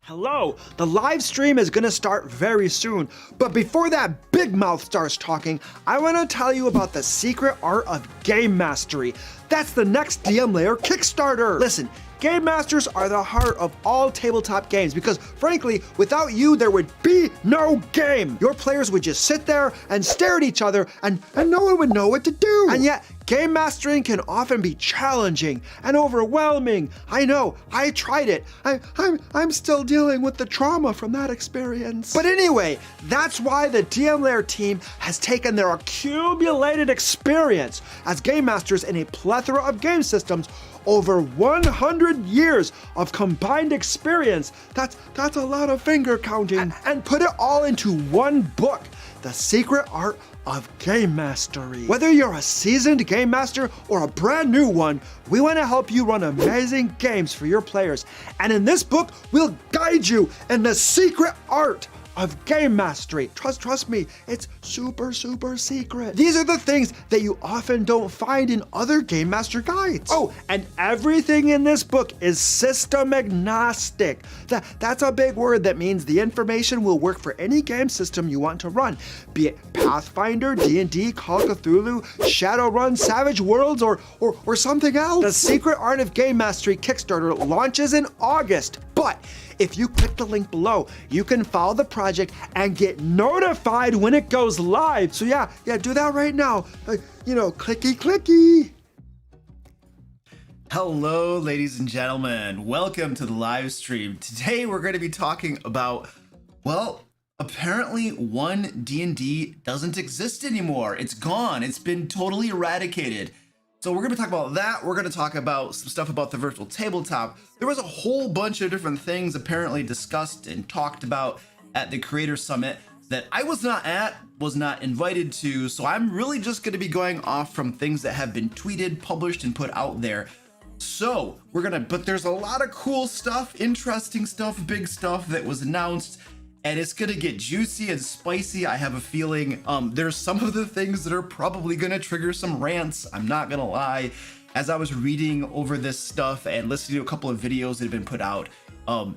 Hello, the live stream is gonna start very soon, but before that big mouth starts talking, I wanna tell you about the secret art of game mastery. That's the next DM Lair Kickstarter. Listen, game masters are the heart of all tabletop games because frankly, without you, there would be no game. Your players would just sit there and stare at each other and no one would know what to do. And yet, game mastering can often be challenging and overwhelming. I know, I tried it. I'm still dealing with the trauma from that experience. But anyway, that's why the DM Lair team has taken their accumulated experience as game masters in a plethora of game systems, over 100 years of combined experience, that's a lot of finger counting, and put it all into one book, The Secret Art of Game Mastery. Whether you're a seasoned game master or a brand new one, we want to help you run amazing games for your players. And in this book, we'll guide you in the secret art of game mastery. Trust me, it's super secret. These are the things that you often don't find in other game master guides. Oh, and everything in this book is system agnostic. That's a big word that means the information will work for any game system you want to run, be it Pathfinder, D&D, Call of Cthulhu, Shadowrun, Savage Worlds, or something else. The Secret Art of Game Mastery Kickstarter launches in August, but if you click the link below, you can follow the project and get notified when it goes live. So yeah, do that right now. Clicky. Hello, ladies and gentlemen. Welcome to the live stream. Today we're going to be talking about, well, apparently one D&D doesn't exist anymore. It's gone. It's been totally eradicated. So we're going to talk about that. We're going to talk about some stuff about the virtual tabletop. There was a whole bunch of different things apparently discussed and talked about at the Creator Summit that I was not invited to. So I'm really just going to be going off from things that have been tweeted, published, and put out there. So but there's a lot of cool stuff, interesting stuff, big stuff that was announced. And it's gonna get juicy and spicy. I have a feeling there's some of the things that are probably gonna trigger some rants. I'm not gonna lie. As I was reading over this stuff and listening to a couple of videos that have been put out,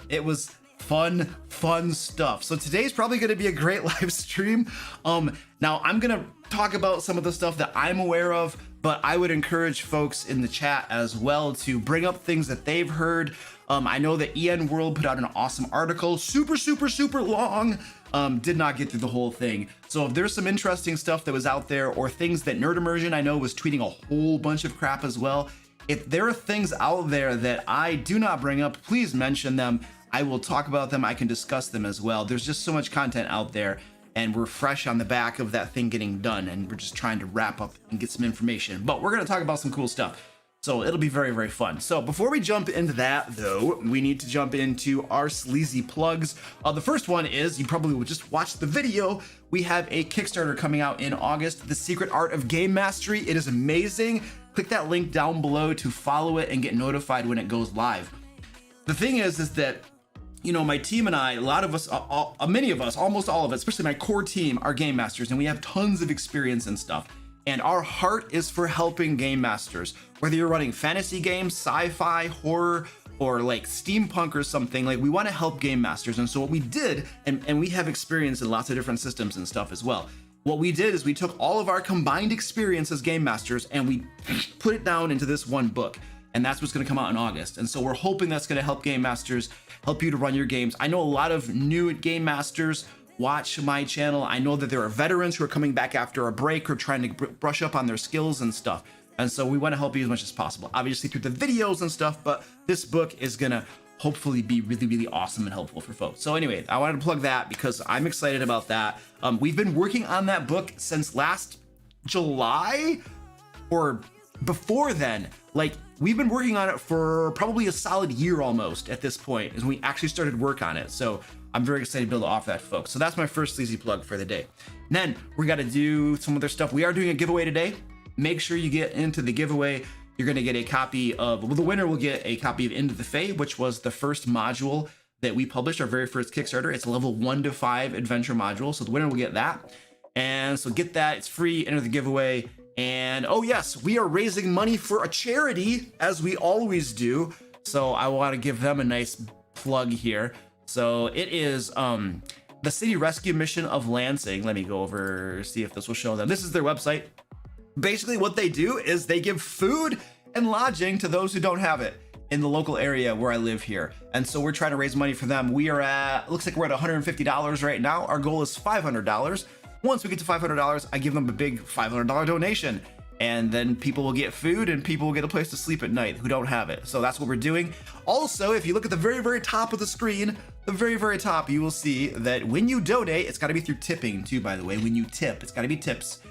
it was fun stuff. So today's probably gonna be a great live stream. Now I'm gonna talk about some of the stuff that I'm aware of, but I would encourage folks in the chat as well to bring up things that they've heard. I know that EN World put out an awesome article, super long, did not get through the whole thing. So if there's some interesting stuff that was out there or things that Nerd Immersion I know was tweeting a whole bunch of crap as well, if there are things out there that I do not bring up, please mention them. I will talk about them. I can discuss them as well. There's just so much content out there and we're fresh on the back of that thing getting done and we're just trying to wrap up and get some information, but we're going to talk about some cool stuff. So it'll be very fun. So before we jump into that though, we need to jump into our sleazy plugs. The first one is, you probably would just watch the video. We have a Kickstarter coming out in August, The Secret Art of Game Mastery. It is amazing. Click that link down below to follow it and get notified when it goes live. The thing is that, you know, my team and I, a lot of us, many of us, almost all of us, especially my core team, are game masters and we have tons of experience and stuff. And our heart is for helping game masters, whether you're running fantasy games, sci-fi, horror, or like steampunk or something. Like, we want to help game masters. And so what we did, and we have experience in lots of different systems and stuff as well. What we did is we took all of our combined experience as game masters and we put it down into this one book. And that's what's going to come out in August. And so we're hoping that's going to help game masters, help you to run your games. I know a lot of new game masters watch my channel. I know that there are veterans who are coming back after a break or trying to brush up on their skills and stuff. And so we want to help you as much as possible, obviously through the videos and stuff, but this book is gonna hopefully be really awesome and helpful for folks. So anyway, I wanted to plug that because I'm excited about that. We've been working on that book since last July or before then. Like, we've been working on it for probably a solid year almost at this point as we actually started work on it. So I'm very excited to be able to offer that to folks. So that's my first sleazy plug for the day. And then we got to do some other stuff. We are doing a giveaway today. Make sure you get into the giveaway. You're going to get a copy of, well, the winner will get a copy of Into the Fae, which was the first module that we published, our very first Kickstarter. It's a level 1 to 5 adventure module. So the winner will get that. And so get that. It's free. Enter the giveaway. And oh yes, we are raising money for a charity as we always do. So I want to give them a nice plug here. So it is the City Rescue Mission of Lansing. Let me go over, see if this will show them. This is their website. Basically what they do is they give food and lodging to those who don't have it in the local area where I live here. And so we're trying to raise money for them. We are at, looks like we're at $150 right now. Our goal is $500. Once we get to $500, I give them a big $500 donation. And then people will get food and people will get a place to sleep at night who don't have it. So that's what we're doing. Also, if you look at the very, very top of the screen, the very, very top, you will see that when you donate, it's got to be through tipping too, by the way. When you tip, it's got to be tips.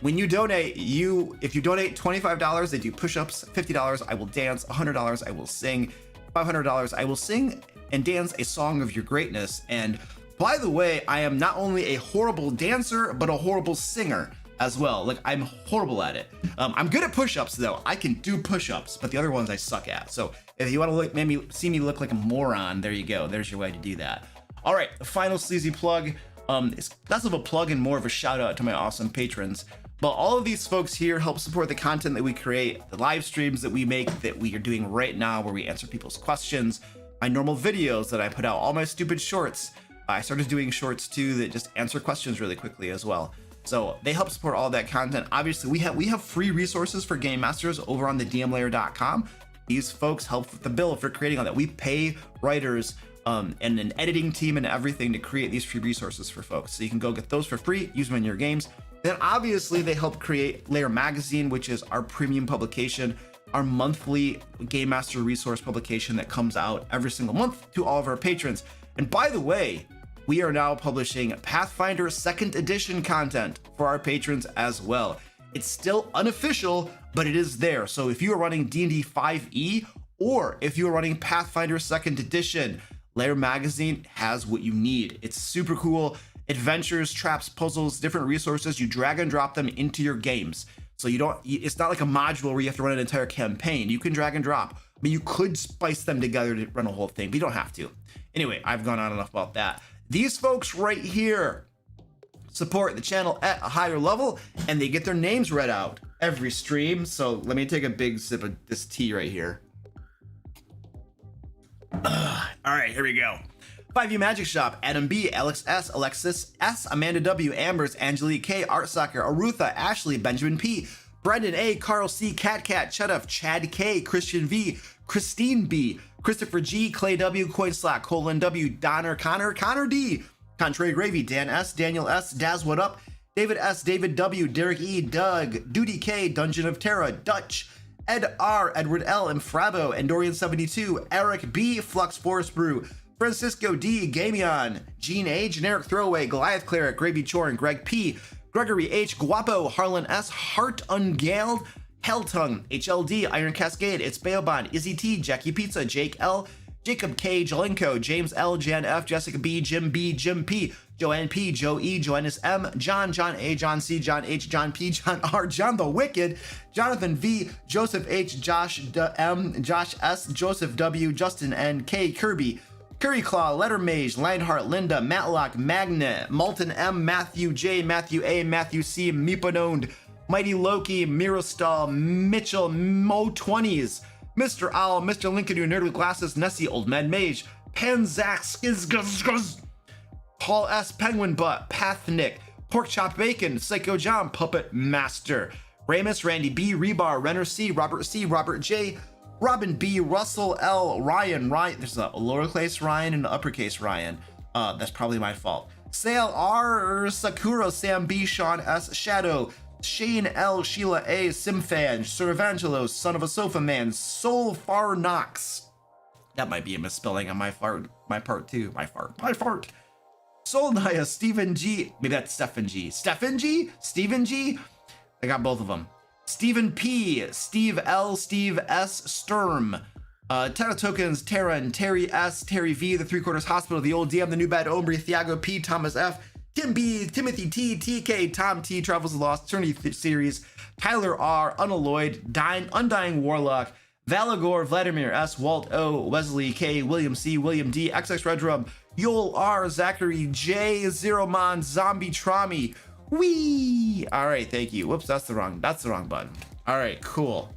When you donate, if you donate $25, they do push-ups. $50, I will dance. $100, I will sing. $500, I will sing and dance a song of your greatness. And by the way, I am not only a horrible dancer, but a horrible singer as well. Like, I'm horrible at it. I'm good at push-ups though. I can do push-ups, but the other ones I suck at. So if you want to look, maybe see me look like a moron, there you go. There's your way to do that. All right, the final sleazy plug. It's less of a plug and more of a shout out to my awesome patrons. But all of these folks here help support the content that we create, the live streams that we make, that we are doing right now, where we answer people's questions, my normal videos that I put out, all my stupid shorts. I started doing shorts too that just answer questions really quickly as well. So they help support all that content. Obviously, we have free resources for Game Masters over on the dmlair.com. These folks help with the bill for creating all that. We pay writers and an editing team and everything to create these free resources for folks. So you can go get those for free, use them in your games. Then obviously they help create Lair Magazine, which is our premium publication, our monthly Game Master resource publication that comes out every single month to all of our patrons. And by the way, we are now publishing Pathfinder 2nd edition content for our patrons as well. It's still unofficial, but it is there. So if you are running D&D 5e, or if you are running Pathfinder 2nd edition, Lair Magazine has what you need. It's super cool. Adventures, traps, puzzles, different resources. You drag and drop them into your games. So it's not like a module where you have to run an entire campaign. You can drag and drop. I mean, you could spice them together to run a whole thing, but you don't have to. Anyway, I've gone on enough about that. These folks right here support the channel at a higher level, and they get their names read out every stream. So let me take a big sip of this tea right here. All right, here we go. 5U Magic Shop, Adam B, Alex S, Alexis S, Amanda W, Ambers, Angelique K, Art Soccer, Arutha, Ashley, Benjamin P, Brendan A, Carl C, Cat, Chuduff, Chad K, Christian V, Christine B, Christopher G, Clay W, Coinslack, Colin W, Donner, Connor D, Contrary Gravy, Dan S, Daniel S, Daz What Up, David S, David W, Derek E, Doug, Duty K, Dungeon of Terra, Dutch, Ed R, Edward L, and Frabo, Endorian72, Eric B, Flux Forest Brew, Francisco D, Gamion, Gene A, Generic Throwaway, Goliath Cleric, Gravy Chorin, Greg P, Gregory H, Guapo, Harlan S, Heart Ungaled, Helltongue, HLD, Iron Cascade, It's Beobon, Izzy T, Jackie Pizza, Jake L, Jacob K, Jolenko, James L, Jan F, Jessica B, Jim P, Joanne P, Joe E, Joannis M, John A, John C, John H, John P, John R, John the Wicked, Jonathan V, Joseph H, Josh M, Josh S, Joseph W, Justin N, K, Kirby, Curry Claw, Letter Mage, Lionheart, Linda, Matlock, Magnet, Malton M, Matthew J, Matthew A, Matthew C, Meepanoned, Mighty Loki, Mirostal, Mitchell, Mo20s, Mr. Owl, Mr. Lincoln, Nerd with Glasses, Nessie, Old Man Mage, Panzac, Skizguzguz, Paul S, Penguin Butt, Pathnick, Pork Chop Bacon, Psycho John, Puppet Master, Ramus, Randy B, Rebar, Renner C, Robert J, Robin B, Russell L, Ryan, there's a lowercase Ryan and an uppercase Ryan. That's probably my fault. Sale R, Sakura, Sam B, Sean S, Shadow, Shane L, Sheila A, Simfan, Sir Evangelos, Son of a Sofa Man, Soul Far Knox. That might be a misspelling on my part too. My fart. Soul Naya, Stephen G, maybe that's Stephen G. Stephen G? I got both of them. Stephen P, Steve L, Steve S, Sturm, Terra Tokens, Terran, Terry S, Terry V, The Three Quarters Hospital, The Old DM, The New Bad Ombre, Thiago P, Thomas F, Tim B, Timothy T, TK, Tom T, Travels the Lost, Eternity Series, Tyler R, Unalloyed, Undying Warlock, Valagor, Vladimir S, Walt O, Wesley K, William C, William D, XX Red Drum, Yol R, Zachary J, Zero Mon, Zombie Trami, Wee! All right, thank you. Whoops, that's the wrong button. All right, cool.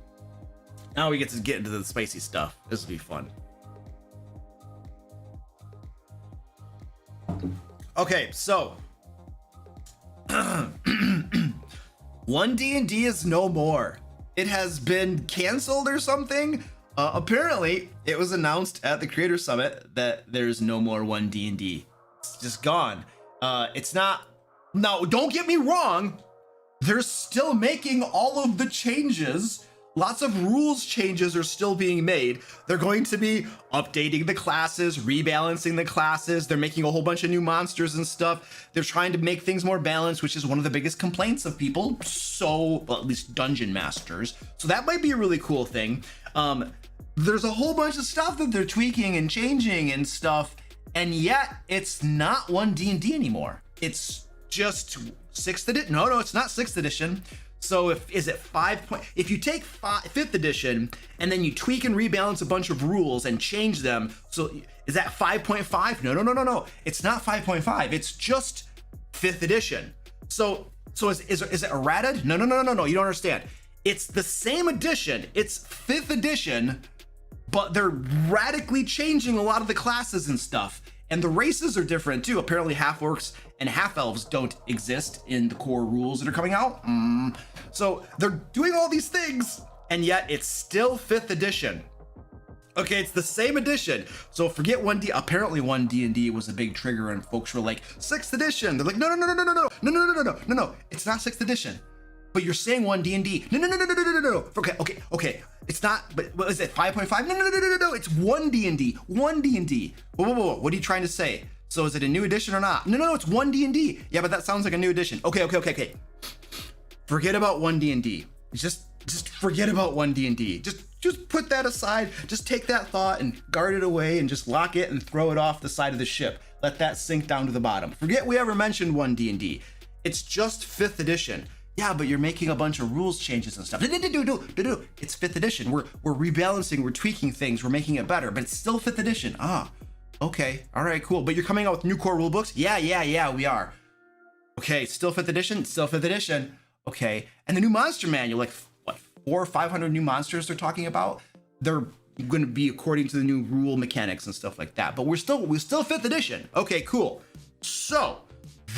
Now we get into the spicy stuff. This will be fun. Okay, so 1D&D is no more. It has been canceled or something. Apparently, it was announced at the Creator Summit that there's no more 1D&D. It's just gone. It's not. Now, don't get me wrong. They're still making all of the changes. Lots of rules changes are still being made. They're going to be updating the classes, rebalancing the classes. They're making a whole bunch of new monsters and stuff. They're trying to make things more balanced, which is one of the biggest complaints of people. So, well, at least dungeon masters. So that might be a really cool thing. There's a whole bunch of stuff that they're tweaking and changing and stuff. And yet it's not 1D&D anymore. It's just 6th edition. No, it's not 6th edition. So is it 5 if you take 5th edition and then you tweak and rebalance a bunch of rules and change them, so is that 5.5? No. It's not 5.5. It's just 5th edition. So is it errated? No. You don't understand. It's the same edition. It's 5th edition, but they're radically changing a lot of the classes and stuff. And the races are different too. Apparently half-orcs and half-elves don't exist in the core rules that are coming out. So they're doing all these things, and yet it's still 5th edition. Okay, it's the same edition. So forget 1D. Apparently 1D&D was a big trigger, and folks were like, 6th edition. They're like, no. It's not 6th edition. But you're saying 1D&D. No. Okay. It's not, but what is it, 5.5? No. It's 1D&D. 1D&D. Whoa. What are you trying to say? So is it a new edition or not? No, it's 1D&D. Yeah, but that sounds like a new edition. Okay. Forget about 1D&D. Just forget about 1D&D. Just put that aside. Just take that thought and guard it away and just lock it and throw it off the side of the ship. Let that sink down to the bottom. Forget we ever mentioned 1D&D. It's just 5th edition. Yeah, but you're making a bunch of rules changes and stuff. It's 5th edition. We're rebalancing, we're tweaking things, we're making it better, but it's still 5th edition. Okay. All right, cool. But you're coming out with new core rule books? Yeah, we are. Okay, still 5th edition? Still 5th edition. Okay. And the new monster manual, like what, 400 or 500 new monsters they're talking about? They're going to be according to the new rule mechanics and stuff like that. But we're still 5th edition. Okay, cool. So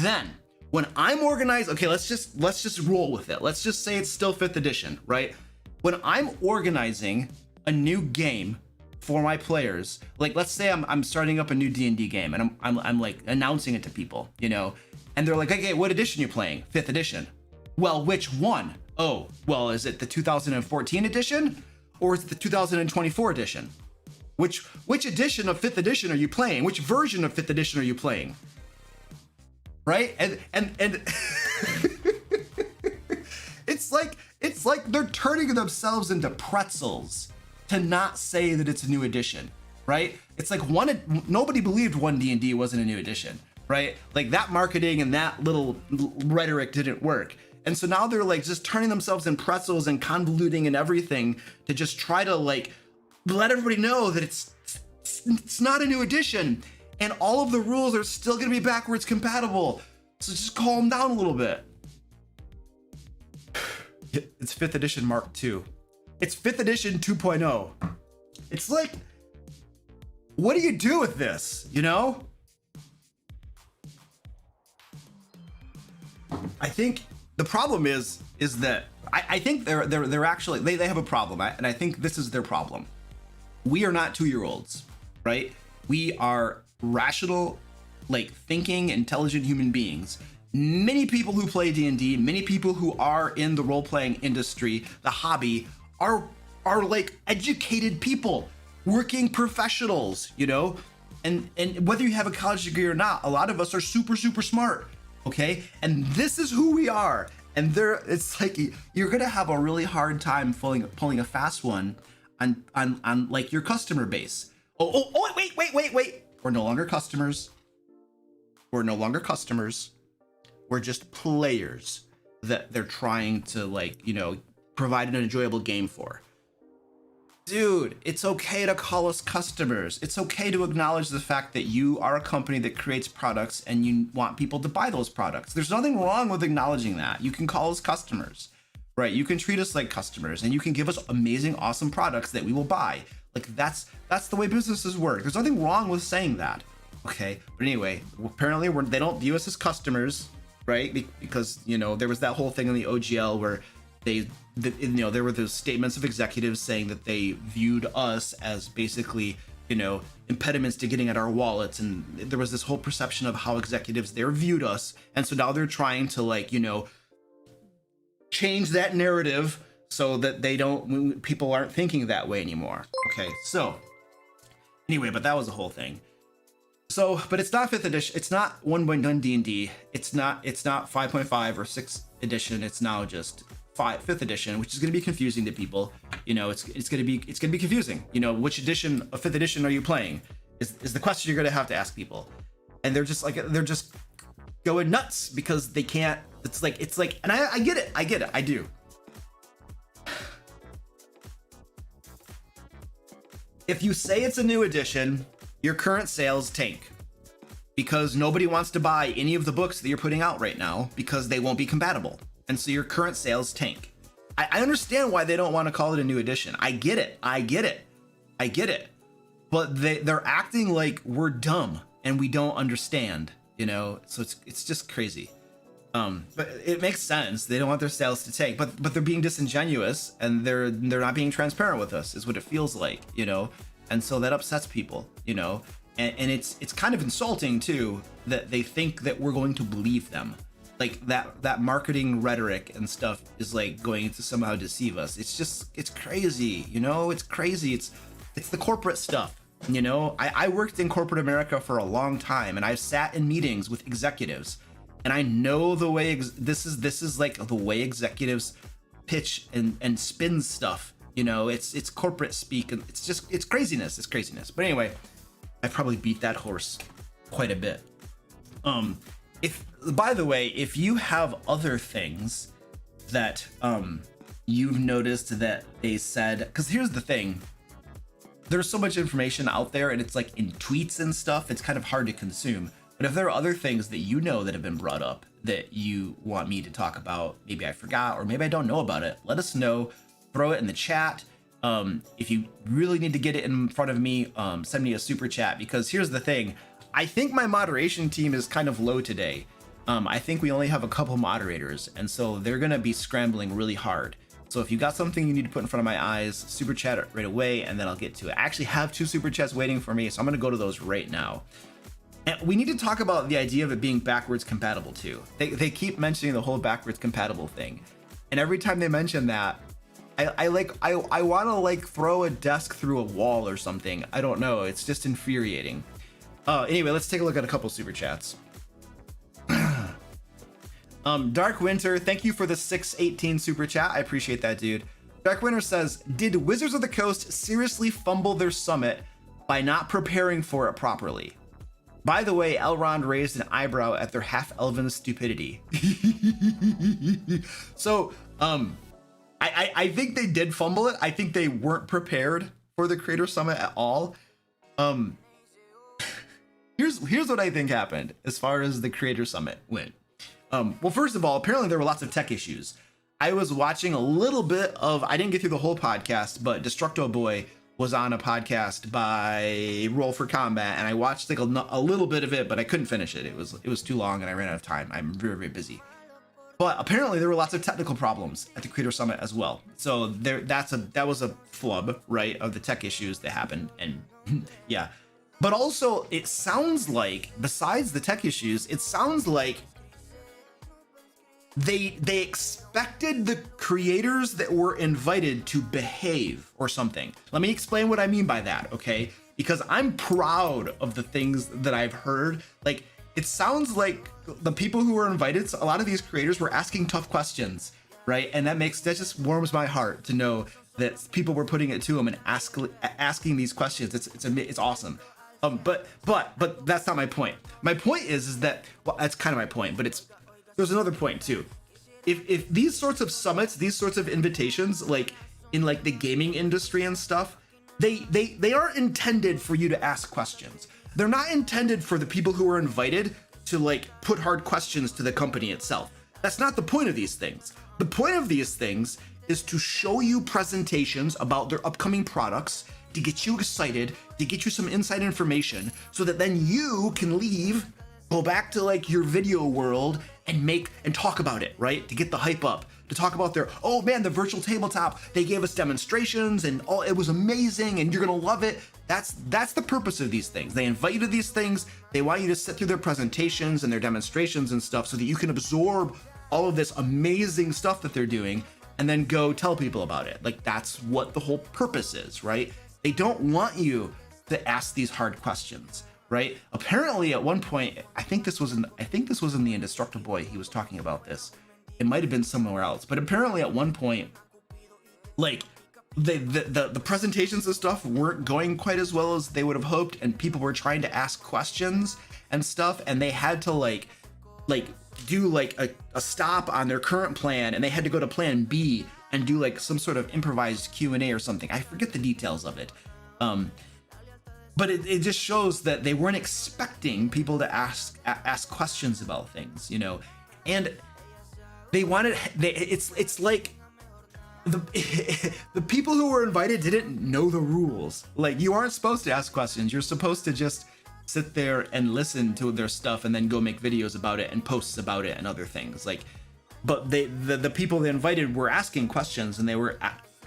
then, when I'm organized, okay, let's just roll with it. Let's just say it's still 5th edition, right? When I'm organizing a new game for my players, like let's say I'm starting up a new D&D game and I'm like announcing it to people, you know, and they're like, okay, what edition you playing? 5th edition. Well, which one? Oh, well, is it the 2014 edition or is it the 2024 edition? Which edition of 5th edition are you playing? Which version of 5th edition are you playing? Right? And it's like they're turning themselves into pretzels to not say that it's a new edition, right? It's like nobody believed 1D&D wasn't a new edition, right? Like that marketing and that little rhetoric didn't work. And so now they're like just turning themselves in pretzels and convoluting and everything to just try to like let everybody know that it's not a new edition. And all of the rules are still going to be backwards compatible. So just calm down a little bit. It's 5th edition Mark II. It's 5th edition 2.0. It's like, what do you do with this? You know? I think the problem is that I think they're actually, they have a problem. And I think this is their problem. We are not 2-year-olds, right? We are rational, like thinking, intelligent human beings. Many people who play D&D, many people who are in the role-playing industry, the hobby, are like educated people, working professionals, you know? And whether you have a college degree or not, a lot of us are super smart, okay? And this is who we are. And it's like you're gonna have a really hard time pulling a fast one on like your customer base. Oh, wait. We're no longer customers. We're just players that they're trying to, like, you know, provide an enjoyable game for. Dude, it's okay to call us customers. It's okay to acknowledge the fact that you are a company that creates products and you want people to buy those products. There's nothing wrong with acknowledging that. You can call us customers, right? You can treat us like customers and you can give us amazing, awesome products that we will buy. Like that's the way businesses work. There's nothing wrong with saying that. Okay, but anyway, apparently they don't view us as customers, right? Because there was that whole thing in the OGL where there were those statements of executives saying that they viewed us as basically impediments to getting at our wallets, and there was this whole perception of how executives there viewed us, and so now they're trying to change that narrative so that people aren't thinking that way anymore. Okay, so anyway, but that was the whole thing. So, but it's not 5th edition. It's not 1.9 D&D. It's not 5.5 or 6th edition. It's now just 5th edition, which is going to be confusing to people. It's going to be confusing. Which edition of 5th edition are you playing? Is the question you're going to have to ask people, and they're just going nuts because they can't. It's like, and I get it. I do. If you say it's a new edition, your current sales tank because nobody wants to buy any of the books that you're putting out right now because they won't be compatible. And so your current sales tank. I understand why they don't want to call it a new edition. I get it. But they're acting like we're dumb and we don't understand, so it's just crazy. But it makes sense. They don't want their sales to tank, but they're being disingenuous and they're not being transparent with us is what it feels like, and so that upsets people, and it's kind of insulting too that they think that we're going to believe them, like that marketing rhetoric and stuff is like going to somehow deceive us. It's crazy, it's crazy. It's the corporate stuff. I worked in corporate America for a long time, and I've sat in meetings with executives, and I know the way this is like the way executives pitch and spin stuff. It's corporate speak, and it's craziness. But anyway, I probably beat that horse quite a bit. By the way, if you have other things that you've noticed that they said, because here's the thing, there's so much information out there, and it's like in tweets and stuff, it's kind of hard to consume. But if there are other things that that have been brought up that you want me to talk about, maybe I forgot or maybe I don't know about it, let us know. Throw it in the chat. If you really need to get it in front of me, send me a super chat, because here's the thing. I think my moderation team is kind of low today. I think we only have a couple moderators, and so they're going to be scrambling really hard. So if you got something you need to put in front of my eyes, super chat it right away, and then I'll get to it. I actually have 2 super chats waiting for me, so I'm going to go to those right now. And we need to talk about the idea of it being backwards compatible too. They keep mentioning the whole backwards compatible thing, and every time they mention that, I want to like throw a desk through a wall or something. I don't know. It's just infuriating. Anyway, let's take a look at a couple super chats. Dark Winter, thank you for the 618 super chat. I appreciate that, dude. Dark Winter says, did Wizards of the Coast seriously fumble their summit by not preparing for it properly? By the way, Elrond raised an eyebrow at their half-elven stupidity. So, I think they did fumble it. I think they weren't prepared for the Creator Summit at all. Here's what I think happened as far as the Creator Summit went. Well, first of all, apparently there were lots of tech issues. I was watching a little bit of, I didn't get through the whole podcast, but Destructo Boy was on a podcast by Roll for Combat, and I watched like a little bit of it, but I couldn't finish it. It was too long, and I ran out of time. I'm very, very busy. But apparently there were lots of technical problems at the Creator Summit as well. So that was a flub, right, of the tech issues that happened, and yeah. But also, it sounds like, besides the tech issues, it sounds like they expected the creators that were invited to behave or something. Let me explain what I mean by that, okay? Because I'm proud of the things that I've heard. Like, it sounds like the people who were invited, a lot of these creators were asking tough questions, right? And that just warms my heart to know that people were putting it to them and asking these questions. It's awesome. But that's not my point. My point is that, well, that's kind of my point, but there's another point too. If these sorts of summits, these sorts of invitations, like in like the gaming industry and stuff, they aren't intended for you to ask questions. They're not intended for the people who are invited to like put hard questions to the company itself. That's not the point of these things. The point of these things is to show you presentations about their upcoming products to get you excited, to get you some inside information, so that then you can leave, go back to like your video world and talk about it, right? To get the hype up, to talk about their, oh man, the virtual tabletop, they gave us demonstrations and it was amazing and you're gonna love it. That's the purpose of these things. They invite you to these things. They want you to sit through their presentations and their demonstrations and stuff so that you can absorb all of this amazing stuff that they're doing and then go tell people about it. Like that's what the whole purpose is, right? They don't want you to ask these hard questions, right? Apparently at one point, I think this was in the Indestructible Boy, he was talking about this. It might have been somewhere else, but apparently at one point, like the presentations and stuff weren't going quite as well as they would have hoped, and people were trying to ask questions and stuff, and they had to like do like a stop on their current plan, and they had to go to plan B and do like some sort of improvised Q&A or something. I forget the details of it. But it just shows that they weren't expecting people to ask questions about things, you know, and it's like the people who were invited didn't know the rules. Like you aren't supposed to ask questions. You're supposed to just sit there and listen to their stuff and then go make videos about it and posts about it and other things. Like, but the people they invited were asking questions, and they were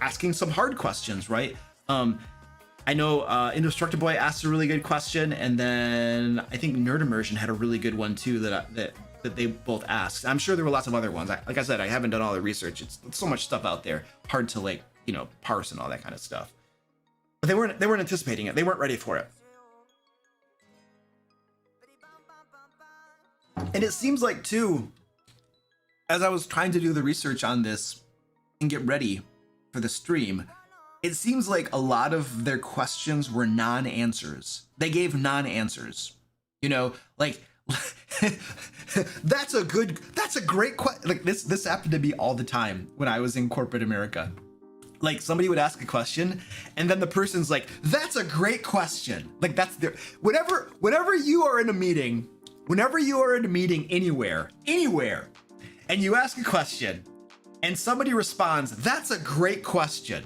asking some hard questions, right? I know Indestructible Boy asked a really good question, and then I think Nerd Immersion had a really good one too that they both asked. I'm sure there were lots of other ones. Like I said, I haven't done all the research. It's so much stuff out there, hard to like, you know, parse and all that kind of stuff. But they weren't anticipating it. They weren't ready for it. And it seems like too, as I was trying to do the research on this and get ready for the stream, it seems like a lot of their questions were non-answers. They gave non-answers. You know, like that's a great question. Like this happened to me all the time when I was in corporate America. Like somebody would ask a question and then the person's like, that's a great question. Like that's their, whenever you are in a meeting anywhere, and you ask a question and somebody responds, that's a great question.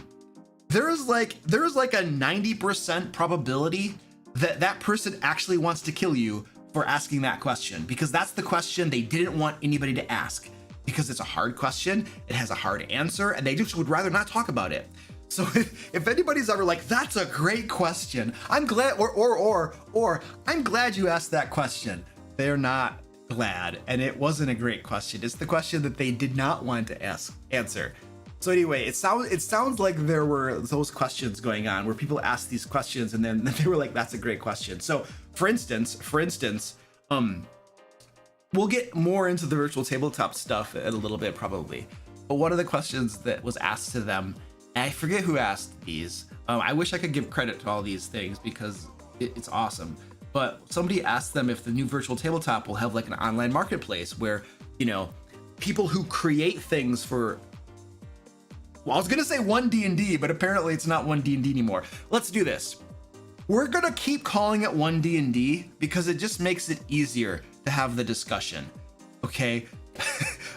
There is like a 90% probability that that person actually wants to kill you for asking that question, because that's the question they didn't want anybody to ask, because it's a hard question, it has a hard answer, and they just would rather not talk about it. So if anybody's ever like, that's a great question, I'm glad, or I'm glad you asked that question, they're not glad, and it wasn't a great question. It's the question that they did not want to answer. So anyway, it sounds like there were those questions going on where people asked these questions and then they were like, that's a great question. So for instance, we'll get more into the virtual tabletop stuff in a little bit probably. But one of the questions that was asked to them, and I forget who asked these. I wish I could give credit to all these things because it's awesome. But somebody asked them if the new virtual tabletop will have like an online marketplace where, you know, people who create things for, well, I was gonna say 1D&D, but apparently it's not 1D&D anymore. Let's do this. We're gonna keep calling it 1D&D because it just makes it easier to have the discussion, okay?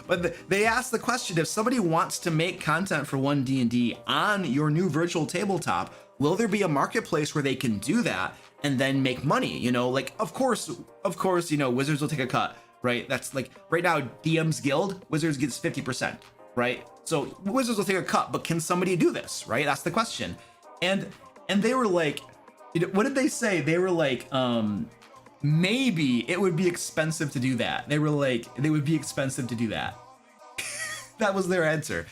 But they asked the question, if somebody wants to make content for 1D&D on your new virtual tabletop, will there be a marketplace where they can do that and then make money? You know, like, of course, you know, Wizards will take a cut, right? That's like, right now, DM's Guild, Wizards gets 50%, right? So Wizards will take a cut, but can somebody do this, right? That's the question. And they were like, what did they say? They were like, maybe it would be expensive to do that. They were like, they would be expensive to do that. That was their answer.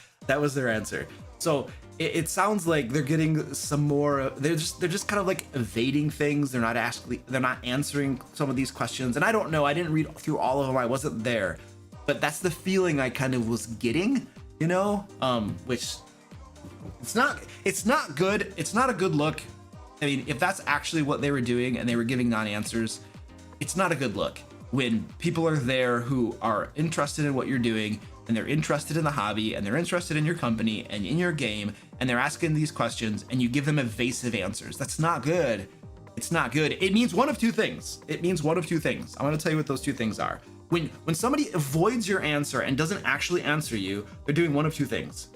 So it sounds like they're getting some more, they're just kind of like evading things. They're not answering some of these questions. And I don't know, I didn't read through all of them. I wasn't there, but that's the feeling I kind of was getting, you know, which it's not good. It's not a good look. I mean, if that's actually what they were doing and they were giving non-answers, it's not a good look when people are there who are interested in what you're doing and they're interested in the hobby and they're interested in your company and in your game and they're asking these questions and you give them evasive answers. That's not good. It's not good. It means one of two things. I'm going to tell you what those two things are. When somebody avoids your answer and doesn't actually answer you, they're doing one of two things.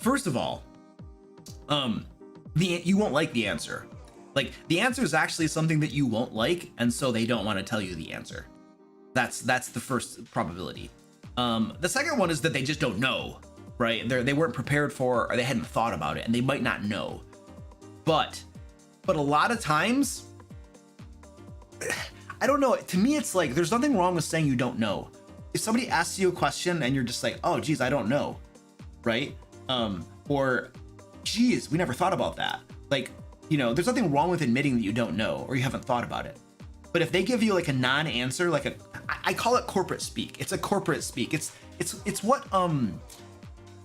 first of all, you won't like the answer. Like, the answer is actually something that you won't like, and so they don't want to tell you the answer. That's the first probability. The second one is that they just don't know, right? They weren't prepared for, or they hadn't thought about it, and they might not know. But a lot of times, I don't know. To me, it's like, there's nothing wrong with saying you don't know. If somebody asks you a question and you're just like, oh, geez, I don't know, right? Or, geez, we never thought about that. Like, you know, there's nothing wrong with admitting that you don't know or you haven't thought about it. But if they give you like a non-answer, like I call it corporate speak. It's a corporate speak. It's what,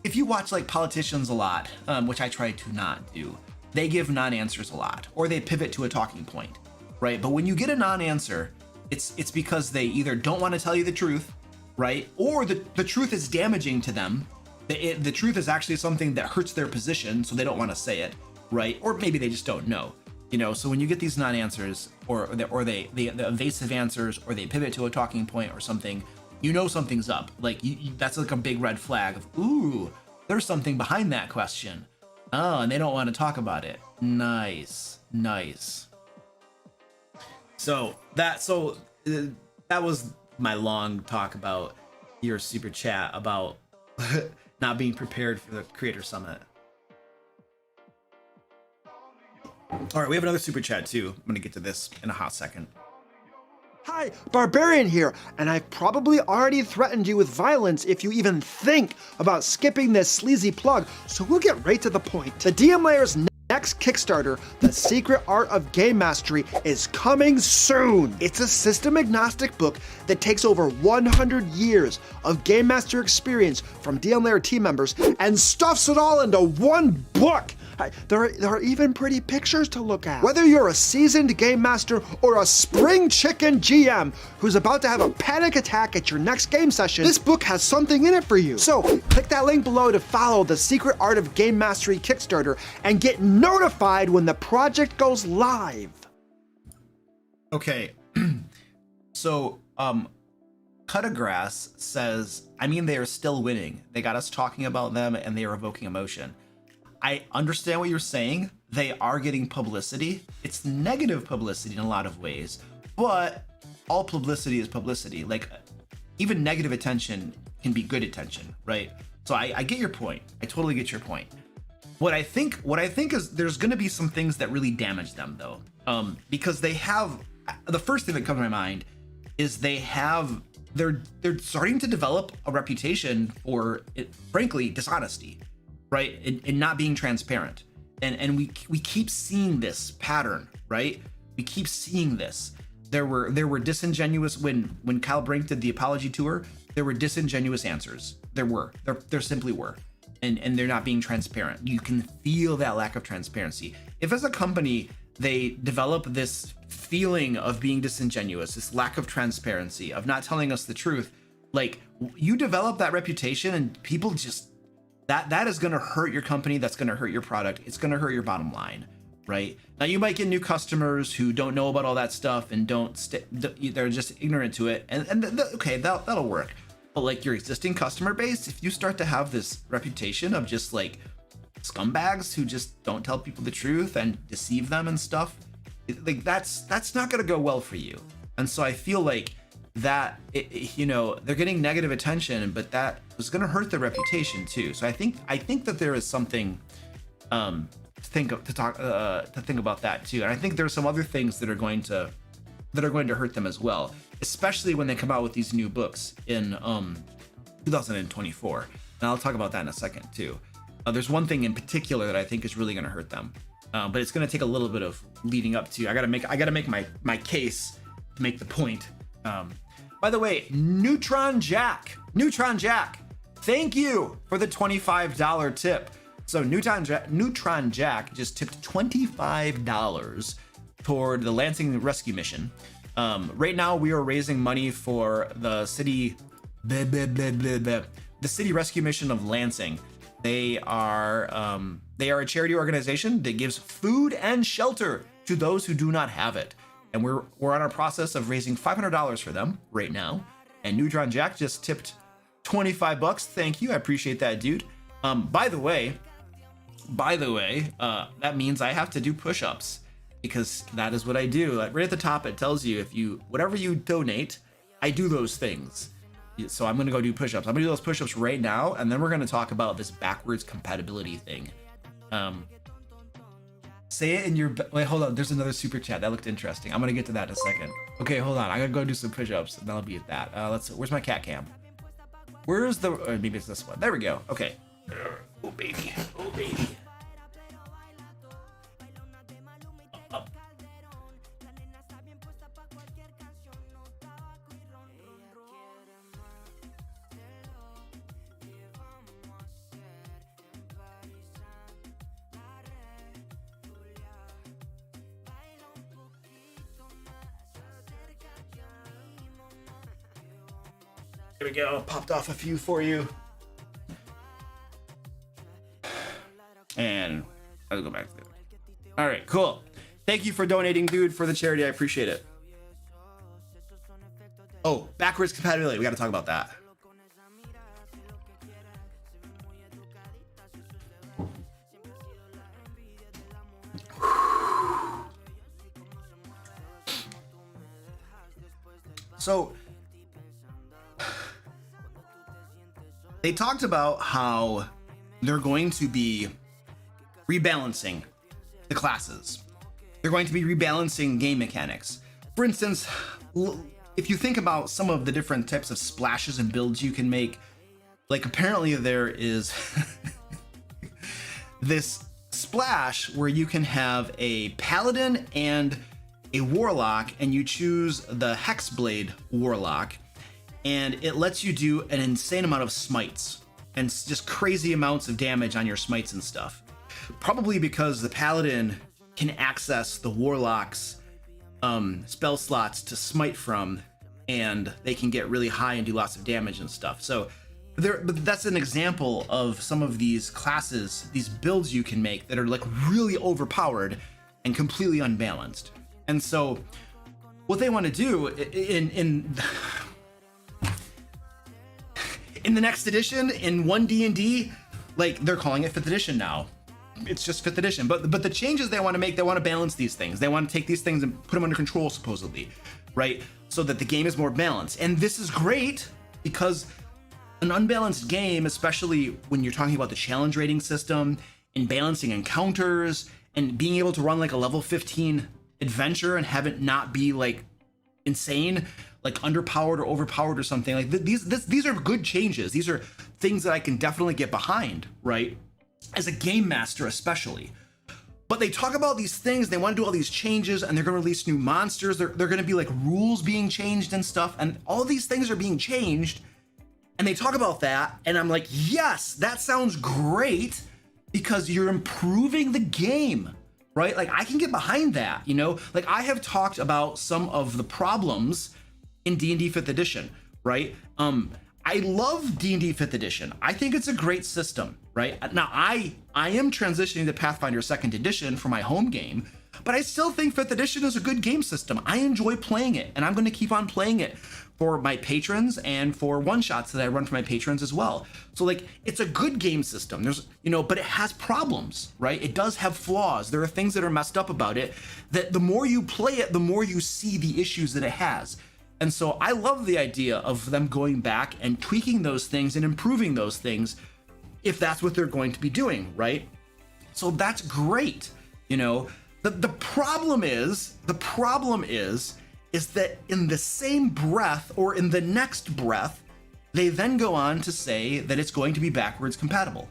if you watch like politicians a lot, which I try to not do, they give non-answers a lot, or they pivot to a talking point, right? But when you get a non-answer, it's because they either don't want to tell you the truth, right? Or the truth is damaging to them. The truth is actually something that hurts their position, so they don't want to say it, right? Or maybe they just don't know, you know? So when you get these non-answers, or the evasive answers, or they pivot to a talking point or something, you know something's up. Like, that's like a big red flag of, ooh, there's something behind that question. Oh, and they don't want to talk about it. Nice. So that was my long talk about your super chat about not being prepared for the Creator Summit. All right, we have another super chat too. I'm gonna get to this in a hot second. Hi, Barbarian here, and I've probably already threatened you with violence if you even think about skipping this sleazy plug, so we'll get right to the point. The DM Lair's next Kickstarter, The Secret Art of Game Mastery, is coming soon. It's a system-agnostic book that takes over 100 years of Game Master experience from DM Lair team members and stuffs it all into one book. There are even pretty pictures to look at. Whether you're a seasoned game master or a spring chicken GM who's about to have a panic attack at your next game session, this book has something in it for you. So click that link below to follow the Secret Art of Game Mastery Kickstarter and get notified when the project goes live. Okay, so Cut a Grass says, I mean, they are still winning. They got us talking about them and they are evoking emotion. I understand what you're saying. They are getting publicity. It's negative publicity in a lot of ways, but all publicity is publicity. Like, even negative attention can be good attention, right? So I get your point. I totally get your point. What I think is there's going to be some things that really damage them though, because they have, the first thing that comes to my mind is they're starting to develop a reputation for, frankly, dishonesty. Right, and not being transparent, and we keep seeing this pattern, right? We keep seeing this. There were disingenuous when Kyle Brink did the apology tour. There were disingenuous answers. There simply were, and they're not being transparent. You can feel that lack of transparency. If as a company they develop this feeling of being disingenuous, this lack of transparency, of not telling us the truth, like, you develop that reputation, and people just. That is going to hurt your company. That's going to hurt your product. It's going to hurt your bottom line, right? Now, you might get new customers who don't know about all that stuff and they're just ignorant to it. Okay, that'll work. But like your existing customer base, if you start to have this reputation of just like scumbags who just don't tell people the truth and deceive them and stuff, like that's not going to go well for you. And so I feel like that, you know, they're getting negative attention, but that was going to hurt their reputation too. So I think that there is something to think about that too. And I think there's some other things that are going to hurt them as well, especially when they come out with these new books in 2024. And I'll talk about that in a second too. There's one thing in particular that I think is really going to hurt them, but it's going to take a little bit of leading up to. I got to make my case to make the point. By the way, Neutron Jack, thank you for the $25 tip. So Neutron Jack just tipped $25 toward the Lansing rescue mission. Right now we are raising money for the city rescue mission of Lansing. They are a charity organization that gives food and shelter to those who do not have it. And we're on our process of raising $500 for them right now. And Neutron Jack just tipped $25. Thank you. I appreciate that, dude. By the way, by the way, that means I have to do push-ups because that is what I do. Like right at the top, it tells you whatever you donate, I do those things. So I'm gonna go do push-ups. I'm gonna do those push-ups right now, and then we're gonna talk about this backwards compatibility thing. Say it in your, wait, hold on. There's another super chat. That looked interesting. I'm gonna get to that in a second. Okay, hold on. I gotta go do some push-ups, and that'll be that. Where's my cat cam? Where's the, maybe it's this one. There we go. Okay. Oh, baby. Oh, baby. Up. Here we go. Popped off a few for you. And I'll go back to it. All right, cool. Thank you for donating, dude, for the charity. I appreciate it. Oh, backwards compatibility. We got to talk about that. So they talked about how they're going to be rebalancing the classes. They're going to be rebalancing game mechanics. For instance, if you think about some of the different types of splashes and builds you can make, like apparently there is this splash where you can have a paladin and a warlock, and you choose the Hexblade warlock, and it lets you do an insane amount of smites and just crazy amounts of damage on your smites and stuff. Probably because the paladin can access the warlock's spell slots to smite from, and they can get really high and do lots of damage and stuff. So but that's an example of some of these classes, these builds you can make that are like really overpowered and completely unbalanced. And so what they want to do in the next edition, in 1D&D, like they're calling it 5th edition now. It's just 5th edition, but the changes they want to make, they want to balance these things. They want to take these things and put them under control, supposedly, right? So that the game is more balanced. And this is great because an unbalanced game, especially when you're talking about the challenge rating system and balancing encounters and being able to run like a level 15 adventure and have it not be like insane, like underpowered or overpowered or something, like these are good changes. These are things that I can definitely get behind, right? As a game master especially. But they talk about these things, they want to do all these changes, and they're going to release new monsters. They're going to be like rules being changed and stuff, and all these things are being changed, and they talk about that, and I'm like, yes, that sounds great, because you're improving the game, right? Like I can get behind that, you know? Like I have talked about some of the problems in D&D 5th edition, right? I love D&D 5th edition. I think it's a great system, right? Now I am transitioning to Pathfinder 2nd edition for my home game, but I still think 5th edition is a good game system. I enjoy playing it, and I'm going to keep on playing it for my patrons and for one-shots that I run for my patrons as well. So like, it's a good game system. There's, you know, but it has problems, right? It does have flaws. There are things that are messed up about it that the more you play it, the more you see the issues that it has. And so I love the idea of them going back and tweaking those things and improving those things if that's what they're going to be doing, right? So that's great. You know, the problem is that in the same breath or in the next breath, they then go on to say that it's going to be backwards compatible.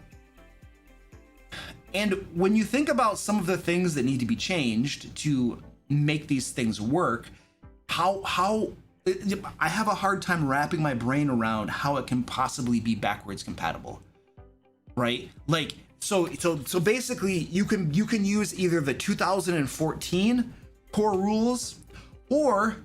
And when you think about some of the things that need to be changed to make these things work, I have a hard time wrapping my brain around how it can possibly be backwards compatible, right? Like, so basically you can use either the 2014 core rules or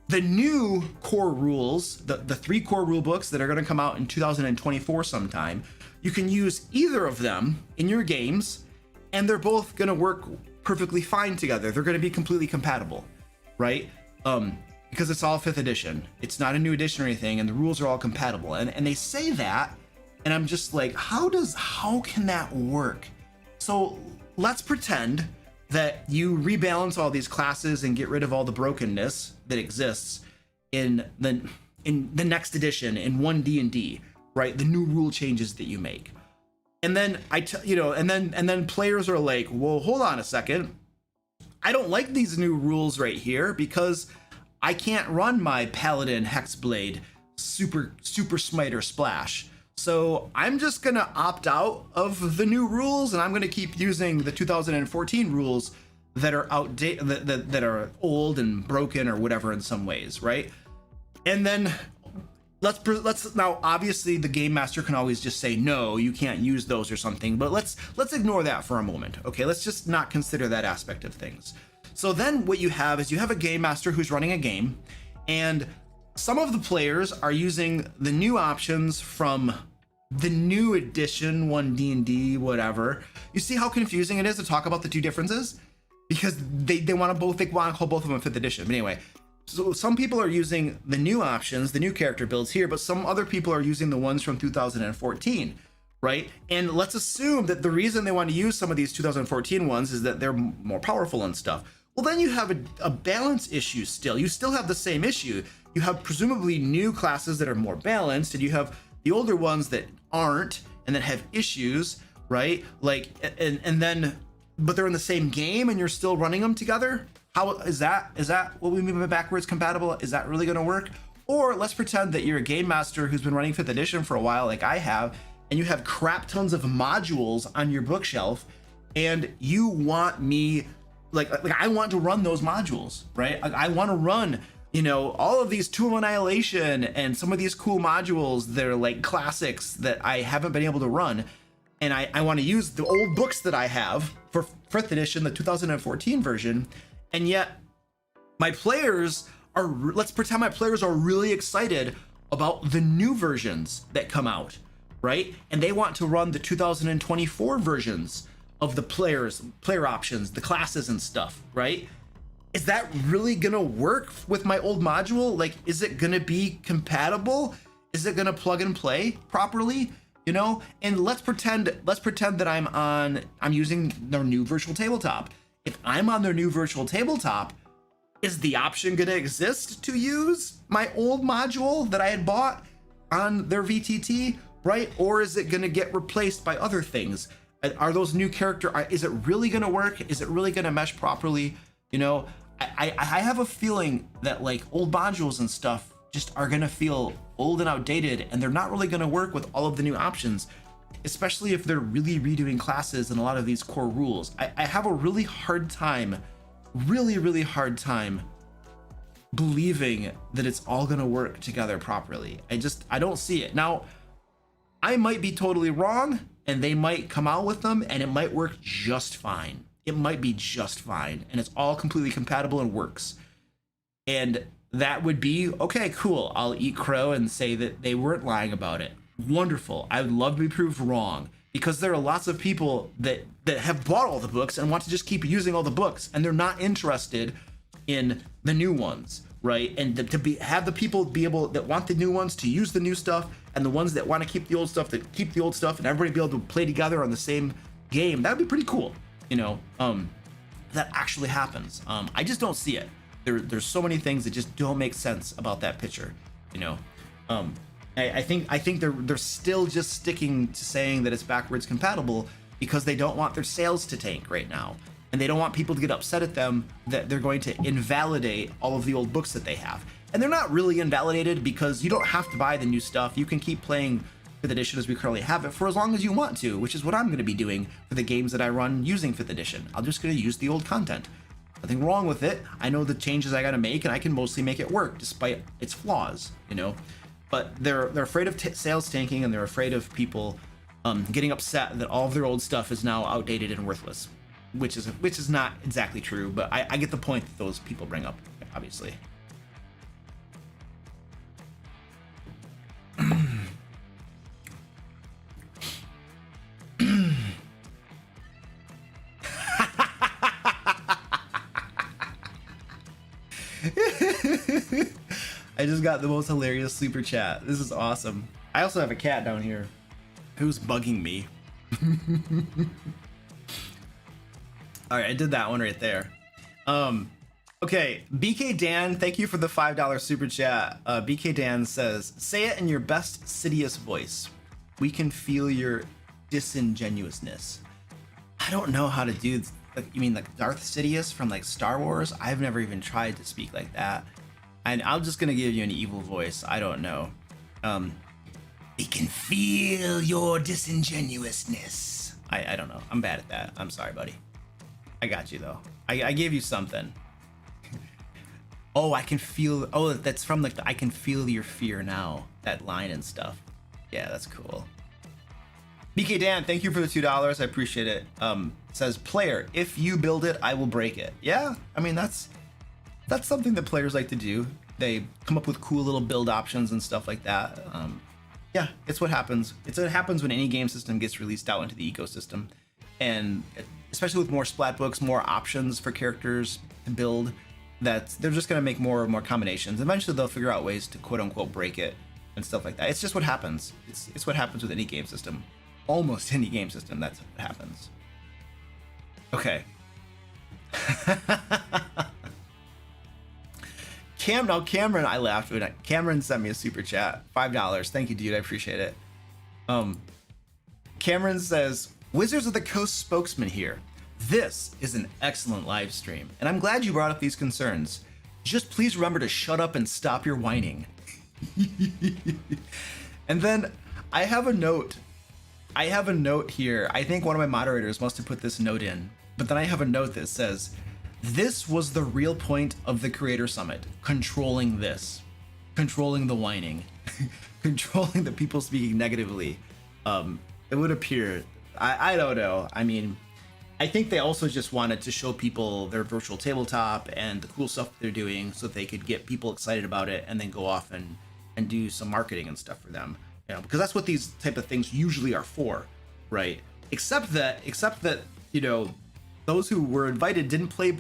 the new core rules, the 3 core rule books that are going to come out in 2024 sometime. You can use either of them in your games, and they're both going to work perfectly fine together. They're going to be completely compatible, right? Because it's all 5th edition. It's not a new edition or anything, and the rules are all compatible. And they say that, and I'm just like, how can that work? So let's pretend that you rebalance all these classes and get rid of all the brokenness that exists in the next edition in 1D&D, right? The new rule changes that you make. And then and then players are like, "Well, hold on a second. I don't like these new rules right here because I can't run my Paladin Hexblade super smiter splash. So I'm just gonna opt out of the new rules and I'm gonna keep using the 2014 rules that are outdated, that are old and broken or whatever in some ways, right?" And then let's now, obviously the game master can always just say no, you can't use those or something, but let's ignore that for a moment. Okay, let's just not consider that aspect of things. So then what you have is you have a game master who's running a game, and some of the players are using the new options from the new edition, 1D&D, whatever. You see how confusing it is to talk about the two differences? Because they want to call both of them 5th edition. But anyway, so some people are using the new options, the new character builds here, but some other people are using the ones from 2014, right? And let's assume that the reason they want to use some of these 2014 ones is that they're more powerful and stuff. Well, then you have a balance issue still. You still have the same issue. You have presumably new classes that are more balanced, and you have the older ones that aren't and that have issues, right? Like, and then, but they're in the same game and you're still running them together? How is that what we mean by backwards compatible? Is that really going to work? Or let's pretend that you're a game master who's been running 5th edition for a while, like I have, and you have crap tons of modules on your bookshelf, and you want me, like I want to run those modules, right? I want to run, all of these Tool Annihilation and some of these cool modules that are like classics that I haven't been able to run. And I want to use the old books that I have for 5th edition, the 2014 version. And yet my players are, let's pretend my players are really excited about the new versions that come out, right? And they want to run the 2024 versions of the player options, the classes and stuff, right? Is that really gonna work with my old module? Like, is it gonna be compatible? Is it gonna plug and play properly? And let's pretend that I'm using their new virtual tabletop. If I'm on their new virtual tabletop, is the option going to exist to use my old module that I had bought on their VTT, right? Or is it going to get replaced by other things? Are those new is it really going to work? Is it really going to mesh properly? I have a feeling that like old modules and stuff just are going to feel old and outdated, and they're not really going to work with all of the new options, especially if they're really redoing classes and a lot of these core rules. I have a really hard time believing that it's all gonna work together properly. I don't see it. Now, I might be totally wrong, and they might come out with them and it might work just fine. It might be just fine, and it's all completely compatible and works. And that would be, okay, cool. I'll eat crow and say that they weren't lying about it. Wonderful. I would love to be proved wrong, because there are lots of people that have bought all the books and want to just keep using all the books, and they're not interested in the new ones, right? And have the people be able that want the new ones to use the new stuff, and the ones that want to keep the old stuff that keep the old stuff, and everybody be able to play together on the same game. That would be pretty cool, that actually happens. I just don't see it. There's so many things that just don't make sense about that picture, I think they're still just sticking to saying that it's backwards compatible because they don't want their sales to tank right now, and they don't want people to get upset at them that they're going to invalidate all of the old books that they have. And they're not really invalidated, because you don't have to buy the new stuff. You can keep playing 5th edition as we currently have it for as long as you want to, which is what I'm going to be doing for the games that I run using 5th edition. I'm just going to use the old content. Nothing wrong with it. I know the changes I got to make, and I can mostly make it work despite its flaws, But they're afraid of sales tanking, and they're afraid of people getting upset that all of their old stuff is now outdated and worthless, which is not exactly true. But I get the point that those people bring up, obviously. I just got the most hilarious super chat. This is awesome. I also have a cat down here who's bugging me. All right, I did that one right there. Okay, BK Dan, thank you for the $5 super chat. BK Dan says, say it in your best Sidious voice. We can feel your disingenuousness. I don't know how to do, like, you mean like Darth Sidious from like Star Wars? I've never even tried to speak like that. And I'm just gonna give you an evil voice. I don't know. We can feel your disingenuousness. I don't know. I'm bad at that. I'm sorry, buddy. I got you though. I gave you something. Oh, I can feel. Oh, that's from like the I can feel your fear now. That line and stuff. Yeah, that's cool. BK Dan, thank you for the $2. I appreciate it. Says player, if you build it, I will break it. Yeah, I mean that's something that players like to do. They come up with cool little build options and stuff like that. Yeah, it's what happens. It's what happens when any game system gets released out into the ecosystem, and especially with more splat books, more options for characters to build. That they're just gonna make more and more combinations. Eventually, they'll figure out ways to quote unquote break it and stuff like that. It's just what happens. It's what happens with any game system. Almost any game system, that's what happens. Okay. Cameron, I laughed when Cameron sent me a super chat, $5. Thank you, dude. I appreciate it. Cameron says, Wizards of the Coast spokesman here. This is an excellent live stream, and I'm glad you brought up these concerns. Just please remember to shut up and stop your whining. And then I have a note here. I think one of my moderators must have put this note in, but then I have a note that says, this was the real point of the Creator Summit, controlling this, controlling the whining, controlling the people speaking negatively. It would appear, I don't know. I mean, I think they also just wanted to show people their virtual tabletop and the cool stuff they're doing so that they could get people excited about it and then go off and do some marketing and stuff for them. You know, because that's what these type of things usually are for, right? Except that, you know, those who were invited didn't play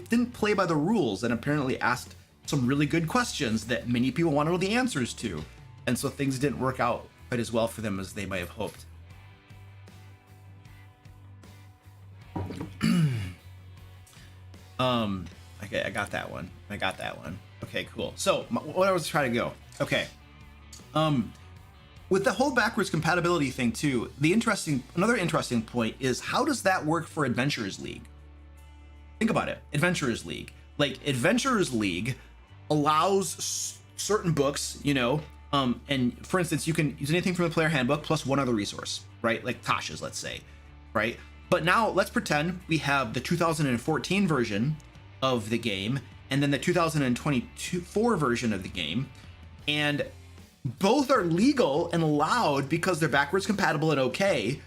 by the rules and apparently asked some really good questions that many people want to know the answers to. And so things didn't work out quite as well for them as they might have hoped. Okay, I got that one. Okay, cool. So what I was trying to go. Okay. With the whole backwards compatibility thing too, another interesting point is how does that work for Adventurers League? Think about it. Adventurers League. Like Adventurers League allows certain books, you know, and for instance, you can use anything from the player handbook plus one other resource, right? Like Tasha's, let's say, right? But now let's pretend we have the 2014 version of the game and then the 2024 version of the game, and both are legal and allowed because they're backwards compatible and okay.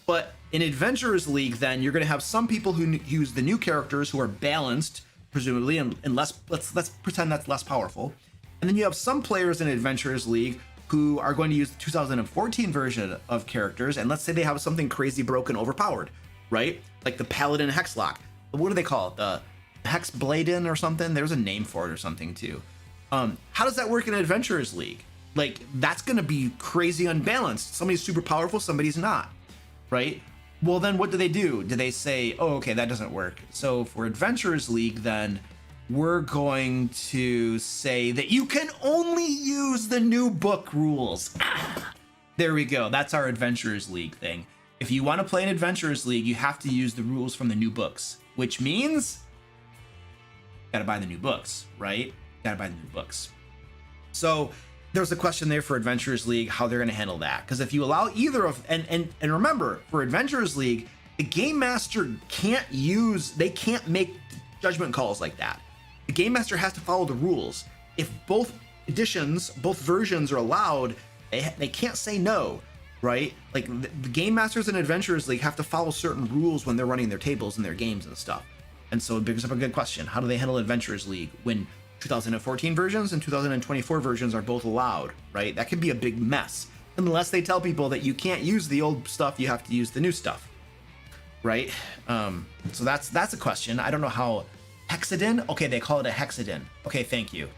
But in Adventurers League, then you're going to have some people who use the new characters who are balanced, presumably, and less. Let's pretend that's less powerful. And then you have some players in Adventurers League who are going to use the 2014 version of characters, and let's say they have something crazy broken, overpowered, right? Like the Paladin Hexlock. What do they call it? The Hex Bladen or something? There's a name for it or something too. How does that work in Adventurers League? Like, that's going to be crazy unbalanced. Somebody's super powerful, somebody's not, right? Well, then what do? Do they say, oh, okay, that doesn't work. So for Adventurers League, then we're going to say that you can only use the new book rules. There we go. That's our Adventurers League thing. If you want to play an Adventurers League, you have to use the rules from the new books, which means you gotta buy the new books, right? Gotta buy the new books. So there's a question there for Adventurers League, how they're going to handle that. Because if you allow either of, and remember, for Adventurers League, the game master can't make judgment calls like that. The game master has to follow the rules. If both versions are allowed, they can't say no, right? Like the game masters in Adventurers League have to follow certain rules when they're running their tables and their games and stuff. And so it brings up a good question. How do they handle Adventurers League when 2014 versions and 2024 versions are both allowed, right? That could be a big mess unless they tell people that you can't use the old stuff, you have to use the new stuff, right? So that's a question. I don't know how. Hexadin? Okay, they call it a hexadin. Okay, thank you.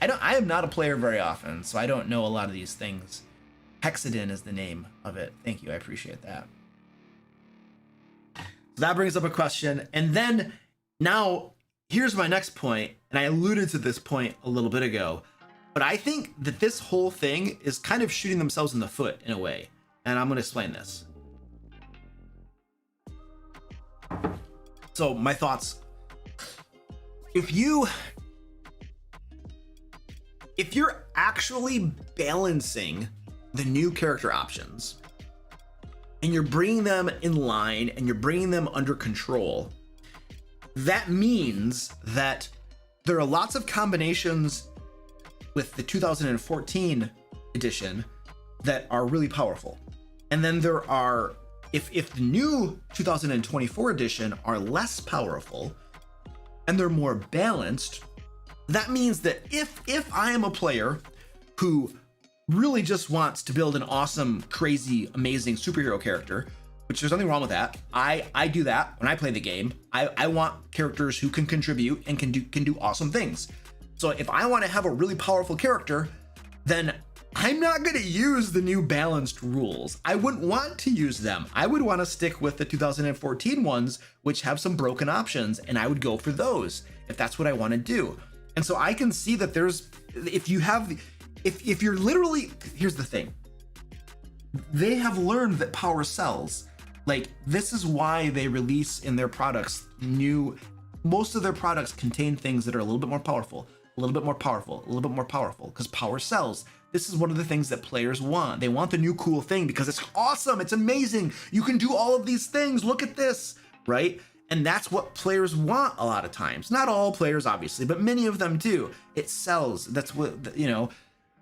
I am not a player very often, so I don't know a lot of these things. Hexadin is the name of it. Thank you, I appreciate that. So that brings up a question. And then now here's my next point, and I alluded to this point a little bit ago, but I think that this whole thing is kind of shooting themselves in the foot in a way. And I'm going to explain this. So my thoughts, if you're actually balancing the new character options and you're bringing them in line and you're bringing them under control, that means that there are lots of combinations with the 2014 edition that are really powerful. And then there are, if the new 2024 edition are less powerful and they're more balanced, that means that if I am a player who really just wants to build an awesome, crazy, amazing superhero character, which there's nothing wrong with that. I do that when I play the game. I want characters who can contribute and can do awesome things. So if I want to have a really powerful character, then I'm not going to use the new balanced rules. I wouldn't want to use them. I would want to stick with the 2014 ones, which have some broken options, and I would go for those if that's what I want to do. And so I can see that if you're literally, here's the thing. They have learned that power sells. Like, this is why they release in their products most of their products contain things that are a little bit more powerful, a little bit more powerful, a little bit more powerful, because power sells. This is one of the things that players want. They want the new cool thing because it's awesome, it's amazing. You can do all of these things, look at this, right? And that's what players want a lot of times. Not all players, obviously, but many of them do. It sells, that's what,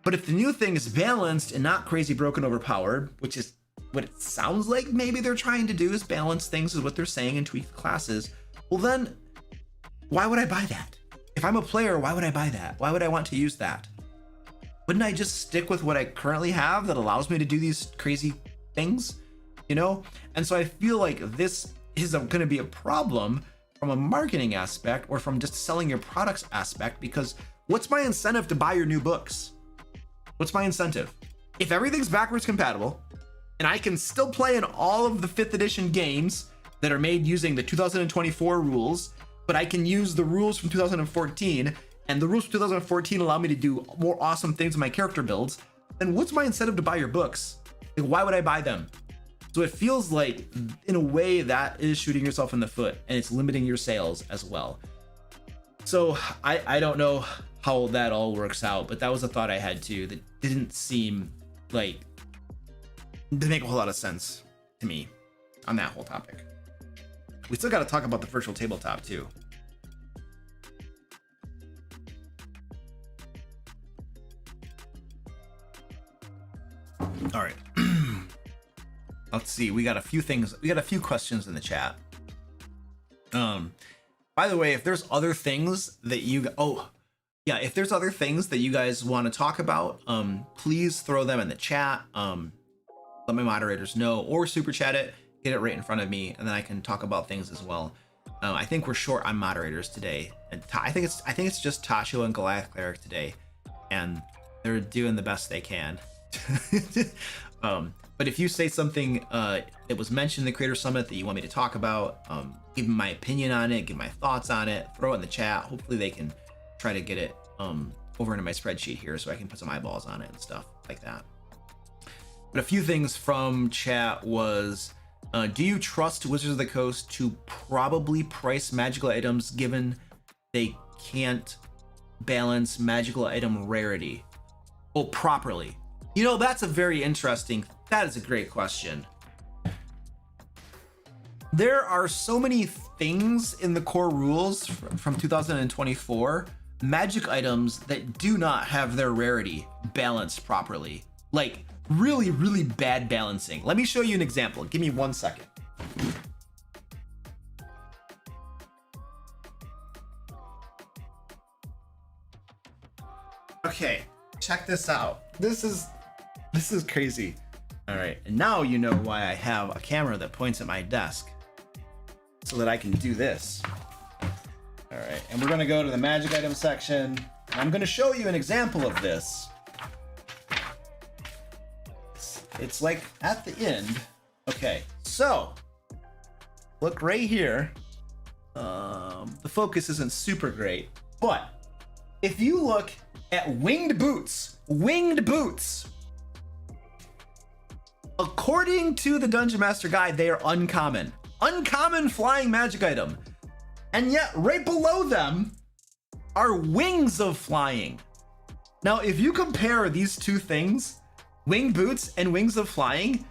but if the new thing is balanced and not crazy broken overpowered, which is what it sounds like maybe they're trying to do, is balance things, is what they're saying in tweak classes, well then, why would I buy that? If I'm a player, why would I buy that? Why would I want to use that? Wouldn't I just stick with what I currently have that allows me to do these crazy things, And so I feel like this is going to be a problem from a marketing aspect or from just selling your products aspect, because what's my incentive to buy your new books? What's my incentive? If everything's backwards compatible and I can still play in all of the 5th edition games that are made using the 2024 rules, but I can use the rules from 2014, and the rules from 2014 allow me to do more awesome things with my character builds, then what's my incentive to buy your books? Like, why would I buy them? So it feels like, in a way, that is shooting yourself in the foot, and it's limiting your sales as well. So I don't know how that all works out, but that was a thought I had too that didn't seem like to make a whole lot of sense to me on that whole topic. We still got to talk about the virtual tabletop too. All right. Let's see. We got a few questions in the chat. By the way, if there's other things that if there's other things that you guys want to talk about, please throw them in the chat. Let my moderators know, or super chat it, get it right in front of me, and then I can talk about things as well. I think we're short on moderators today, and I think it's just Tasho and Goliath Cleric today, and they're doing the best they can. But if you say something that was mentioned in the Creator Summit that you want me to talk about, give my opinion on it, give my thoughts on it, throw it in the chat. Hopefully they can try to get it over into my spreadsheet here so I can put some eyeballs on it and stuff like that. But a few things from chat was, do you trust Wizards of the Coast to probably price magical items given they can't balance magical item rarity properly? That's a very interesting, that is a great question. There are so many things in the core rules from 2024, magic items that do not have their rarity balanced properly. Like, really, really bad balancing. Let me show you an example. Give me 1 second. Okay, check this out. This is crazy. All right, and now you know why I have a camera that points at my desk so that I can do this. All right, and we're gonna go to the magic item section. I'm gonna show you an example of this. It's like at the end. Okay, so look right here. The focus isn't super great, but if you look at winged boots, according to the Dungeon Master Guide, they are uncommon flying magic item. And yet right below them are wings of flying. Now, if you compare these two things, winged boots and wings of flying,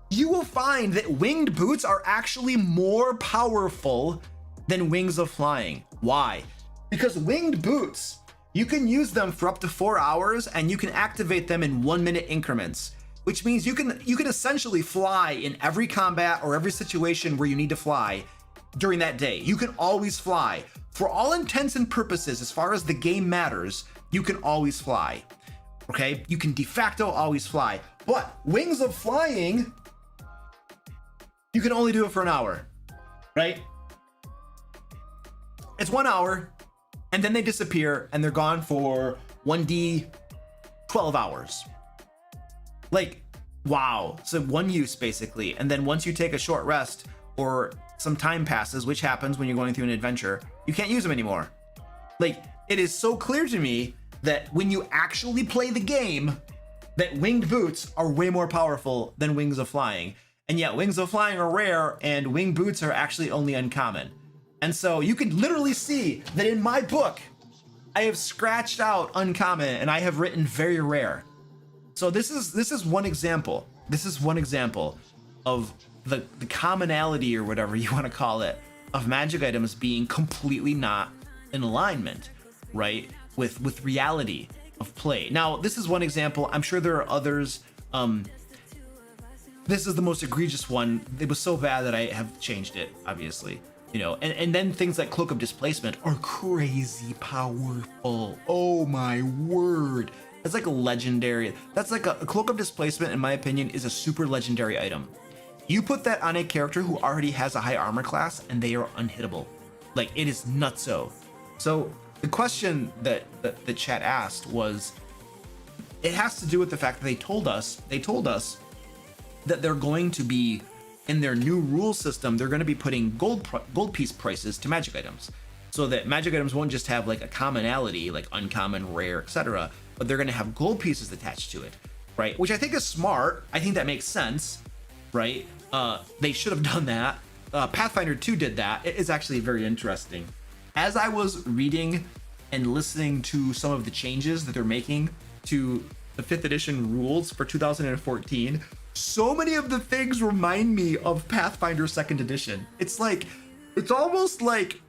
you will find that winged boots are actually more powerful than wings of flying. Why? Because winged boots, you can use them for up to 4 hours and you can activate them in 1 minute increments, which means you can essentially fly in every combat or every situation where you need to fly during that day. You can always fly. For all intents and purposes, as far as the game matters, you can always fly. Okay? You can de facto always fly. But wings of flying, you can only do it for an hour, right? It's 1 hour, and then they disappear, and they're gone for 1D 12 hours. Like, wow. So one use, basically. And then once you take a short rest, or some time passes, which happens when you're going through an adventure, you can't use them anymore. Like, it is so clear to me that when you actually play the game, that winged boots are way more powerful than wings of flying. And yet wings of flying are rare, and winged boots are actually only uncommon. And so you can literally see that in my book, I have scratched out uncommon and I have written very rare. So this is one example. This is one example of the commonality, or whatever you want to call it, of magic items being completely not in alignment, right? With reality of play. Now, this is one example. I'm sure there are others. This is the most egregious one. It was so bad that I have changed it, obviously. You know, and then things like Cloak of Displacement are crazy powerful. Oh my word. That's like a legendary. That's like a Cloak of Displacement, in my opinion, is a super legendary item. You put that on a character who already has a high armor class and they are unhittable. Like, it is nutso. So the question that the chat asked was, it has to do with the fact that they told us that they're going to be, in their new rule system, they're going to be putting gold piece prices to magic items, so that magic items won't just have like a commonality, like uncommon, rare, etc., but they're going to have gold pieces attached to it, right? Which I think is smart. I think that makes sense, right? They should have done that. Pathfinder 2 did that. It is actually very interesting. As I was reading and listening to some of the changes that they're making to the 5th edition rules for 2014, so many of the things remind me of Pathfinder 2nd edition. It's like, it's almost like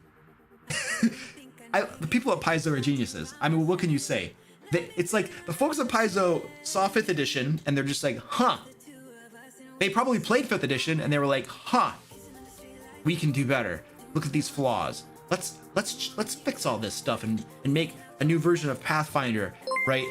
the people at Paizo are geniuses. I mean, what can you say? It's like the folks at Paizo saw 5th edition and they're just like, huh. They probably played 5th edition and they were like, huh, we can do better. Look at these flaws. Let's fix all this stuff and make a new version of Pathfinder, right?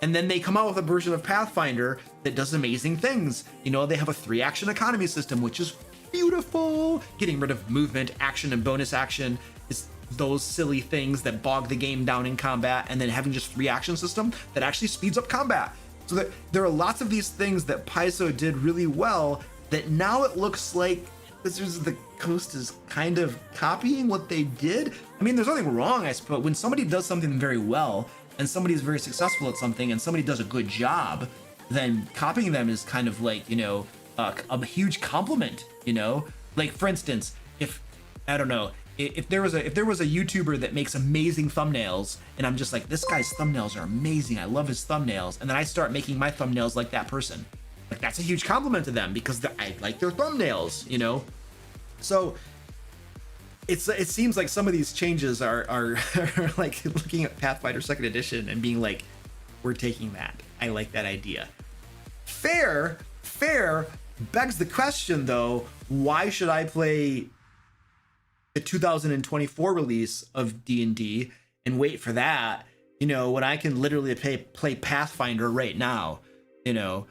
And then they come out with a version of Pathfinder that does amazing things. You know, they have a 3-action economy system, which is beautiful. Getting rid of movement, action, and bonus action is those silly things that bog the game down in combat, and then having just 3-action system that actually speeds up combat. So that there are lots of these things that Paizo did really well that now it looks like Wizards of the Coast is kind of copying what they did. I mean, there's nothing wrong, I suppose. When somebody does something very well, and somebody is very successful at something, and somebody does a good job, then copying them is kind of like, you know, a huge compliment, you know? Like, for instance, if there was a YouTuber that makes amazing thumbnails, and I'm just like, this guy's thumbnails are amazing, I love his thumbnails, and then I start making my thumbnails like that person, like, that's a huge compliment to them because I like their thumbnails, you know? So it seems like some of these changes are like looking at Pathfinder 2nd edition and being like, we're taking that. I like that idea. Fair begs the question, though, why should I play the 2024 release of D&D and wait for that, you know, when I can literally play Pathfinder right now? You know,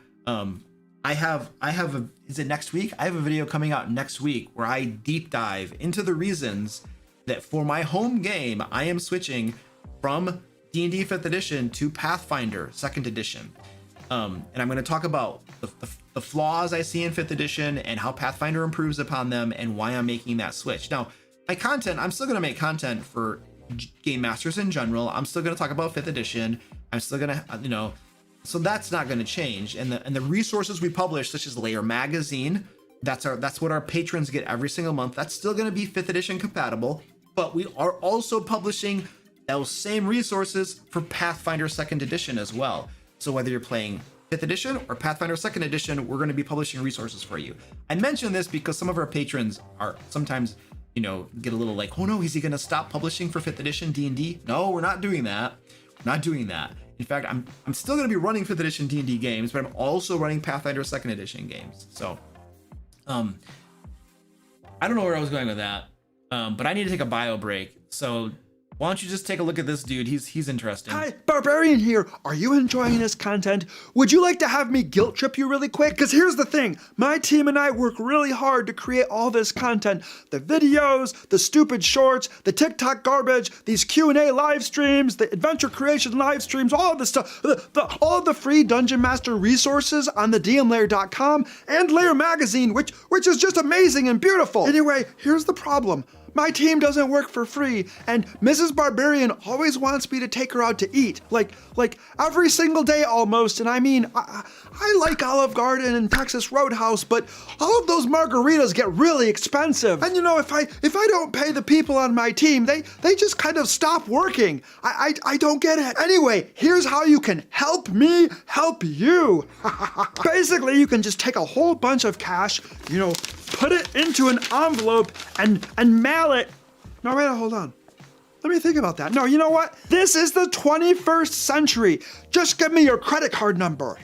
is it next week? I have a video coming out next week where I deep dive into the reasons that for my home game, I am switching from D&D 5th edition to Pathfinder 2nd edition. And I'm going to talk about the flaws I see in 5th edition and how Pathfinder improves upon them and why I'm making that switch. Now, my content, I'm still going to make content for Game Masters in general. I'm still going to talk about 5th edition. I'm still going to, so that's not going to change. And the resources we publish, such as Lair magazine, that's what our patrons get every single month. That's still going to be 5th edition compatible, but we are also publishing those same resources for Pathfinder 2nd edition as well. So whether you're playing 5th edition or Pathfinder 2nd edition, we're going to be publishing resources for you. I mention this because some of our patrons are sometimes, get a little like, oh no, is he going to stop publishing for 5th edition D&D? No, we're not doing that. We're not doing that. In fact, I'm still going to be running 5th edition D&D games, but I'm also running Pathfinder 2nd edition games. So, I don't know where I was going with that, but I need to take a bio break. So why don't you just take a look at this dude? He's interesting. Hi, Barbarian here. Are you enjoying this content? Would you like to have me guilt trip you really quick? Because here's the thing. My team and I work really hard to create all this content. The videos, the stupid shorts, the TikTok garbage, these Q&A live streams, the adventure creation live streams, all of this stuff. All of the free Dungeon Master resources on the dmlair.com and Lair magazine, which is just amazing and beautiful. Anyway, here's the problem. My team doesn't work for free, and Mrs. Barbarian always wants me to take her out to eat, like every single day almost. And I mean, I like Olive Garden and Texas Roadhouse, but all of those margaritas get really expensive. And if I don't pay the people on my team, they just kind of stop working. I don't get it. Anyway, here's how you can help me help you. Basically, you can just take a whole bunch of cash, put it into an envelope and mail it. No, wait, hold on. Let me think about that. No, you know what? This is the 21st century. Just give me your credit card number.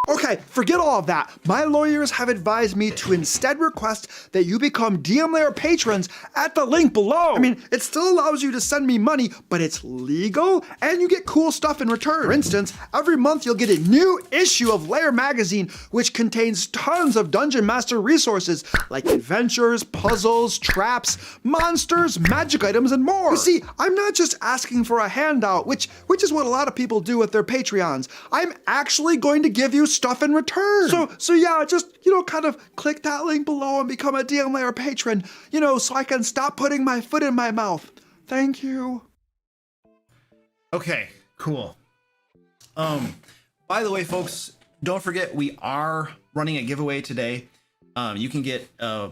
Okay, forget all of that. My lawyers have advised me to instead request that you become DM Lair patrons at the link below. I mean, it still allows you to send me money, but it's legal and you get cool stuff in return. For instance, every month you'll get a new issue of Lair magazine, which contains tons of Dungeon Master resources like adventures, puzzles, traps, monsters, magic items, and more. You see, I'm not just asking for a handout, which is what a lot of people do with their Patreons. I'm actually going to give you stuff in return. So yeah, just, kind of click that link below and become a DM Lair patron, so I can stop putting my foot in my mouth. Thank you. Okay, cool. By the way, folks, don't forget we are running a giveaway today. You can get a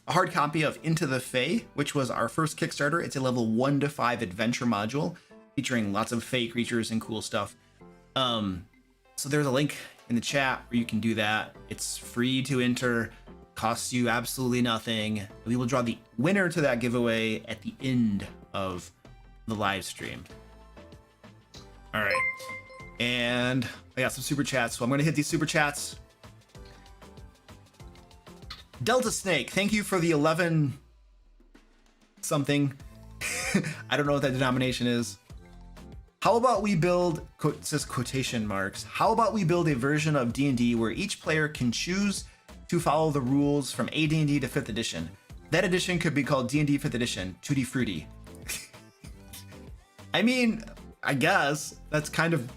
hard copy of Into the Fae, which was our first Kickstarter. It's a level 1 to 5 adventure module featuring lots of Fae creatures and cool stuff. So there's a link in the chat where you can do that. It's free to enter, costs you absolutely nothing. We will draw the winner to that giveaway at the end of the live stream. All right, and I got some super chats, so I'm gonna hit these super chats. Delta Snake, thank you for the 11 something. I don't know what that denomination is. How about we build, it says quotation marks, how about we build a version of D&D where each player can choose to follow the rules from AD&D to 5th edition. That edition could be called D&D 5th edition, Tutti Frutti. I mean, I guess that's kind of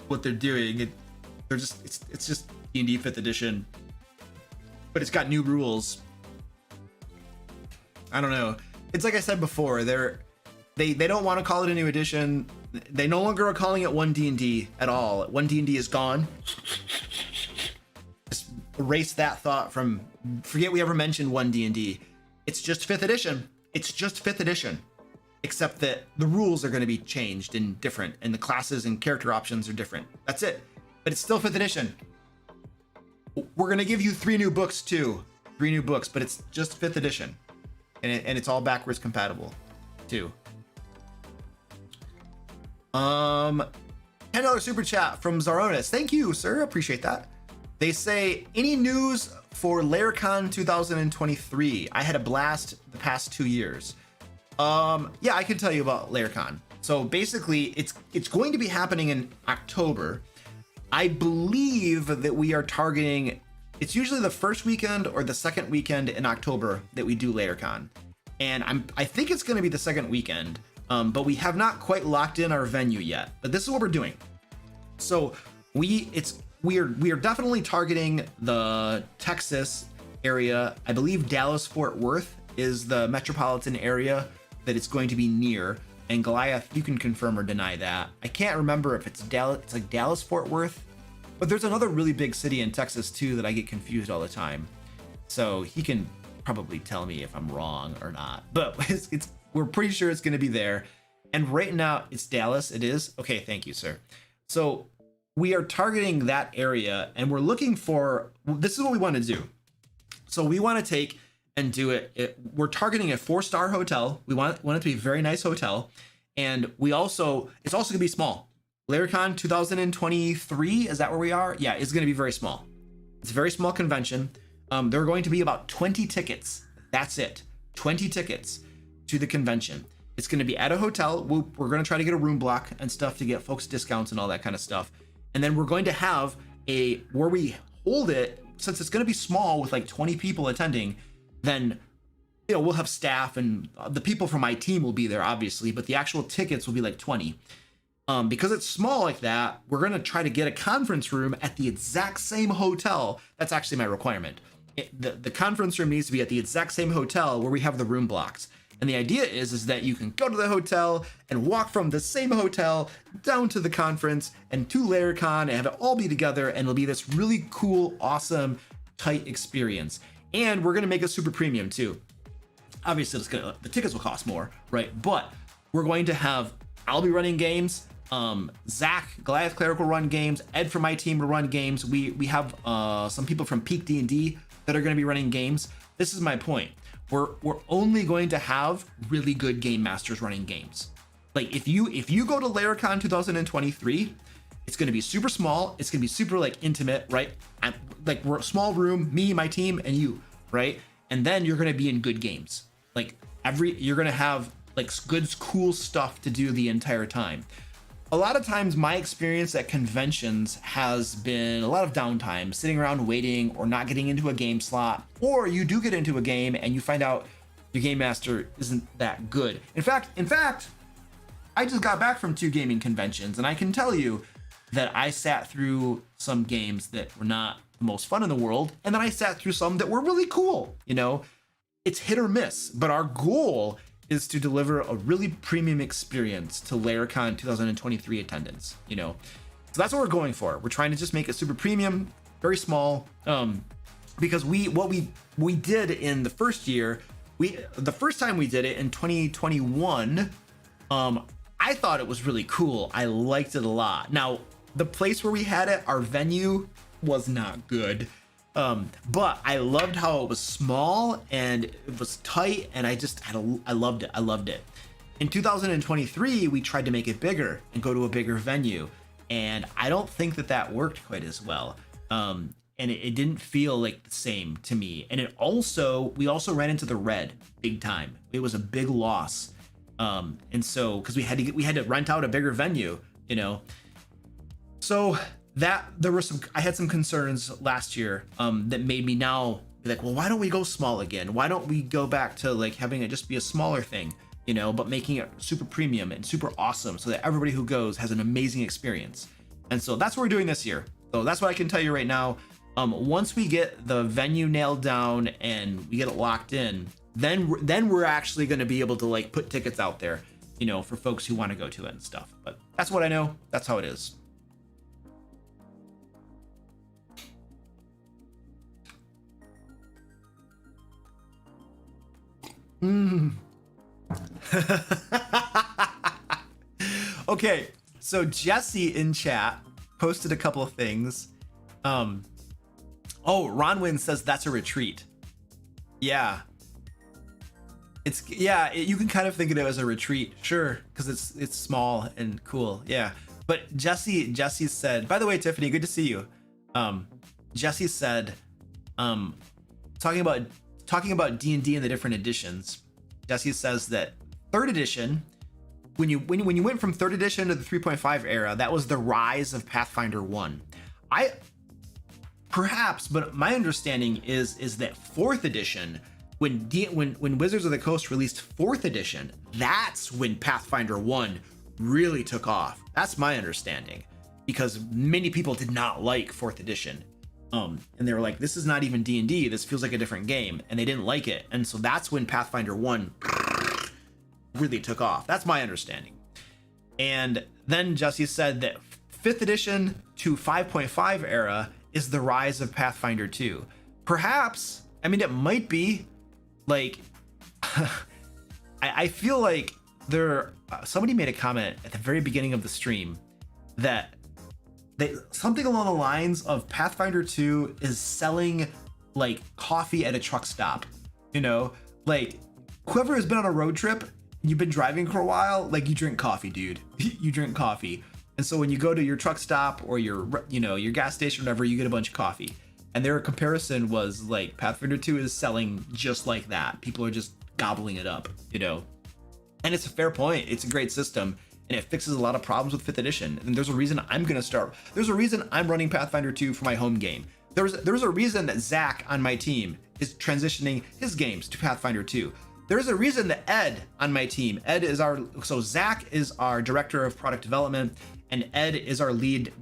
what they're doing. It's just D&D 5th edition, but it's got new rules. I don't know. It's like I said before, they don't want to call it a new edition. They no longer are calling it 1D&D at all. 1D&D is gone. Just erase that thought from, forget we ever mentioned 1D&D. It's just 5th edition. It's just 5th edition. Except that the rules are going to be changed and different, and the classes and character options are different. That's it. But it's still 5th edition. We're going to give you 3 new books too. 3 new books, but it's just 5th edition. And it's all backwards compatible too. $10 super chat from Zaronis. Thank you, sir. Appreciate that. They say, any news for LairCon 2023? I had a blast the past 2 years. Yeah, I can tell you about LairCon. So basically, it's going to be happening in October. I believe that we are targeting, it's usually the first weekend or the second weekend in October that we do LairCon. And I think it's going to be the second weekend. But we have not quite locked in our venue yet, but this is what we're doing. So we are definitely targeting the Texas area. I believe Dallas Fort Worth is the metropolitan area that it's going to be near. And Goliath, you can confirm or deny that. I can't remember if it's Dallas. It's like Dallas Fort Worth, but there's another really big city in Texas too that I get confused all the time. So he can probably tell me if I'm wrong or not. But we're pretty sure it's going to be there. And right now it's Dallas. It is okay. Thank you, sir. So we are targeting that area, and we're looking for. This is what we want to do. So we want to take and do it. We're targeting a 4-star hotel. We want it to be a very nice hotel. And it's also going to be small. LairCon 2023, is that where we are? Yeah, it's going to be very small. It's a very small convention. There are going to be about 20 tickets. That's it. 20 tickets to the convention. It's going to be at a hotel. We're going to try to get a room block and stuff to get folks discounts and all that kind of stuff. And then we're going to have where we hold it, since it's going to be small with like 20 people attending, then we'll have staff and the people from my team will be there, obviously, but the actual tickets will be like 20. Because it's small like that, we're going to try to get a conference room at the exact same hotel. That's actually my requirement. The conference room needs to be at the exact same hotel where we have the room blocks. And the idea is that you can go to the hotel and walk from the same hotel down to the conference and to LairCon and have it all be together, and it'll be this really cool, awesome, tight experience. And we're gonna make it super premium too. Obviously, the tickets will cost more, right? But we're going to have, I'll be running games. Zach, Goliath Cleric will run games. Ed from my team will run games. We have some people from Peak D&D that are going to be running games. This is my point. We're only going to have really good game masters running games. Like if you go to LairCon 2023, it's going to be super small. It's going to be super like intimate, right? Like we're a small room, me, my team, and you, right? And then you're going to be in good games. Like you're going to have like good, cool stuff to do the entire time. A lot of times my experience at conventions has been a lot of downtime, sitting around waiting or not getting into a game slot, or you do get into a game and you find out your game master isn't that good. In fact, I just got back from 2 gaming conventions, and I can tell you that I sat through some games that were not the most fun in the world, and then I sat through some that were really cool. It's hit or miss, but our goal is to deliver a really premium experience to LairCon 2023 attendance, So that's what we're going for. We're trying to just make it super premium, very small, because what we did in the first year, the first time we did it in 2021, I thought it was really cool. I liked it a lot. Now, the place where we had it, our venue was not good. But I loved how it was small and it was tight, and I loved it. I loved it. In 2023, we tried to make it bigger and go to a bigger venue, and I don't think that worked quite as well. And it didn't feel like the same to me. And we also ran into the red big time. It was a big loss. And so, because we had to rent out a bigger venue, So I had some concerns last year that made me now be like, well, why don't we go small again? Why don't we go back to like having it just be a smaller thing, but making it super premium and super awesome so that everybody who goes has an amazing experience. And so that's what we're doing this year. So that's what I can tell you right now. Once we get the venue nailed down and we get it locked in, then we're actually going to be able to like put tickets out there, for folks who want to go to it and stuff. But that's what I know. That's how it is. Okay, so Jesse in chat posted a couple of things. Ronwin says that's a retreat. Yeah. You can kind of think of it as a retreat, sure, because it's small and cool. Yeah. But Jesse said, by the way, Tiffany, good to see you. Jesse said, talking about D&D and the different editions, Jesse says that 3rd edition, when you went from 3rd edition to the 3.5 era, that was the rise of Pathfinder 1. But my understanding is that 4th edition, when Wizards of the Coast released 4th edition, that's when Pathfinder 1 really took off. That's my understanding. because many people did not like 4th edition. And they were like, this is not even D&D, this feels like a different game, and they didn't like it. And so that's when Pathfinder 1 really took off. That's my understanding. And then Jesse said that 5th edition to 5.5 era is the rise of Pathfinder 2. Perhaps, I mean, it might be. Like, I feel like somebody made a comment at the very beginning of the stream that something along the lines of Pathfinder 2 is selling like coffee at a truck stop. You know, like whoever has been on a road trip, you've been driving for a while, like you drink coffee, dude. You drink coffee. And so when you go to your truck stop or your gas station or whatever, you get a bunch of coffee. And their comparison was like Pathfinder 2 is selling just like that. People are just gobbling it up, you know? And it's a fair point. It's a great system and it fixes a lot of problems with 5th edition. And there's a reason there's a reason I'm running Pathfinder 2 for my home game. There's a reason that Zach on my team is transitioning his games to Pathfinder 2. There's a reason that Ed on my team, so Zach is our director of product development and Ed is our lead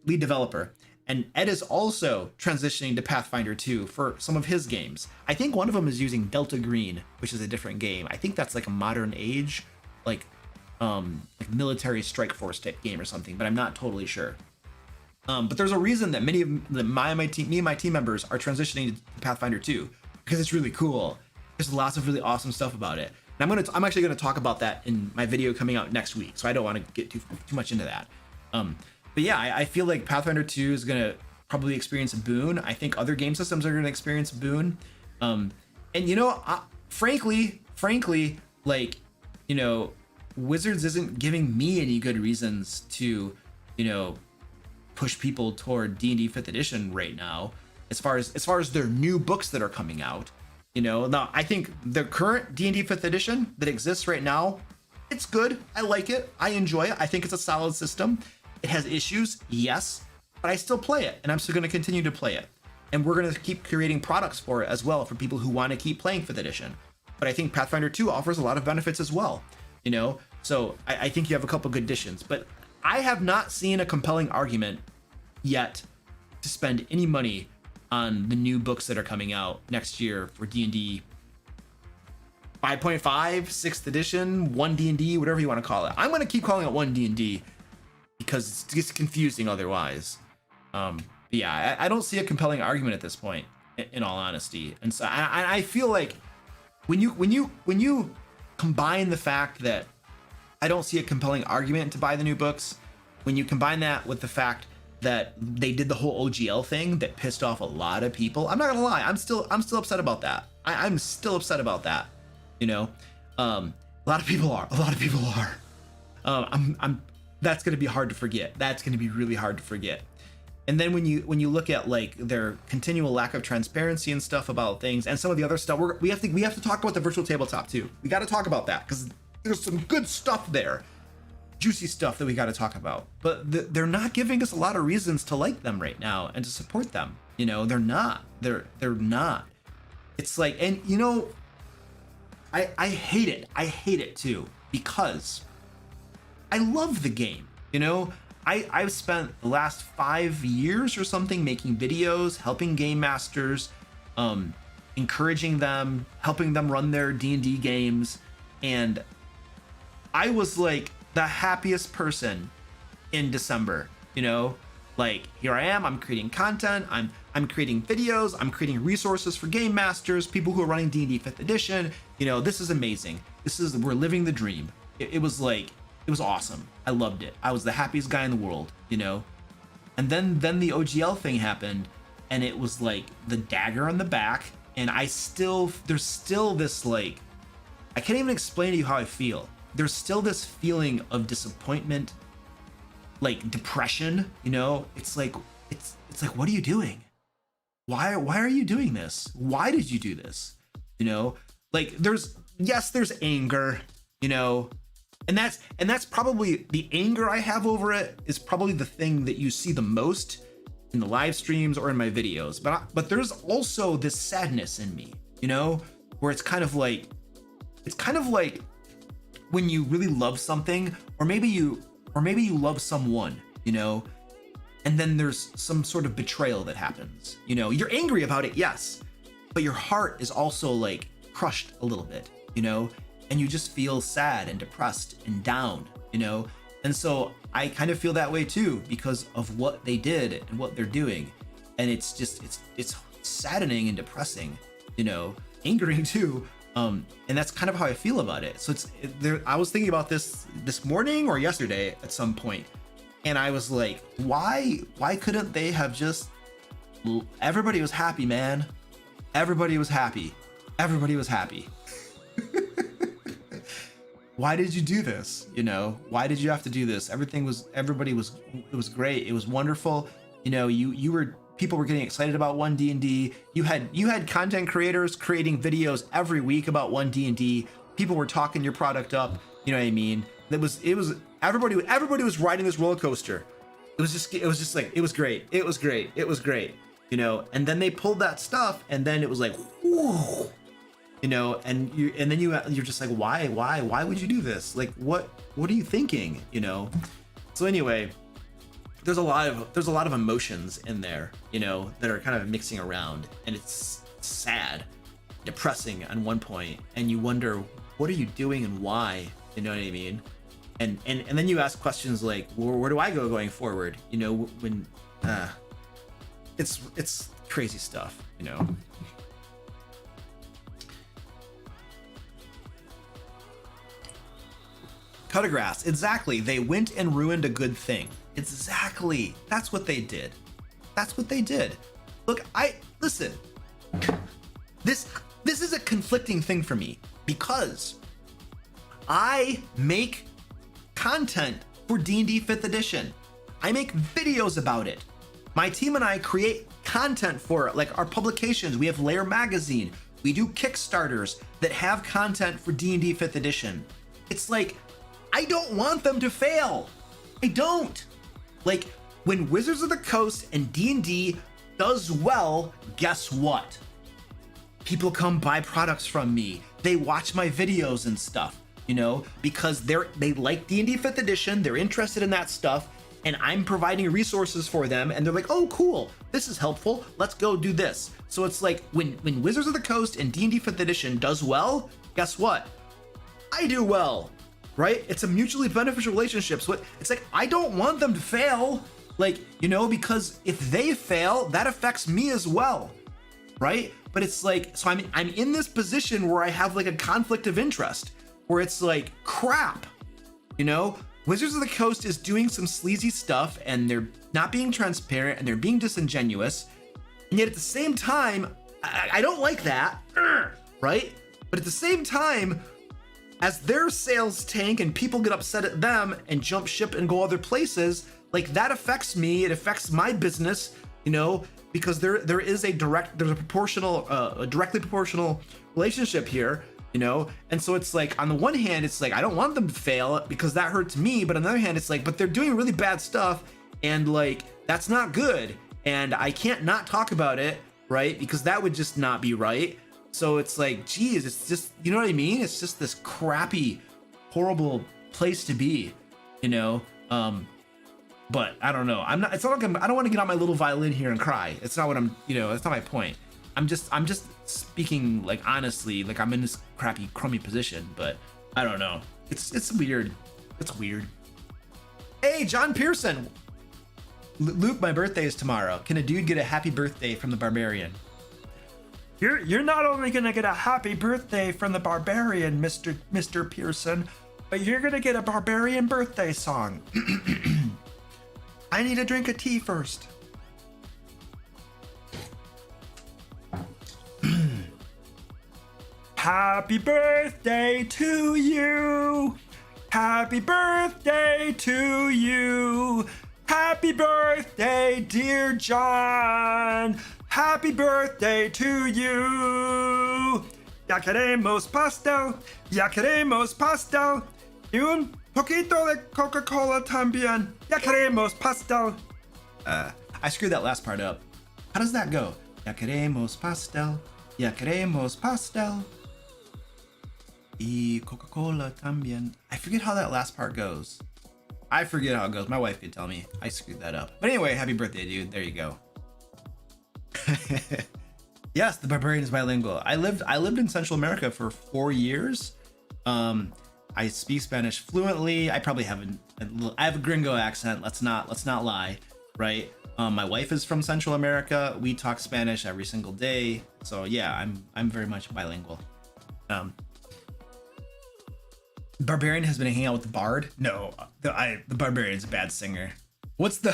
developer. And Ed is also transitioning to Pathfinder 2 for some of his games. I think one of them is using Delta Green, which is a different game. I think that's like a modern age, like military strike force type game or something, but I'm not totally sure. But there's a reason that me and my team members are transitioning to Pathfinder 2 because it's really cool. There's lots of really awesome stuff about it. And I'm actually gonna talk about that in my video coming out next week, so I don't want to get too much into that. But yeah, I feel like Pathfinder 2 is going to probably experience a boon. I think other game systems are going to experience a boon. And, you know, frankly, like, you know, Wizards isn't giving me any good reasons to, you know, push people toward D&D 5th edition right now, as far as their new books that are coming out. You know, now I think the current D&D 5th edition that exists right now, it's good. I like it. I enjoy it. I think it's a solid system. It has issues, yes, but I still play it and I'm still going to continue to play it. And we're going to keep creating products for it as well for people who want to keep playing 5th edition. But I think Pathfinder 2 offers a lot of benefits as well, you know? So I think you have a couple good additions, but I have not seen a compelling argument yet to spend any money on the new books that are coming out next year for D&D 5.5, 6th edition, 1D&D, whatever you want to call it. I'm going to keep calling it 1D&D because it's just confusing otherwise. But yeah, I don't see a compelling argument at this point, in all honesty. And so I feel like when you combine the fact that I don't see a compelling argument to buy the new books, when you combine that with the fact that they did the whole OGL thing that pissed off a lot of people, I'm not gonna lie, I'm still upset about that. I'm still upset about that. You know, a lot of people are. That's gonna be hard to forget. That's gonna be really hard to forget. And then when you look at like their continual lack of transparency and stuff about things, and some of the other stuff, we have to talk about the virtual tabletop too. We got to talk about that because there's some good stuff there, juicy stuff that we got to talk about. But they're not giving us a lot of reasons to like them right now and to support them. You know, they're not. They're not. It's like, and you know, I hate it. I hate it too because I love the game. You know, I've spent the last 5 years or something making videos, helping game masters, encouraging them, helping them run their D&D games, and I was like the happiest person in December. You know, like here I am, I'm creating content, I'm creating videos, I'm creating resources for game masters, people who are running D&D 5th edition. You know, this is amazing. We're living the dream. It was awesome. I loved it. I was the happiest guy in the world, you know? And then the OGL thing happened, and it was like the dagger on the back, and there's still this like, I can't even explain to you how I feel. There's still this feeling of disappointment, like depression, you know? It's like, what are you doing? Why are you doing this? Why did you do this? You know? Like there's anger, you know? And that's probably the anger I have over it is probably the thing that you see the most in the live streams or in my videos. But there's also this sadness in me, you know, where it's kind of like when you really love something, or maybe you love someone, you know? And then there's some sort of betrayal that happens. You know, you're angry about it, yes, but your heart is also like crushed a little bit, you know, and you just feel sad and depressed and down, you know. And so I kind of feel that way too because of what they did and what they're doing. And it's just, it's saddening and depressing, you know, angering too. And that's kind of how I feel about it. So I was thinking about this morning or yesterday at some point. And I was like, why couldn't they have just, everybody was happy, man. Everybody was happy. Everybody was happy. Why did you do this? You know, why did you have to do this? It was great. It was wonderful. You know, people were getting excited about 1D&D. You had content creators creating videos every week about 1D&D. People were talking your product up. You know what I mean? It was everybody was riding this roller coaster. It was just like, it was great. It was great. It was great. You know, and then they pulled that stuff and then it was like, whoa, you know, and then you're just like, why would you do this? Like, what are you thinking? You know? So anyway, there's a lot of emotions in there, you know, that are kind of mixing around, and it's sad, depressing on one point, and you wonder, what are you doing and why? You know what I mean? And then you ask questions like, well, where do I go going forward? You know, when it's crazy stuff, you know. Cut a grass, exactly. They went and ruined a good thing. Exactly. That's what they did. That's what they did. Look, listen. This is a conflicting thing for me because I make content for D&D 5th edition. I make videos about it. My team and I create content for it, like our publications. We have Lair magazine. We do Kickstarters that have content for D&D 5th edition. It's like, I don't want them to fail. I don't. Like, when Wizards of the Coast and D&D does well, guess what? People come buy products from me. They watch my videos and stuff, you know, because they like D&D 5th edition, they're interested in that stuff, and I'm providing resources for them, and they're like, oh, cool, this is helpful, let's go do this. So it's like, when Wizards of the Coast and D&D 5th edition does well, guess what? I do well, right? It's a mutually beneficial relationship. So it's like, I don't want them to fail, like, you know, because if they fail, that affects me as well, right? But it's like, so I'm in this position where I have like a conflict of interest, where it's like, crap, you know, Wizards of the Coast is doing some sleazy stuff and they're not being transparent and they're being disingenuous. And yet at the same time, I don't like that, right? But at the same time, as their sales tank and people get upset at them and jump ship and go other places, like that affects me, it affects my business, you know, because there is a directly proportional relationship here, you know. And so it's like, on the one hand, it's like, I don't want them to fail because that hurts me, but on the other hand, it's like, but they're doing really bad stuff and like, that's not good. And I can't not talk about it, right? Because that would just not be right. So it's like, geez, it's just, you know what I mean? It's just this crappy, horrible place to be, you know? But I don't know. It's not like I don't want to get on my little violin here and cry. It's not what I'm, you know, that's not my point. I'm just speaking like honestly, like I'm in this crappy, crummy position, but I don't know. It's weird. It's weird. Hey, John Pearson. Luke, my birthday is tomorrow. Can a dude get a happy birthday from the barbarian? You're not only gonna get a happy birthday from the barbarian, Mr. Pearson, but you're gonna get a barbarian birthday song. I need a drink of tea first. Happy birthday to you. Happy birthday to you. Happy birthday, dear John. Happy birthday to you. Ya queremos pastel. Ya queremos pastel. Y un poquito de Coca-Cola también. Ya queremos pastel. I screwed that last part up. How does that go? Ya queremos pastel. Ya queremos pastel. Y Coca-Cola también. I forget how that last part goes. I forget how it goes. My wife could tell me. I screwed that up. But anyway, happy birthday, dude. There you go. Yes, the barbarian is bilingual. I lived in Central America for 4 years. I speak Spanish fluently. I probably have I have a gringo accent. Let's not lie, right? My wife is from Central America. We talk Spanish every single day. So yeah, I'm very much bilingual. Barbarian has been hanging out with the Bard. No, the Barbarian's a bad singer. What's the?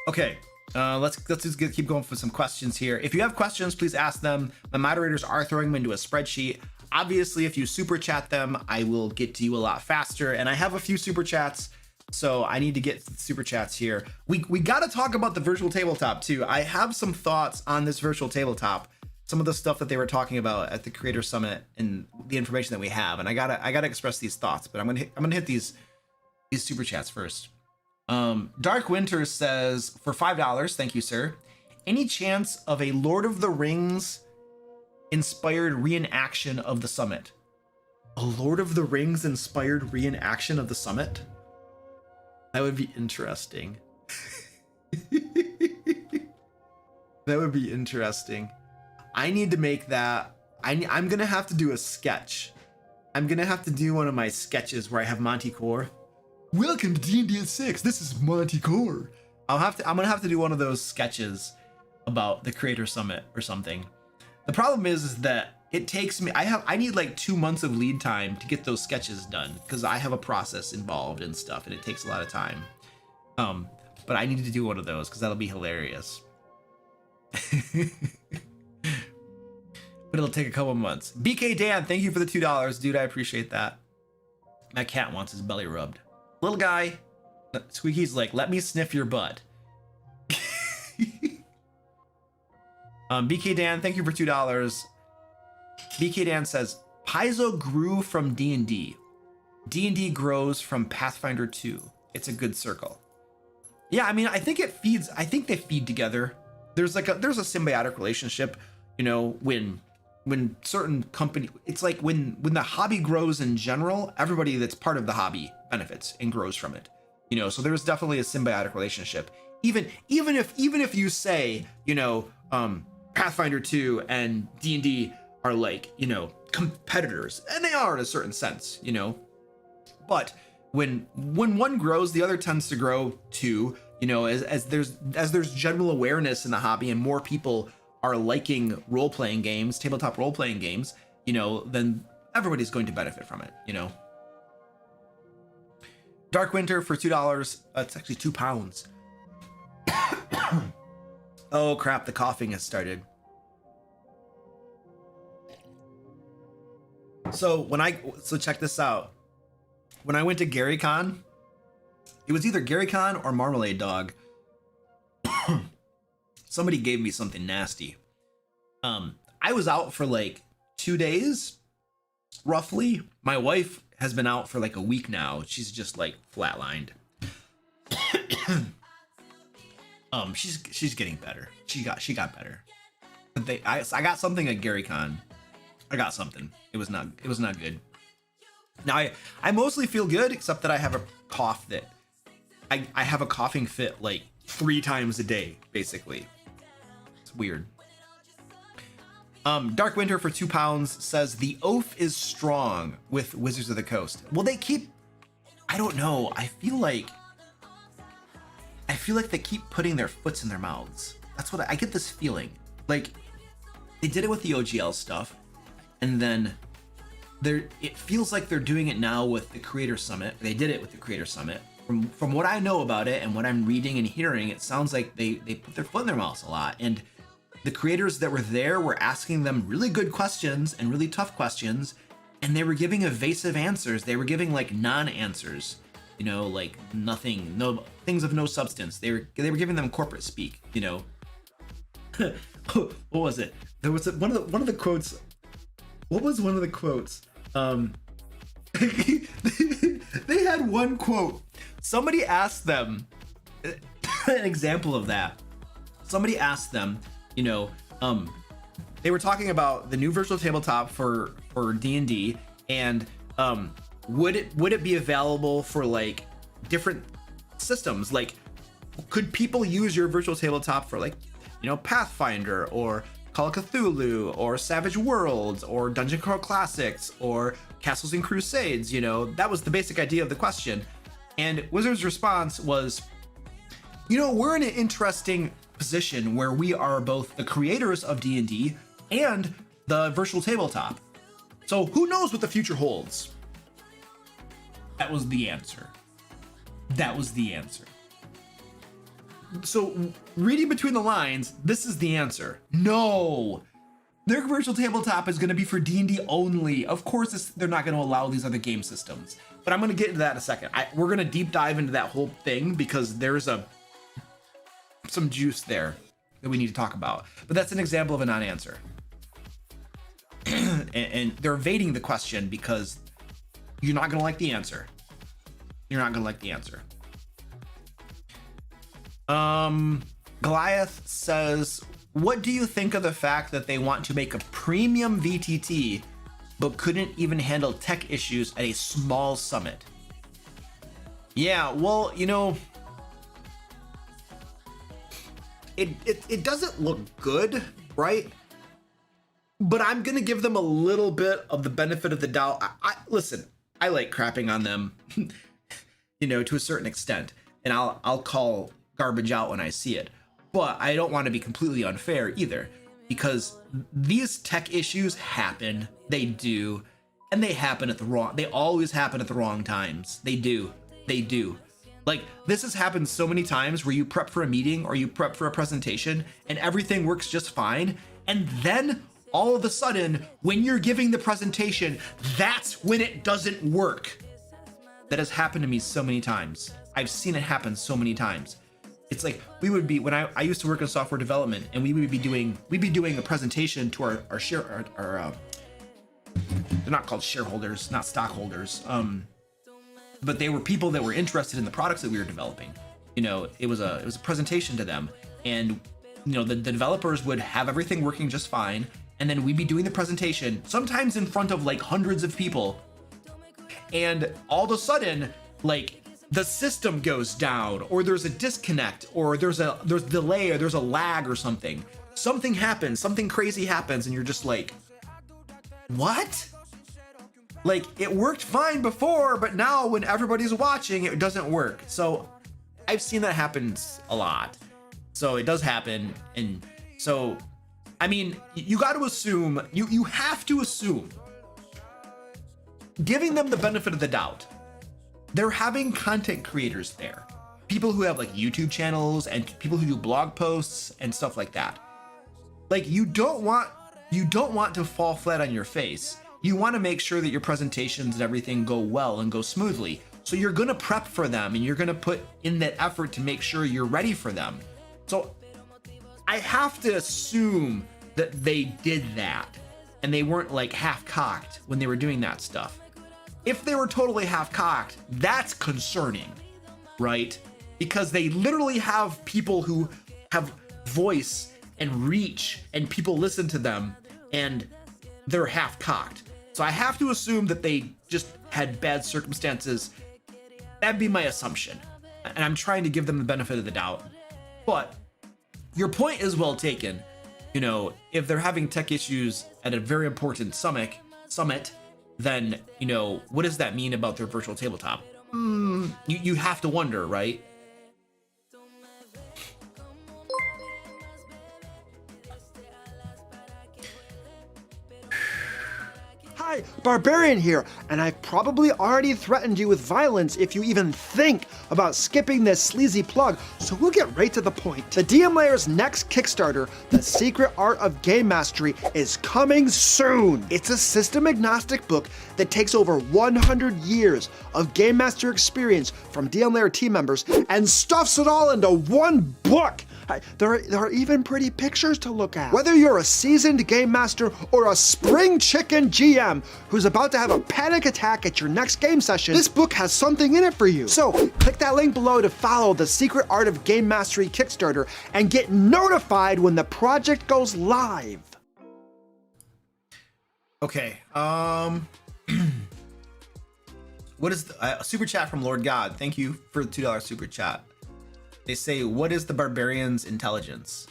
Okay, let's just keep going for some questions here. If you have questions, please ask them. My moderators are throwing them into a spreadsheet. Obviously, if you super chat them, I will get to you a lot faster. And I have a few super chats, so I need to get super chats here. We got to talk about the virtual tabletop too. I have some thoughts on this virtual tabletop, some of the stuff that they were talking about at the Creator Summit and the information that we have. And I gotta express these thoughts, but I'm gonna hit these super chats first. Dark Winter says, for $5, thank you, sir. Any chance of a Lord of the Rings inspired reenaction of the summit? A Lord of the Rings inspired reenaction of the summit? That would be interesting. That would be interesting. I need to make that. I'm gonna have to do a sketch. I'm gonna have to do one of my sketches where I have Monty Core. Welcome to D&D at 6. This is Monty Core. I'm gonna have to do one of those sketches about the Creator Summit or something. The problem is that it takes me. I need like 2 months of lead time to get those sketches done because I have a process involved and stuff, and it takes a lot of time. But I need to do one of those because that'll be hilarious. But it'll take a couple months. BK Dan, thank you for the $2, dude. I appreciate that. My cat wants his belly rubbed. Little guy, Squeaky's like, let me sniff your butt. BK Dan, thank you for $2. BK Dan says, Paizo grew from D&D. D&D grows from Pathfinder 2. It's a good circle. Yeah, I mean, I think they feed together. There's a symbiotic relationship, you know, when certain company, it's like when the hobby grows in general, everybody that's part of the hobby benefits and grows from it, you know. So there's definitely a symbiotic relationship. Even if you say, you know, Pathfinder 2 and D&D are like, you know, competitors, and they are in a certain sense, you know. But when one grows, the other tends to grow too, you know, as there's general awareness in the hobby and more people are liking role-playing games, tabletop role-playing games, you know, then everybody's going to benefit from it, you know. Dark Winter for $2. It's actually £2. Oh crap, the coughing has started. So check this out. When I went to GaryCon, it was either GaryCon or Marmalade Dog. Somebody gave me something nasty. I was out for like 2 days, roughly. My wife has been out for like a week now. She's just like flatlined. She's getting better. She got better. But I got something at GaryCon. I got something. It was not good. Now I mostly feel good, except that I have a cough that I have a coughing fit like 3 times a day, basically. It's weird. Dark Winter for £2 says the oath is strong with Wizards of the Coast. Well, I don't know. I feel like they keep putting their foots in their mouths. That's what I get this feeling. Like they did it with the OGL stuff, and then it feels like they're doing it now with the Creator Summit. They did it with the Creator Summit. From what I know about it and what I'm reading and hearing, it sounds like they put their foot in their mouths a lot. And the creators that were there were asking them really good questions and really tough questions, and they were giving evasive answers. They were giving like non-answers, you know, like nothing, no things of no substance. They were giving them corporate speak, you know. What was it? There was one of the quotes. What was one of the quotes? They had one quote. Somebody asked them an example of that. Somebody asked them, you know, they were talking about the new virtual tabletop for D&D, and Would it be available for like different systems? Like, could people use your virtual tabletop for like, you know, Pathfinder or Call of Cthulhu or Savage Worlds or Dungeon Crawl Classics or Castles and Crusades? You know, that was the basic idea of the question. And Wizards' response was, you know, we're in an interesting position where we are both the creators of D&D and the virtual tabletop. So who knows what the future holds? That was the answer. That was the answer. So reading between the lines, this is the answer. No, their virtual tabletop is going to be for D&D only. Of course, they're not going to allow these other game systems, but I'm going to get into that in a second. We're going to deep dive into that whole thing because there's some juice there that we need to talk about. But that's an example of a non-answer. and they're evading the question because you're not going to like the answer. You're not going to like the answer. Goliath says, what do you think of the fact that they want to make a premium VTT but couldn't even handle tech issues at a small summit? Yeah, well, you know, it doesn't look good, right? But I'm gonna give them a little bit of the benefit of the doubt. Listen, I like crapping on them, you know, to a certain extent, and I'll call garbage out when I see it. But I don't want to be completely unfair either, because these tech issues happen. They do, and they happen at the wrong. They always happen at the wrong times. They do. They do. Like, this has happened so many times where you prep for a meeting or you prep for a presentation and everything works just fine, and then all of a sudden, when you're giving the presentation, that's when it doesn't work. That has happened to me so many times. I've seen it happen so many times. It's like we would be, when I used to work in software development, and we'd be doing a presentation to our they're not called shareholders, not stockholders, but they were people that were interested in the products that we were developing. You know, it was a presentation to them, and you know, the developers would have everything working just fine, and then we'd be doing the presentation, sometimes in front of like hundreds of people, and all of a sudden, like, the system goes down, or there's a disconnect, or there's delay, or there's a lag or something. Something happens, something crazy happens, and you're just like, what? Like, it worked fine before, but now when everybody's watching, it doesn't work. So I've seen that happen a lot. So it does happen. And so, I mean, you got to assume, you have to assume, giving them the benefit of the doubt, they're having content creators there, people who have like YouTube channels and people who do blog posts and stuff like that. Like, you don't want to fall flat on your face. You want to make sure that your presentations and everything go well and go smoothly. So you're going to prep for them, and you're going to put in that effort to make sure you're ready for them. So I have to assume that they did that, and they weren't like half-cocked when they were doing that stuff. If they were totally half-cocked, that's concerning, right? Because they literally have people who have voice and reach, and people listen to them, and they're half-cocked. So I have to assume that they just had bad circumstances. That'd be my assumption. And I'm trying to give them the benefit of the doubt. But your point is well taken. You know, if they're having tech issues at a very important summit, then, you know, what does that mean about their virtual tabletop? You have to wonder, right? Hi, Barbarian here, and I've probably already threatened you with violence if you even think about skipping this sleazy plug, so we'll get right to the point. The DM Lair's next Kickstarter, The Secret Art of Game Mastery, is coming soon. It's a system-agnostic book that takes over 100 years of Game Master experience from DM Lair team members and stuffs it all into one book. There are even pretty pictures to look at. Whether you're a seasoned game master or a spring chicken GM who's about to have a panic attack at your next game session, this book has something in it for you. So click that link below to follow the Secret Art of Game Mastery Kickstarter and get notified when the project goes live. Okay, What is the, a super chat from Lord God? Thank you for the $2 super chat. They say, what is the barbarian's intelligence?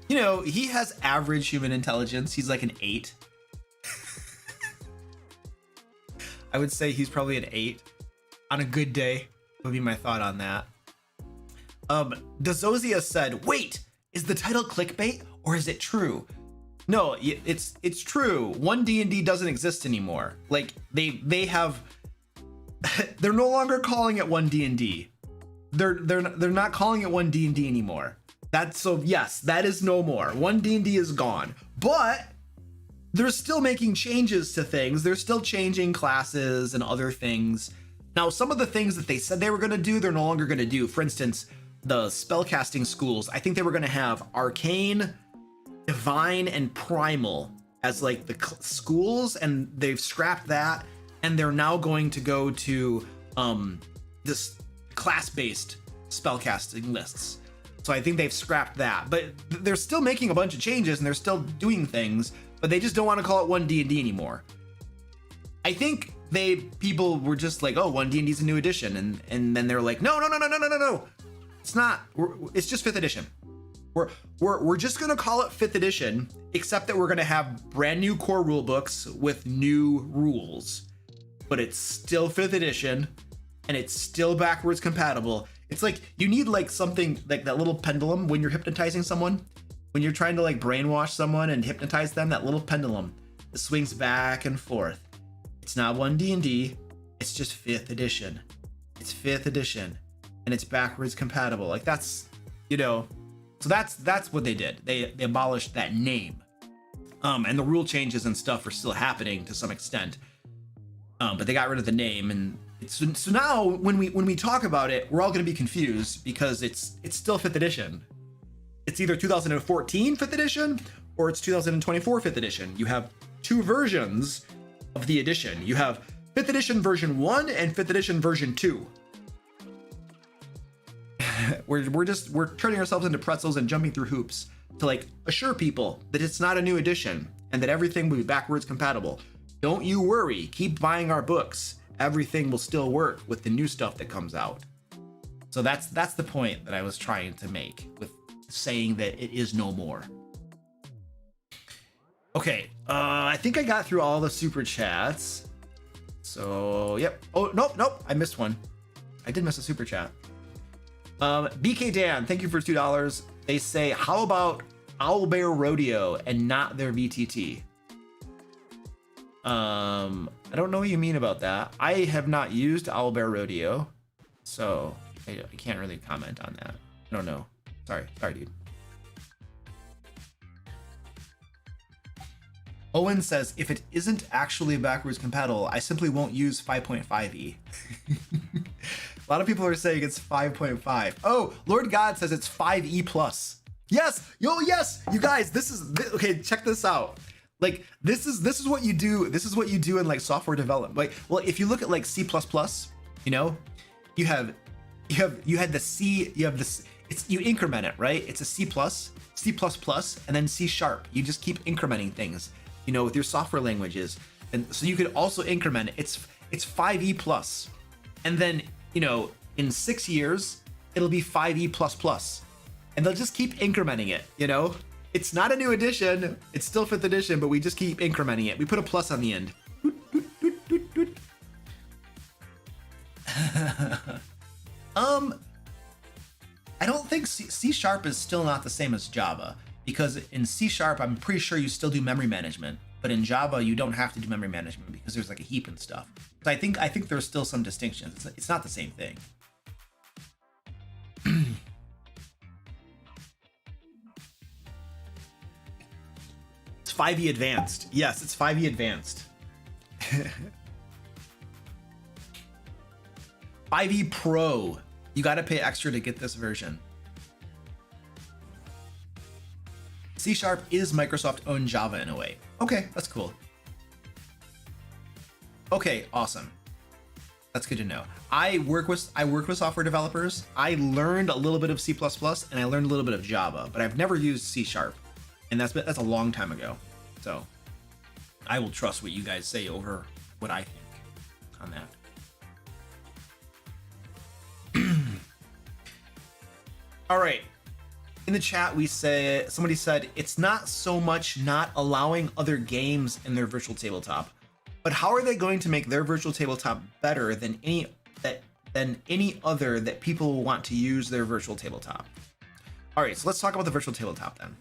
You know, he has average human intelligence. He's like an 8. I would say he's probably an 8 on a good day, would be my thought on that. Dazozia said, wait, is the title clickbait or is it true? No, it's true. 1D&D doesn't exist anymore. Like they have, they're no longer calling it 1D&D. They're not calling it 1D&D anymore. That's so yes, that is no more. 1D&D is gone. But they're still making changes to things. They're still changing classes and other things. Now, some of the things that they said they were going to do, they're no longer going to do. For instance, the spellcasting schools, I think they were going to have Arcane, Divine, and Primal as like the schools, and they've scrapped that, and they're now going to go to this class-based spellcasting lists. So I think they've scrapped that, but they're still making a bunch of changes and they're still doing things, but they just don't want to call it 1D&D anymore. I think people were just like, oh, 1D&D is a new edition, and then they're like, no, it's not. It's just 5th edition. We're just gonna call it 5th edition, except that we're gonna have brand new core rule books with new rules, but it's still 5th edition, and it's still backwards compatible. It's like you need like something like that little pendulum when you're hypnotizing someone, when you're trying to like brainwash someone and hypnotize them. That little pendulum that swings back and forth. It's not 1D&D. It's just 5th edition. It's 5th edition, and it's backwards compatible. Like that's, you know. So that's what they did. They abolished that name, and the rule changes and stuff are still happening to some extent, but they got rid of the name. And so now when we talk about it, we're all going to be confused because it's still 5th edition. It's either 2014 5th edition or it's 2024 5th edition. You have 2 versions of the edition. You have 5th edition version 1 and 5th edition version 2. We're turning ourselves into pretzels and jumping through hoops to like assure people that it's not a new edition and that everything will be backwards compatible. Don't you worry, keep buying our books. Everything will still work with the new stuff that comes out. So that's the point that I was trying to make with saying that it is no more. Okay, I think I got through all the super chats. So yep. Oh nope, I missed one. I did miss a super chat. BK Dan, thank you for $2. They say, how about Owlbear Rodeo and not their VTT? I don't know what you mean about that. I have not used Owlbear Rodeo, so I can't really comment on that. I don't know. Sorry, dude. Owen says, if it isn't actually backwards compatible, I simply won't use 5.5e. A lot of people are saying it's 5.5. Oh, Lord God says it's 5e plus. Yes, yes, you guys, okay, check this out. Like this is what you do. This is what you do in like software development. Like, well, if you look at like C++, you know, you had the C, you have this, you increment it, right? It's a C++, and then C#. You just keep incrementing things, you know, with your software languages. And so you could also increment it. It's 5e plus. And then, you know, in 6 years, it'll be 5e++. And they'll just keep incrementing it, you know? It's not a new edition. It's still 5th edition, but we just keep incrementing it. We put a plus on the end. I don't think C# is still not the same as Java, because in C# I'm pretty sure you still do memory management, but in Java you don't have to do memory management because there's like a heap and stuff. So I think there's still some distinctions. It's not the same thing. It's 5e advanced. Yes, it's 5e advanced. 5e Pro. You got to pay extra to get this version. C# is Microsoft-owned Java in a way. Okay, that's cool. Okay, awesome. That's good to know. I work with software developers. I learned a little bit of C++ and I learned a little bit of Java, but I've never used C#. And that's a long time ago. So I will trust what you guys say over what I think on that. All right. In the chat, somebody said it's not so much not allowing other games in their virtual tabletop, but how are they going to make their virtual tabletop better than any other that people will want to use their virtual tabletop? All right, so let's talk about the virtual tabletop then.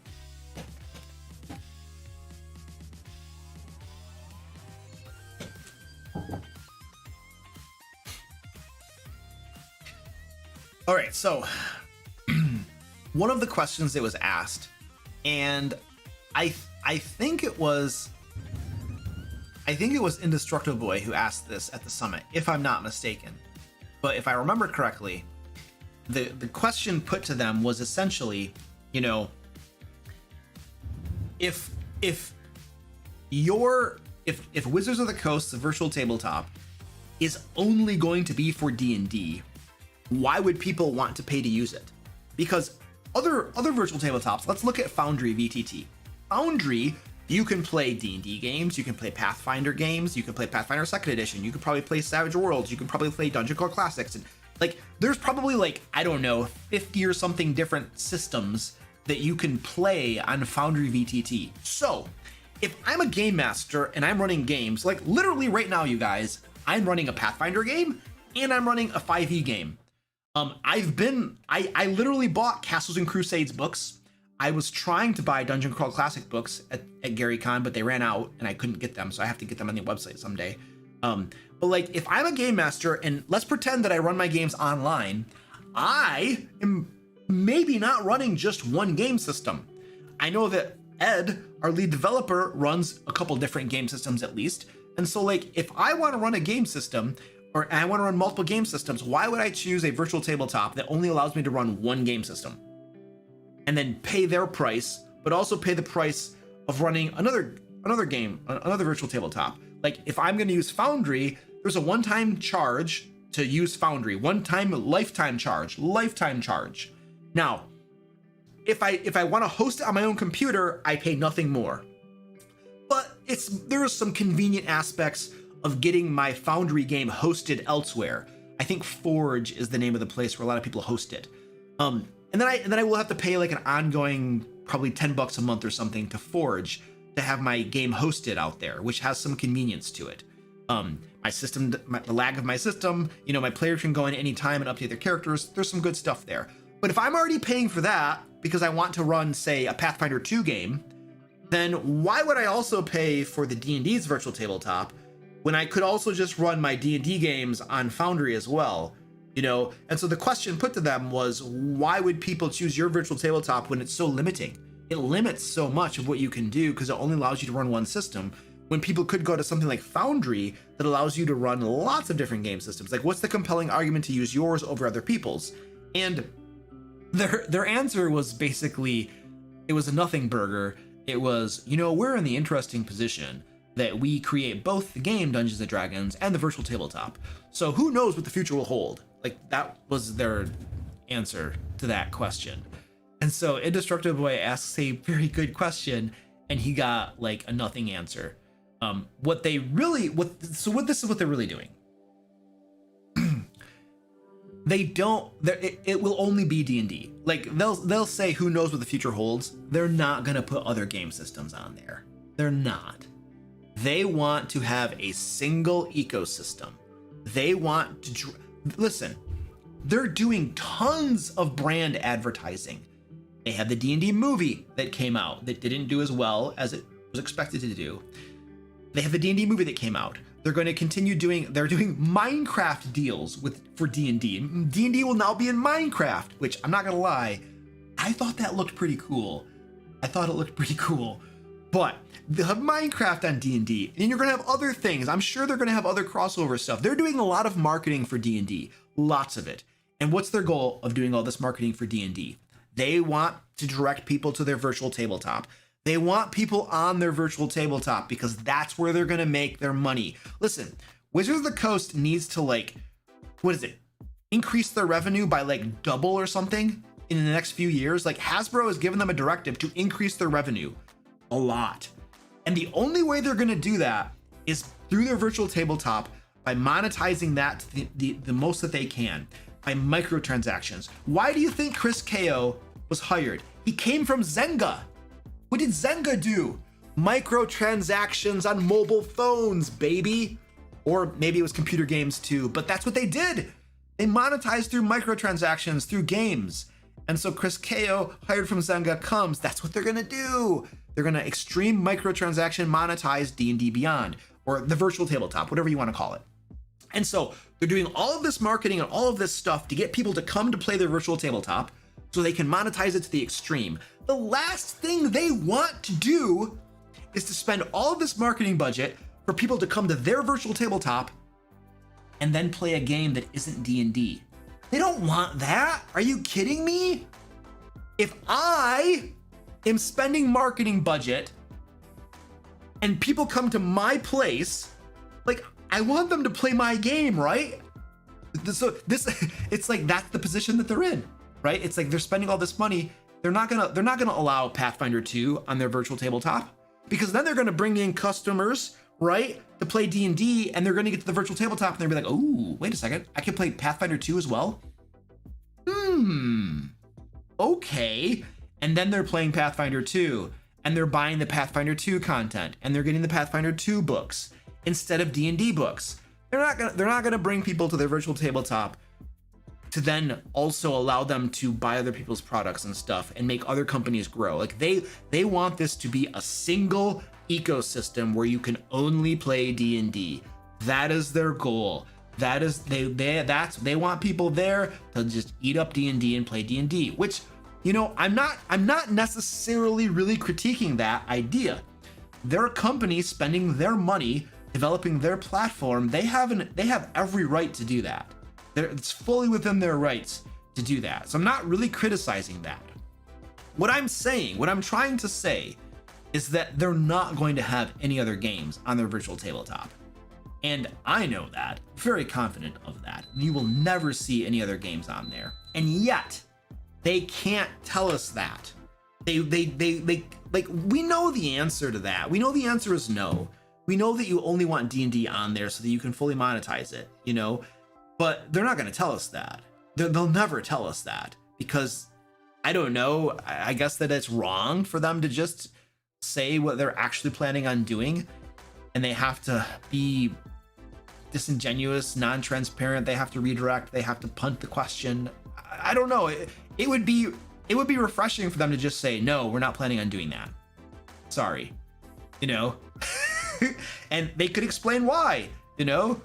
All right, so one of the questions that was asked, and I think it was Indestructible Boy who asked this at the summit, if I'm not mistaken. But if I remember correctly, the question put to them was essentially, you know, if Wizards of the Coast, the virtual tabletop, is only going to be for D&D, why would people want to pay to use it? Because other virtual tabletops, let's look at Foundry VTT. Foundry, you can play D&D games, you can play Pathfinder games, you can play Pathfinder 2nd Edition, you can probably play Savage Worlds, you can probably play Dungeon Crawl Classics, and like there's probably like, I don't know, 50 or something different systems that you can play on Foundry VTT. So if I'm a game master and I'm running games, like literally right now, you guys, I'm running a Pathfinder game and I'm running a 5e game. I literally bought Castles and Crusades books. I was trying to buy Dungeon Crawl Classic books at GaryCon, but they ran out and I couldn't get them, so I have to get them on the website someday. But like, if I'm a game master and let's pretend that I run my games online, I am maybe not running just one game system. I know that Ed, our lead developer, runs a couple different game systems at least. And so like, if I want to run a game system, or I want to run multiple game systems, why would I choose a virtual tabletop that only allows me to run one game system? And then pay their price, but also pay the price of running another virtual tabletop. Like if I'm going to use Foundry, there's a one-time charge to use Foundry, one-time lifetime charge. Now, if I want to host it on my own computer, I pay nothing more. But there are some convenient aspects of getting my Foundry game hosted elsewhere. I think Forge is the name of the place where a lot of people host it. And then I will have to pay like an ongoing, probably $10 a month or something to Forge to have my game hosted out there, which has some convenience to it. My system, the lag of my system, you know, my players can go in any time and update their characters. There's some good stuff there. But if I'm already paying for that because I want to run, say, a Pathfinder 2 game, then why would I also pay for the D&D's virtual tabletop when I could also just run my D&D games on Foundry as well, you know? And so the question put to them was, why would people choose your virtual tabletop when it's so limiting? It limits so much of what you can do because it only allows you to run one system, when people could go to something like Foundry that allows you to run lots of different game systems. Like, what's the compelling argument to use yours over other people's? And their answer was basically, it was a nothing burger. It was, you know, we're in the interesting position that we create both the game Dungeons & Dragons and the virtual tabletop. So who knows what the future will hold? Like, that was their answer to that question. And so Indestructible Boy asks a very good question, and he got like a nothing answer. This is what they're really doing. It will only be D&D. Like they'll say who knows what the future holds. They're not gonna put other game systems on there. They're not. They want to have a single ecosystem. They want to listen. They're doing tons of brand advertising. They had the D&D movie that came out that didn't do as well as it was expected to do. They have the D&D movie that came out. They're going to continue they're doing Minecraft deals for D&D. D&D will now be in Minecraft, which I'm not going to lie, I thought that looked pretty cool. But they'll have Minecraft on D&D, and you're going to have other things. I'm sure they're going to have other crossover stuff. They're doing a lot of marketing for D&D, lots of it. And what's their goal of doing all this marketing for D&D? They want to direct people to their virtual tabletop. They want people on their virtual tabletop because that's where they're going to make their money. Listen, Wizards of the Coast needs to increase their revenue by like double or something in the next few years. Like Hasbro has given them a directive to increase their revenue a lot. And the only way they're going to do that is through their virtual tabletop by monetizing that the most that they can, by microtransactions. Why do you think Chris Ko was hired? He came from Zynga. What did Zynga do? Microtransactions on mobile phones, baby. Or maybe it was computer games too, but that's what they did. They monetized through microtransactions, through games. And so Chris Ko, hired from Zynga, comes. That's what they're gonna do. They're gonna extreme microtransaction monetize D&D Beyond, or the virtual tabletop, whatever you wanna call it. And so they're doing all of this marketing and all of this stuff to get people to come to play their virtual tabletop so they can monetize it to the extreme. The last thing they want to do is to spend all of this marketing budget for people to come to their virtual tabletop and then play a game that isn't D&D. They don't want that. Are you kidding me? If I am spending marketing budget and people come to my place, like, I want them to play my game, right? So it's like that's the position that they're in, right? It's like they're spending all this money. They're not gonna allow Pathfinder 2 on their virtual tabletop, because then they're gonna bring in customers, right, to play D&D, and they're gonna get to the virtual tabletop and they'll be like, oh, wait a second, I can play Pathfinder 2 as well? Okay. And then they're playing Pathfinder 2, and they're buying the Pathfinder 2 content, and they're getting the Pathfinder 2 books instead of D&D books. They're not gonna bring people to their virtual tabletop to then also allow them to buy other people's products and stuff and make other companies grow. Like they want this to be a single ecosystem where you can only play D&D. That is their goal. That is they want people there to just eat up D&D and play D&D, which, you know, I'm not necessarily really critiquing that idea. They're a company spending their money developing their platform. They have every right to do that. It's fully within their rights to do that. So I'm not really criticizing that. What I'm trying to say is that they're not going to have any other games on their virtual tabletop. And I know that, very confident of that. You will never see any other games on there. And yet, they can't tell us that. They like, we know the answer to that. We know the answer is no. We know that you only want D&D on there so that you can fully monetize it, you know? But they're not going to tell us that. They'll never tell us that, because I don't know. I guess that it's wrong for them to just say what they're actually planning on doing, and they have to be disingenuous, non-transparent. They have to redirect. They have to punt the question. I don't know. It would be refreshing for them to just say, no, we're not planning on doing that. Sorry, you know. And they could explain why, you know.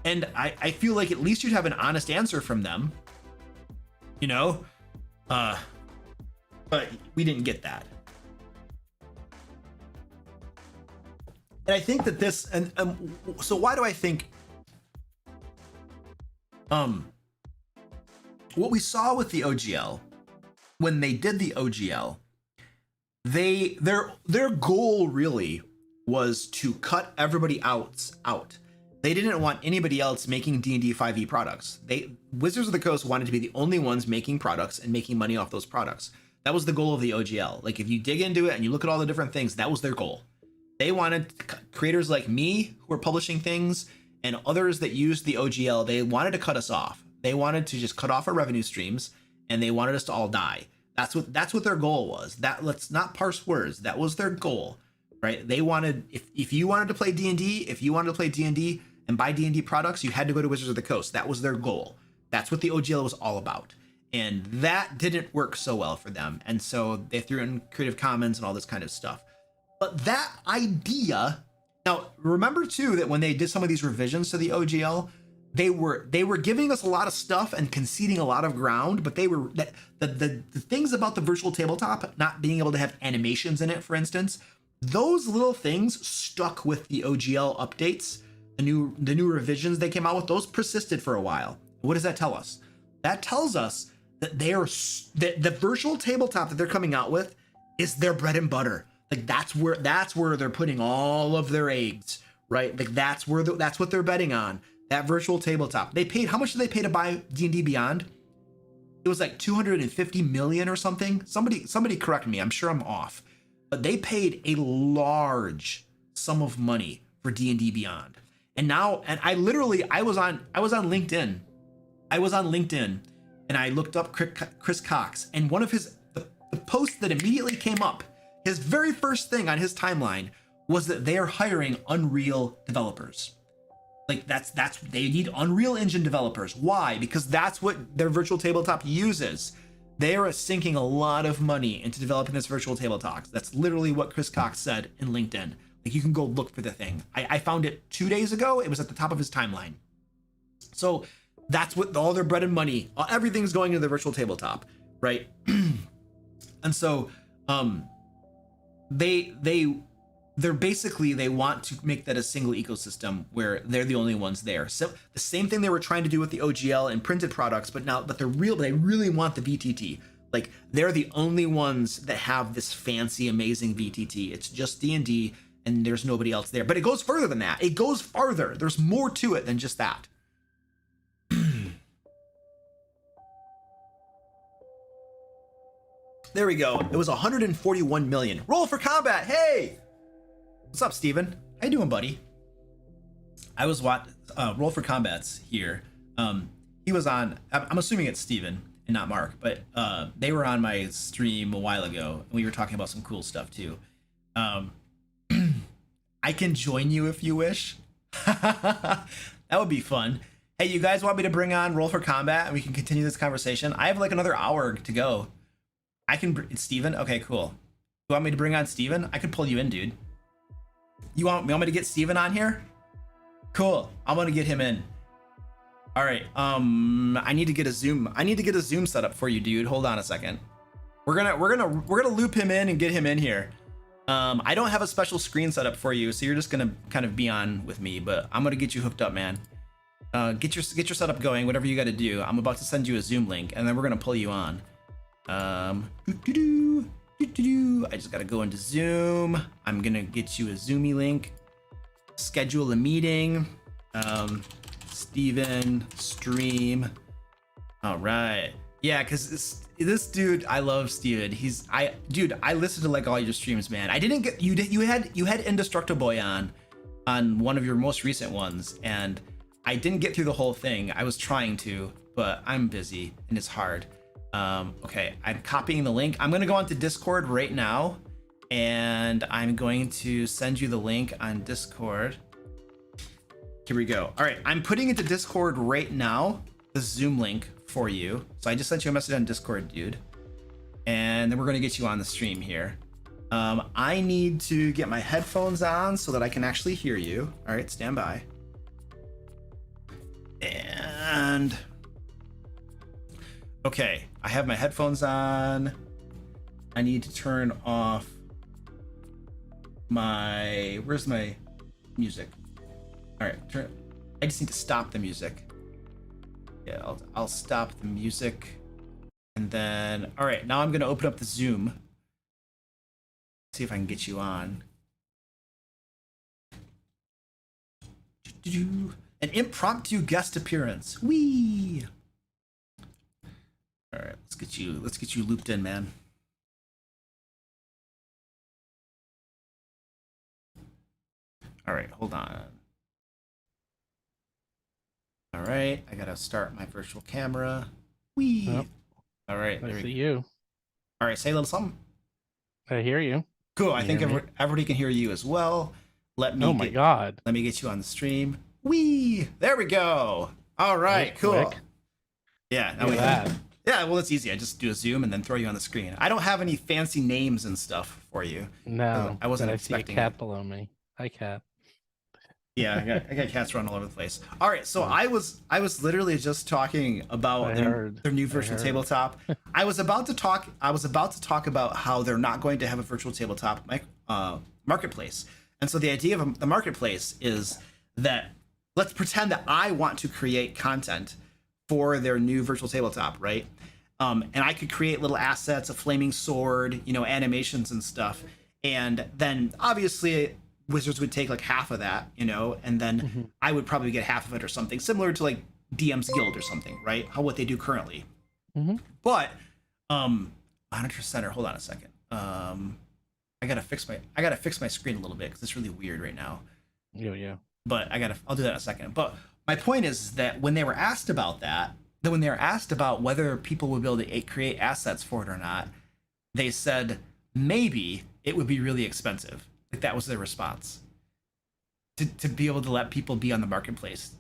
And I feel like at least you'd have an honest answer from them, you know? But we didn't get that. And I think that this, and so why do I think, what we saw with the OGL, when they did the OGL, their goal really was to cut everybody else out. They didn't want anybody else making D&D 5e products. Wizards of the Coast wanted to be the only ones making products and making money off those products. That was the goal of the OGL. Like, if you dig into it and you look at all the different things, that was their goal. They wanted creators like me who were publishing things and others that used the OGL. They wanted to cut us off. They wanted to just cut off our revenue streams, and they wanted us to all die. That's what their goal was. Let's not parse words. That was their goal, right? They wanted, if you wanted to play D&D, and buy D&D products, you had to go to Wizards of the Coast. That was their goal. That's what the OGL was all about. And that didn't work so well for them. And so they threw in Creative Commons and all this kind of stuff. But that idea, now remember too, that when they did some of these revisions to the OGL, they were giving us a lot of stuff and conceding a lot of ground, but the things about the virtual tabletop not being able to have animations in it, for instance, those little things stuck with the OGL updates. The new revisions they came out with, those persisted for a while. What does that tell us? That tells us that the virtual tabletop that they're coming out with is their bread and butter. Like, that's where they're putting all of their eggs, right? Like, that's what they're betting on. That virtual tabletop. How much did they pay to buy D&D Beyond? It was like 250 million or something. Somebody correct me. I'm sure I'm off. But they paid a large sum of money for D&D Beyond. And now, I was on LinkedIn. I was on LinkedIn and I looked up Chris Cox, and one of the posts that immediately came up, his very first thing on his timeline was that they are hiring Unreal developers. Like that's they need Unreal Engine developers. Why? Because that's what their virtual tabletop uses. They are sinking a lot of money into developing this virtual tabletop. That's literally what Chris Cox said in LinkedIn. Like, you can go look for the thing. I found it 2 days ago. It was at the top of his timeline. So that's what all their bread and money, everything's going into the virtual tabletop, right? And so they're basically, they want to make that a single ecosystem where they're the only ones there. So the same thing they were trying to do with the OGL and printed products, but they really want the VTT. Like, they're the only ones that have this fancy, amazing VTT. It's just D&D, and there's nobody else there. But it goes further than that. It goes farther. There's more to it than just that. There we go. It was 141 million. Roll for combat. Hey! What's up, Steven? How you doing, buddy? I was Roll for Combat's here. He was on, I'm assuming it's Steven and not Mark, but they were on my stream a while ago, and we were talking about some cool stuff too. I can join you if you wish. That would be fun. Hey, you guys want me to bring on Roll for Combat and we can continue this conversation? I have like another hour to go. It's Steven? Okay, cool. You want me to bring on Steven? I could pull you in, dude. You want me to get Steven on here? Cool. I'm gonna get him in. All right. I need to get a Zoom set up for you, dude. Hold on a second. We're gonna loop him in and get him in here. I don't have a special screen set up for you, so you're just gonna kind of be on with me, but I'm gonna get you hooked up, man. Get your setup going, whatever you got to do. I'm about to send you a Zoom link, and then we're gonna pull you on. I just gotta go into Zoom. I'm gonna get you a Zoomy link. Schedule a meeting. Steven stream. All right. Yeah, because this dude, I love Steven. Dude, I listened to like all your streams, man. I didn't get you had Indestructible Boy on one of your most recent ones, and I didn't get through the whole thing. I was trying to, but I'm busy and it's hard. Okay, I'm copying the link. I'm gonna go onto Discord right now, and I'm going to send you the link on Discord. Here we go. All right, I'm putting into Discord right now the Zoom link for you. So I just sent you a message on Discord, dude, and then we're gonna get you on the stream here. I need to get my headphones on so that I can actually hear you. All right, stand by. And okay, I have my headphones on. I need to turn off where's my music? All right, I just need to stop the music. Yeah, I'll stop the music. And then, all right, now I'm gonna open up the Zoom. See if I can get you on. An impromptu guest appearance. Whee! All right, let's get you looped in, man. All right, hold on. All right, I gotta start my virtual camera. Whee! Yep. All right, I see you. All right, say a little something. I hear you. Cool. I think everybody can hear you as well. Oh my God. Let me get you on the stream. Whee! There we go. All right, cool. Quick. Yeah. Now yeah, well, it's easy. I just do a Zoom and then throw you on the screen. I don't have any fancy names and stuff for you. No, I wasn't I expecting see a cat below me. Hi, cat. Yeah, I got cats running all over the place. All right, so I was literally just talking about their new virtual tabletop. I was about to talk about how they're not going to have a virtual tabletop marketplace. And so the idea of the marketplace is that let's pretend that I want to create content for their new virtual tabletop, right? And I could create little assets, a flaming sword, animations and stuff. And then obviously Wizards would take like half of that, and then I would probably get half of it or something similar to like DM's Guild or something, right? What they do currently. But Monitor Center, hold on a second. I gotta fix my screen a little bit because it's really weird right now. Yeah. But I'll do that in a second. But my point is that when they were asked about that, then when they were asked about whether people would be able to create assets for it or not, they said maybe it would be really expensive. Like that was their response. To be able to let people be on the marketplace.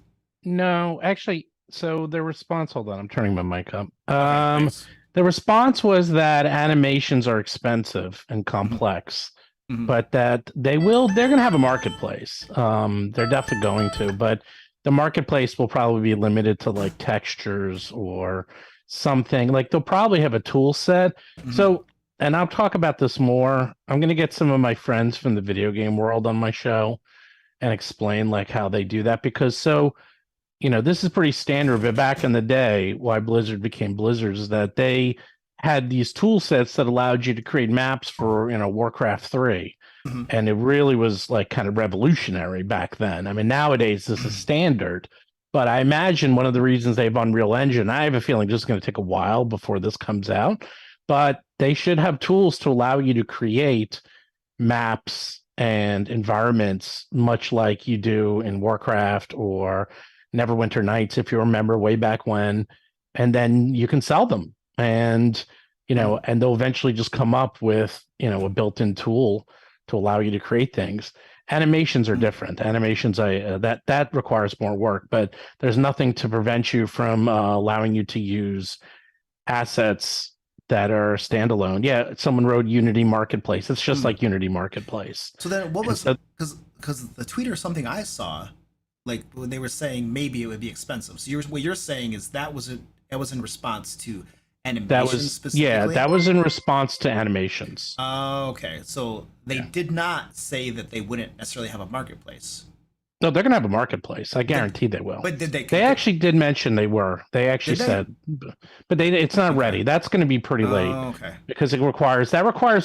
No, actually, so the response, hold on, I'm turning my mic up. Okay, thanks. The response was that animations are expensive and complex, Mhm. but that they're going to have a marketplace. They're definitely going to, but the marketplace will probably be limited to like textures or something. Like they'll probably have a tool set. Mhm. So, and I'll talk about this more. I'm going to get some of my friends from the video game world on my show and explain like how they do that, because this is pretty standard, but back in the day, why Blizzard became Blizzard is that they had these tool sets that allowed you to create maps for, Warcraft 3. Mhm. And it really was like kind of revolutionary back then. I mean, nowadays this is standard, but I imagine one of the reasons they have Unreal Engine, I have a feeling this is going to take a while before this comes out, but they should have tools to allow you to create maps and environments much like you do in Warcraft or Neverwinter Nights, if you remember way back when, and then you can sell them. And and they'll eventually just come up with a built-in tool to allow you to create things. Animations are different. Animations, that requires more work, but there's nothing to prevent you from allowing you to use assets that are standalone. Yeah, someone wrote Unity Marketplace. It's just like Unity Marketplace. So then what And was so- because the tweet or something I saw, like when they were saying maybe it would be expensive. So what you're saying is that was in response to animation that was specifically? that was in response to animations. Oh, okay. So they did not say that they wouldn't necessarily have a marketplace. No, they're gonna have a marketplace. I guarantee they will. But did they? They actually did mention they were. They actually Did they? said, but it's not ready. That's going to be pretty late Okay. because it requires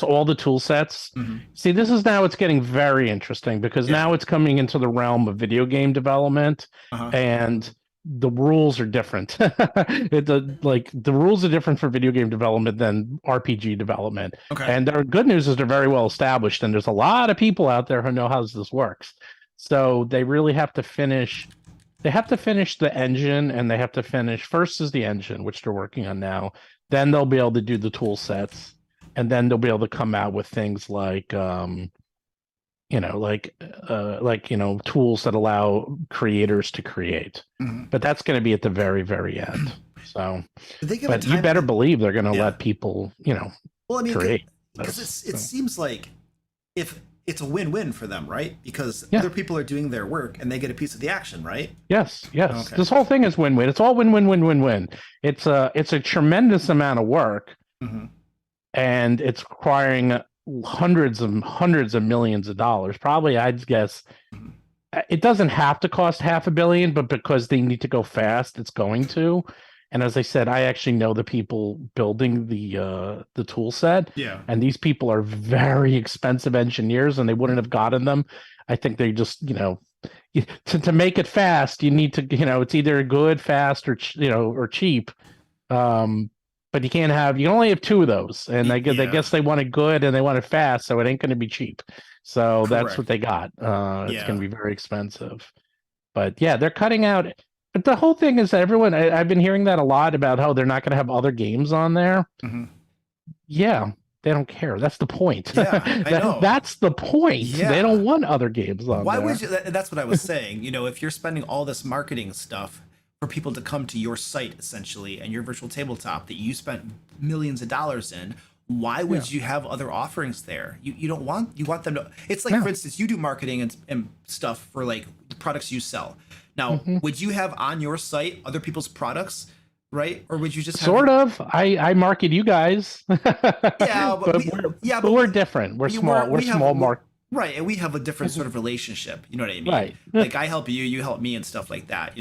all the tool sets. Mhm. See, this is now it's getting very interesting because now it's coming into the realm of video game development, Uh-huh. and the rules are different. The rules are different for video game development than RPG development. Okay. And the good news is they're very well established, and there's a lot of people out there who know how this works. So they really have to finish. They have to finish the engine, and they have to finish first is the engine, which they're working on now. Then they'll be able to do the tool sets, and then they'll be able to come out with things like, tools that allow creators to create. Mhm. But that's going to be at the very, very end. So, Did they give but a you time- better believe they're going to Yeah. let people, Well, I mean, create. because this. it So- seems like if it's a win-win for them, right? Because Yeah. other people are doing their work and they get a piece of the action, right? Yes. Okay. This whole thing is win-win. It's all win-win. It's a tremendous amount of work, Mm-hmm. and it's requiring hundreds of millions of dollars. Probably, I'd guess, Mhm. it doesn't have to cost $500 million, but because they need to go fast, it's going to. And as I said, I actually know the people building the tool set, Yeah. and these people are very expensive engineers, and they wouldn't have gotten them. I think they just, to make it fast, you need to, it's either good, fast, or or cheap. But you can only have two of those, and I Yeah. guess they want it good and they want it fast, so it ain't going to be cheap. So that's Correct. what they got. It's Yeah. going to be very expensive. But yeah, they're cutting out. But the whole thing is that I've been hearing that a lot about how they're not going to have other games on there. Mhm. Yeah, they don't care. That's the point. Yeah, I know. That's the point. Yeah. They don't want other games on Why there. would you? That's what I was saying. If you're spending all this marketing stuff for people to come to your site essentially and your virtual tabletop that you spent millions of dollars in, why would you have other offerings there? You don't want you want them to. It's like, for instance, you do marketing and stuff for like the products you sell. Now, would you have on your site other people's products, right? Or would you just have, Sort of. I market you guys. Yeah, but we're different. We're small. We're small market. Right, and we have a different sort of relationship. You know what I mean? Right. Like I help you, you help me, and stuff like that.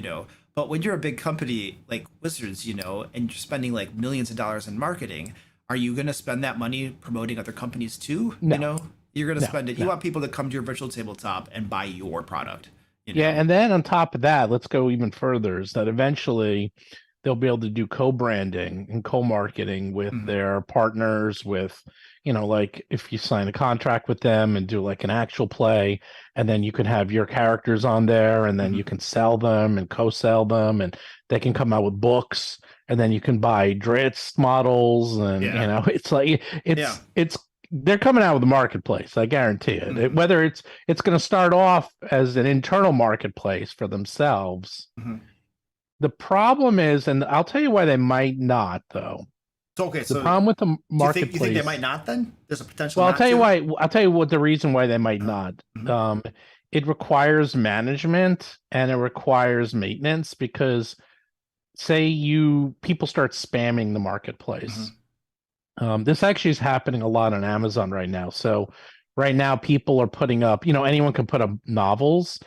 But when you're a big company like Wizards, and you're spending like millions of dollars in marketing, are you going to spend that money promoting other companies too? No. You're going to spend it. You no. want people to come to your virtual tabletop and buy your product. Yeah, and then on top of that, let's go even further. Is that eventually they'll be able to do co-branding and co-marketing with their partners, with, like if you sign a contract with them and do like an actual play, and then you can have your characters on there, and then you can sell them and co-sell them, and they can come out with books, and then you can buy Dritz models, and it's like it's they're coming out with a marketplace. I guarantee it. Whether it's going to start off as an internal marketplace for themselves. The problem is, and I'll tell you why they might not, though. So, okay, the problem with the marketplace. You think they might not? Then there's a potential. Well, I'll tell you why. I'll tell you what the reason why they might not. It requires management and it requires maintenance, because say people start spamming the marketplace. This actually is happening a lot on Amazon right now. So right now people are putting up, anyone can put up novels.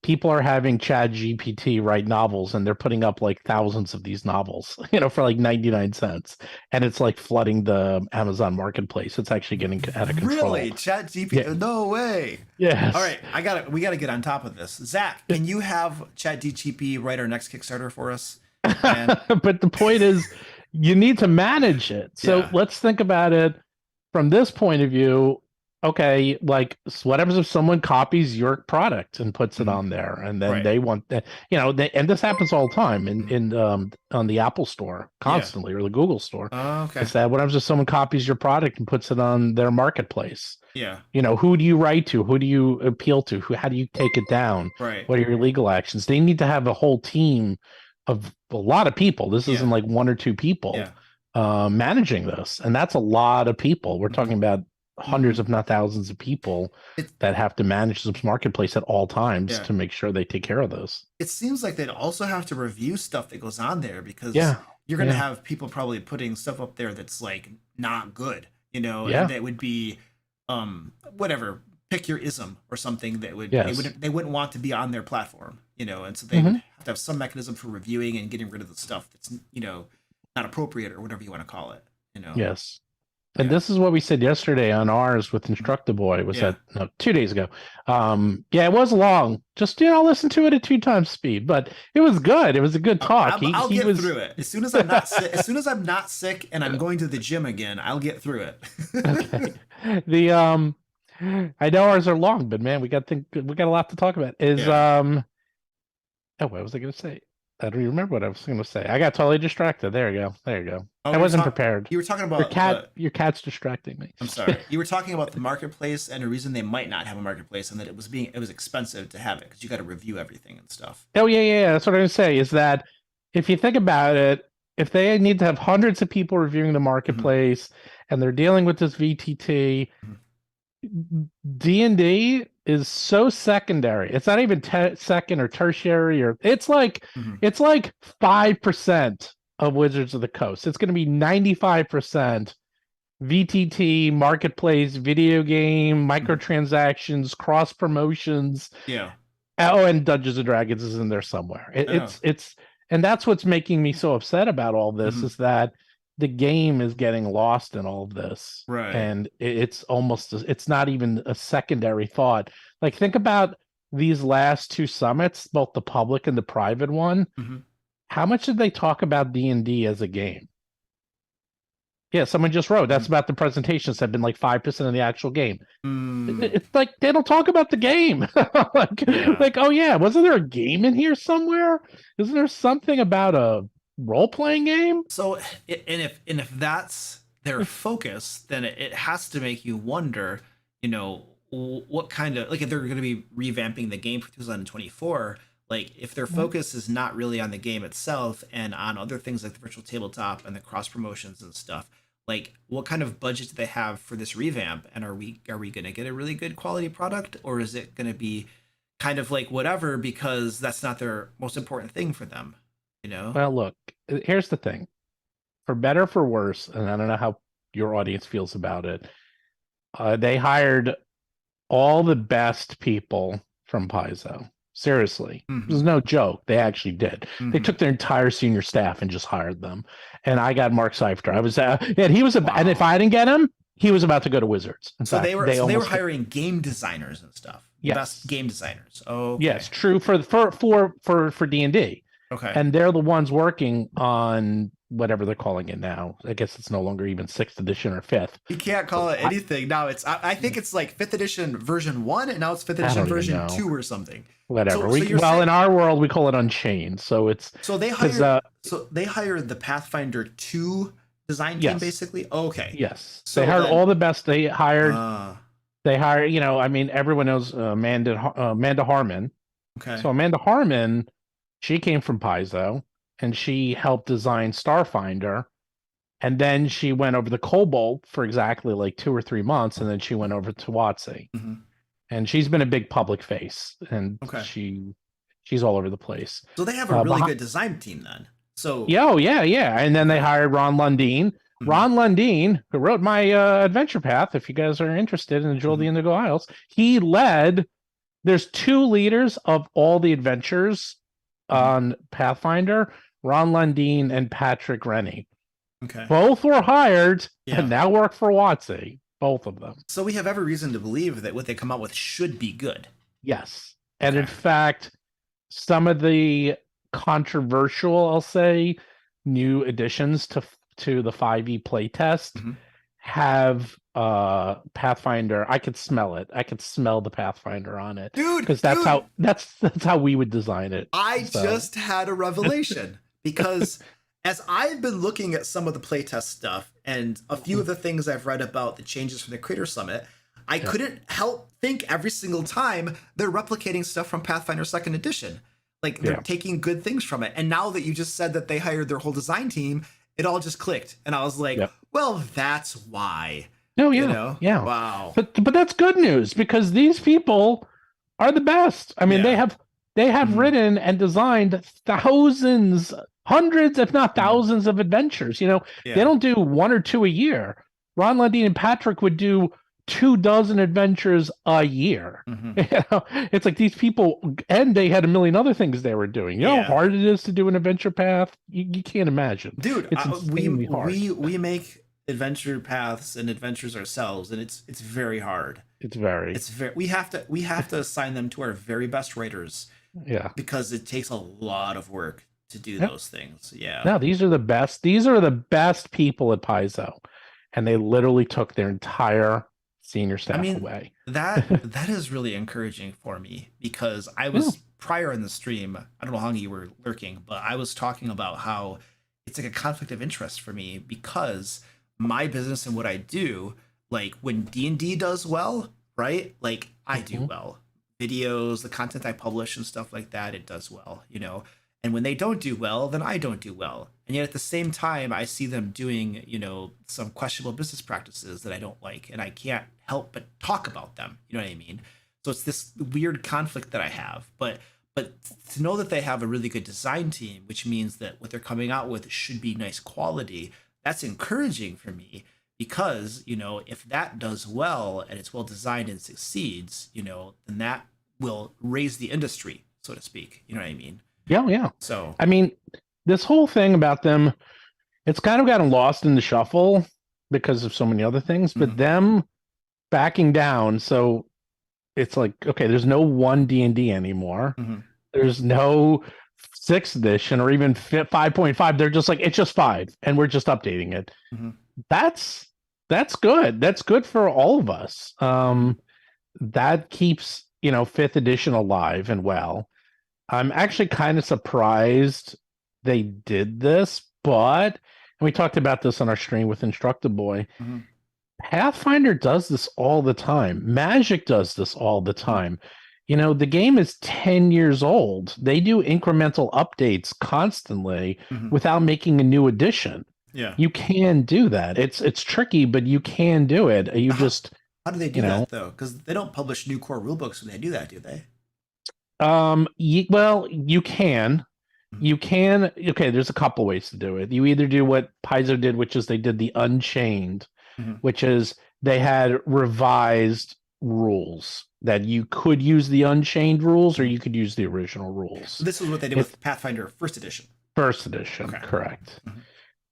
People are having ChatGPT write novels, and they're putting up like thousands of these novels, for like 99 cents. And it's like flooding the Amazon marketplace. It's actually getting out of control. Really? ChatGPT? Yeah. No way. Yes. All right. We got to get on top of this. Zach, can you have ChatGPT write our next Kickstarter for us? But the point is, you need to manage it. So let's think about it from this point of view. Okay, like what happens if someone copies your product and puts it on there, and then they want that, and this happens all the time in on the Apple Store constantly, or the Google Store. Okay. It's that what happens if someone copies your product and puts it on their marketplace? Yeah. Who do you write to? Who do you appeal to? How do you take it down? Right. What are your legal actions? They need to have a whole team of a lot of people. This isn't like one or two people managing this, and that's a lot of people. We're talking about hundreds, if not thousands, of people that have to manage this marketplace at all times to make sure they take care of this. It seems like they'd also have to review stuff that goes on there, because you're going to have people probably putting stuff up there that's like not good, and that would be whatever, pick your ism or something that would they wouldn't want to be on their platform, and so they would have to have some mechanism for reviewing and getting rid of the stuff that's not appropriate, or whatever you want to call it. Yes. And this is what we said yesterday on ours with Instructaboy. Was that 2 days ago? It was long. Just listen to it at 2 times speed, but it was good. It was a good talk. I'll get through it as soon as I'm not sick. As soon as I'm not sick and I'm going to the gym again, I'll get through it. Okay. I know ours are long, but man, we got a lot to talk about. What was I going to say? I don't even remember what I was going to say. I got totally distracted. There you go. Oh, I wasn't prepared. You were talking about your cat's distracting me. I'm sorry. You were talking about the marketplace and a reason they might not have a marketplace, and that it was expensive to have it because you got to review everything and stuff. Oh yeah. That's what I'm going to say. Is that if you think about it, if they need to have hundreds of people reviewing the marketplace and they're dealing with this VTT, D&D is so secondary. It's not even second or tertiary, or it's like 5% of Wizards of the Coast. It's going to be 95% VTT, marketplace, video game, microtransactions, cross promotions. Yeah. Oh, and Dungeons and Dragons is in there somewhere. It's and that's what's making me so upset about all this is that the game is getting lost in all of this. Right. And it's not even a secondary thought. Like, think about these last 2 summits, both the public and the private one. How much did they talk about D&D as a game? Yeah, someone just wrote that's about the presentations have been like 5% of the actual game. It's like they don't talk about the game. like, oh yeah, wasn't there a game in here somewhere? Isn't there something about a role-playing game? So, and if that's their focus, then it has to make you wonder, what kind of, like, if they're going to be revamping the game for 2024, like if their focus is not really on the game itself and on other things like the virtual tabletop and the cross promotions and stuff, like what kind of budget do they have for this revamp? And are we going to get a really good quality product, or is it going to be kind of like whatever because that's not their most important thing for them? Well, look, here's the thing. For better or for worse, and I don't know how your audience feels about it, they hired all the best people from Paizo. Seriously. There's no joke. They actually did. They took their entire senior staff and just hired them. And I got Mark Seifter. I was and he was and if I didn't get him, he was about to go to Wizards. So they were hiring game designers and stuff. Yes. Best game designers. Oh, okay. Yes, true for D&D. Okay. and they're the ones working on whatever they're calling it now. I guess it's no longer even 6th edition or 5th. You can't call it anything now. I think it's like 5th edition version 1, and now it's 5th edition version 2 or something. Whatever. So you're saying, in our world we call it Unchained. So it's so they hired the Pathfinder 2 design team basically. Okay. Yes. So they hired all the best. They hired. I mean, everyone knows Amanda Harmon. Okay. So Amanda Harmon, she came from Paizo, and she helped design Starfinder. And then she went over to Cobalt for exactly like 2 or 3 months, and then she went over to WOTC. Mm-hmm. And she's been a big public face, and she's all over the place. So they have a really good design team then. So yeah. And then they hired Ron Lundeen. Mm-hmm. Ron Lundeen, who wrote my adventure path, if you guys are interested in the Jewel of the Indigo Isles, he led. There's 2 leaders of all the adventures on Pathfinder: Ron Lundeen and Patrick Rennie. Okay. Both were hired and now work for WOTC. Both of them. So we have every reason to believe that what they come out with should be good. Yes. And in fact, some of the controversial, I'll say, new additions to the 5e playtest have Pathfinder. I could smell it. I could smell the Pathfinder on it. Dude, because that's how we would design it. I just had a revelation because as I've been looking at some of the playtest stuff and a few of the things I've read about the changes from the Creator Summit, I couldn't help think every single time they're replicating stuff from Pathfinder 2nd Edition. Like, they're taking good things from it. And now that you just said that they hired their whole design team, it all just clicked. And I was like, well, that's why. Oh, yeah. You know? Yeah. Wow. But that's good news, because these people are the best. I mean, they have written and designed thousands, hundreds, if not thousands of adventures. You know, they don't do 1 or 2 a year. Ron Lundeen and Patrick would do 24 adventures a year. You know, it's like these people, and they had a million other things they were doing. You know how hard it is to do an adventure path? You can't imagine. Dude, it's insanely hard. We make adventure paths and adventures ourselves, and it's very hard. It's very we have to assign them to our very best writers. Yeah. Because it takes a lot of work to do those things. Yeah. No, these are the best. These are the best people at Paizo, and they literally took their entire senior staff away. That is really encouraging for me, because I was prior in the stream, I don't know how long you were lurking, but I was talking about how it's like a conflict of interest for me, because my business and what I do, like when D&D does well, right? Like I do well. Videos, the content I publish and stuff like that, it does well, you know? And when they don't do well, then I don't do well. And yet at the same time, I see them doing, you know, some questionable business practices that I don't like, and I can't help but talk about them. You know what I mean? So it's this weird conflict that I have. But to know that they have a really good design team, which means that what they're coming out with should be nice quality, that's encouraging for me, because, you know, if that does well and it's well designed and succeeds, you know, then that will raise the industry, so to speak. You know what I mean? Yeah. So, I mean, this whole thing about them, it's kind of gotten lost in the shuffle because of so many other things, but them backing down. So it's like, okay, there's no 1 D&D anymore. There's no 6th edition or even 5.5. They're just like, it's just 5 and we're just updating it. That's good. That's good for all of us. That keeps, you know, 5th edition alive and well. I'm actually kind of surprised they did this, but, and we talked about this on our stream with Instructed Boy, Pathfinder does this all the time. Magic does this all the time. You know, the game is 10 years old. They do incremental updates constantly without making a new edition. Yeah. You can do that. It's tricky, but you can do it. How do they do that, though? Because they don't publish new core rulebooks when they do that, do they? Well, you can. Okay, there's a couple ways to do it. You either do what Paizo did, which is they did the Unchained, which is they had revised rules that you could use the Unchained rules or you could use the original rules. This is what they did with Pathfinder First Edition. First Edition, correct.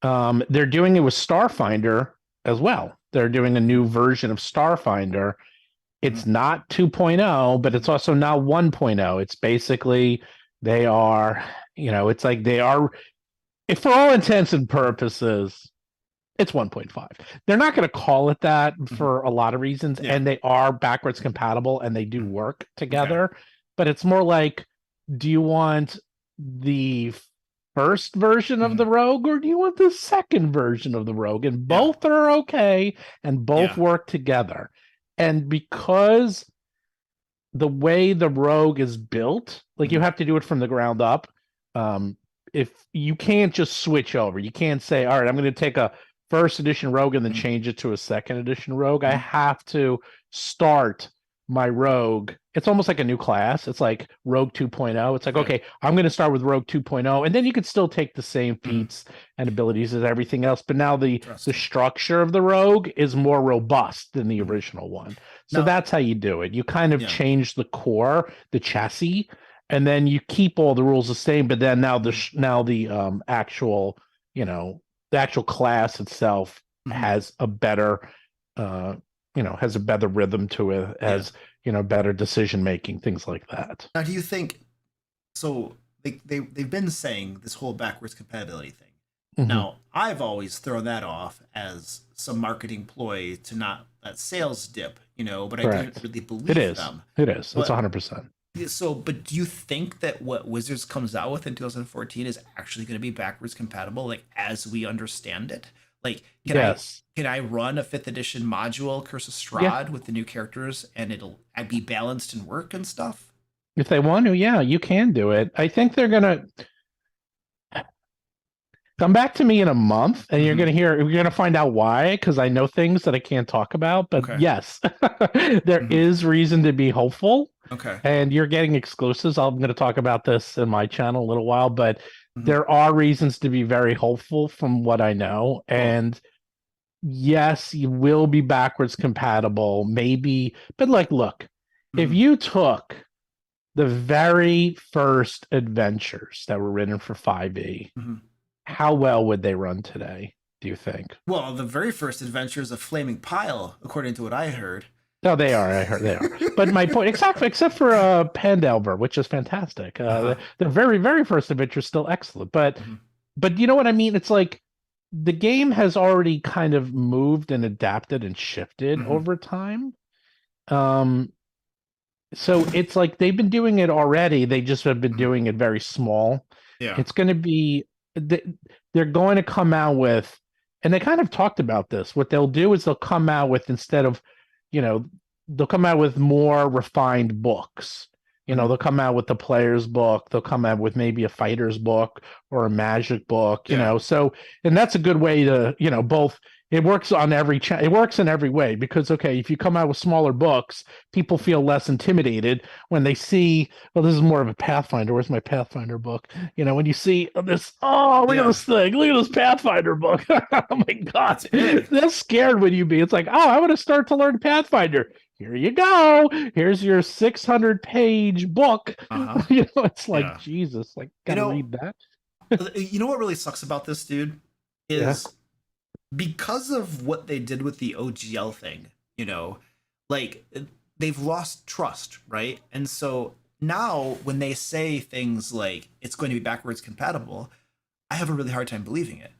They're doing it with Starfinder as well. They're doing a new version of Starfinder. It's not 2.0, but it's also not 1.0. It's basically They are, it's like they are, if for all intents and purposes, it's 1.5. They're not going to call it that for a lot of reasons, and they are backwards compatible and they do work together. But it's more like, do you want the first version of the Rogue or do you want the second version of the Rogue? And both are okay and both work together. And because the way the Rogue is built, like you have to do it from the ground up. If you can't just switch over, you can't say, all right, I'm going to take a first edition Rogue and then change it to a second edition Rogue. I have to start my Rogue. It's almost like a new class. It's like Rogue 2.0. It's like, okay, I'm going to start with Rogue 2.0, and then you can still take the same feats and abilities as everything else. But now the structure of the Rogue is more robust than the original one. So that's how you do it. You kind of change the core, the chassis, and then you keep all the rules the same. But then now the actual, the actual class itself has a better, has a better rhythm to it, has better decision making, things like that. Now, do you think so? They've been saying this whole backwards compatibility thing. Now, I've always thrown that off as some marketing ploy to not let sales dip, but I didn't really believe them. It is. It's 100%. So, but do you think that what Wizards comes out with in 2014 is actually going to be backwards compatible, like as we understand it? Like, can I run a 5th edition module, Curse of Strahd, with the new characters, and it'll be balanced and work and stuff? If they want to, you can do it. I think they're gonna come back to me in a month, and you're gonna find out why, because I know things that I can't talk about. But yes, there is reason to be hopeful. Okay. And you're getting exclusives. I'm going to talk about this in my channel a little while, but there are reasons to be very hopeful from what I know. And yes, you will be backwards compatible, maybe. But look, if you took the very first adventures that were written for 5e, how well would they run today, do you think? Well, the very first adventure is a flaming pile, according to what I heard. No, they are. I heard they are. But my point, except for Pandelver, which is fantastic. The very, very first adventure is still excellent. But you know what I mean? It's like the game has already kind of moved and adapted and shifted over time. So it's like they've been doing it already. They just have been doing it very small. Yeah. It's going to be, they're going to come out with, and they kind of talked about this. What they'll do is they'll come out with, instead of, they'll come out with more refined books. They'll come out with the player's book. They'll come out with maybe a fighter's book or a magic book, So, and that's a good way to, both. It works on every it works in every way, because, okay, if you come out with smaller books, people feel less intimidated when they see, well, this is more of a Pathfinder. Where's my Pathfinder book? When you see this, look at this thing. Look at this Pathfinder book. Oh, my God. That's scared when you be. It's like, I want to start to learn Pathfinder. Here you go. Here's your 600-page book. It's like, Jesus, gotta read that. You know what really sucks about this, dude? Is because of what they did with the OGL thing, they've lost trust, right? And so now when they say things like it's going to be backwards compatible, I have a really hard time believing it,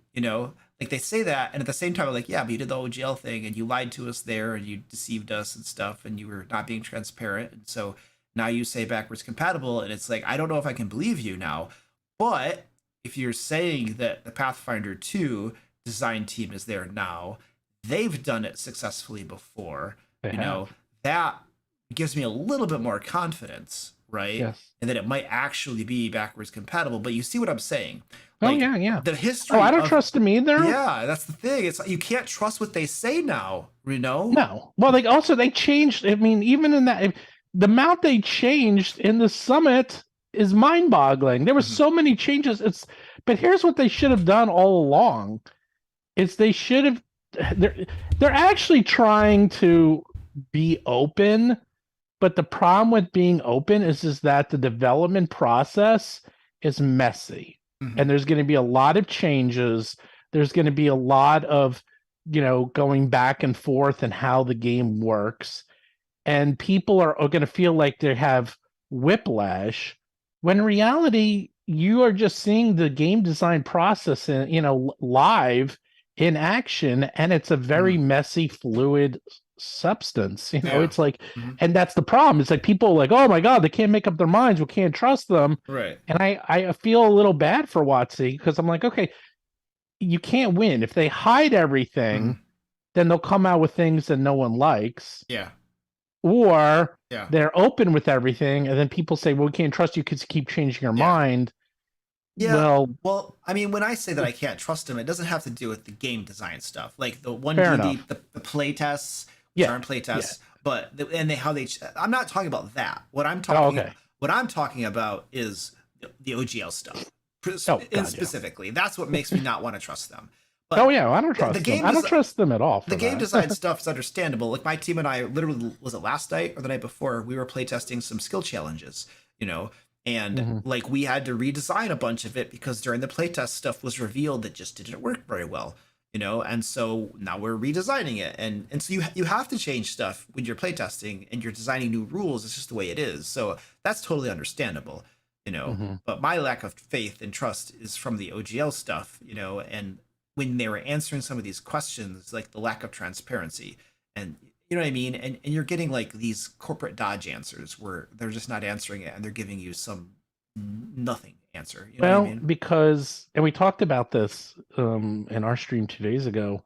They say that, and at the same time, I'm like, yeah, but you did the OGL thing, and you lied to us there, and you deceived us and stuff, and you were not being transparent, and so now you say backwards compatible, and it's like, I don't know if I can believe you now. But if you're saying that the Pathfinder 2 design team is there now, they've done it successfully before, that gives me a little bit more confidence, right? Yes. And that it might actually be backwards compatible. But you see what I'm saying? The history. I don't trust them either. Yeah, that's the thing. It's you can't trust what they say now, No. Well, they changed. I mean, even in that, the amount they changed in the summit is mind-boggling. There were so many changes. But here's what they should have done all along. They should have. They're actually trying to be open, but the problem with being open is that the development process is messy, and there's going to be a lot of changes. There's going to be a lot of going back and forth and how the game works, and people are going to feel like they have whiplash when in reality, you are just seeing the game design process in, live in action, and it's a very messy, fluid substance. Yeah. It's like, Mhm. and that's the problem. It's like people are like, oh my God, they can't make up their minds. We can't trust them. Right. And I feel a little bad for WOTC because I'm like, okay, you can't win. If they hide everything, then they'll come out with things that no one likes. Yeah. Or Yeah. they're open with everything, and then people say, well, we can't trust you because you keep changing your Yeah. mind. Yeah. Well, I mean, when I say that I can't trust him, it doesn't have to do with the game design stuff. Like the one Fair D&D, enough. the play tests, Yeah. aren't play tests, but I'm not talking about that. What I'm talking about is the OGL stuff. Specifically, that's what makes me not want to trust them. But I don't trust them. I don't trust them at all. The game design stuff is understandable. Like my team and I, literally, was it last night or the night before? We were playtesting some skill challenges, and like we had to redesign a bunch of it because during the playtest stuff was revealed that just didn't work very well, and so now we're redesigning it, and so you have to change stuff when you're playtesting and you're designing new rules. It's just the way it is. So that's totally understandable, But my lack of faith and trust is from the OGL stuff, and when they were answering some of these questions, like the lack of transparency, and you know what I mean? And you're getting like these corporate dodge answers where they're just not answering it and they're giving you some nothing answer. You know what I mean? Because, and we talked about this in our stream 2 days ago,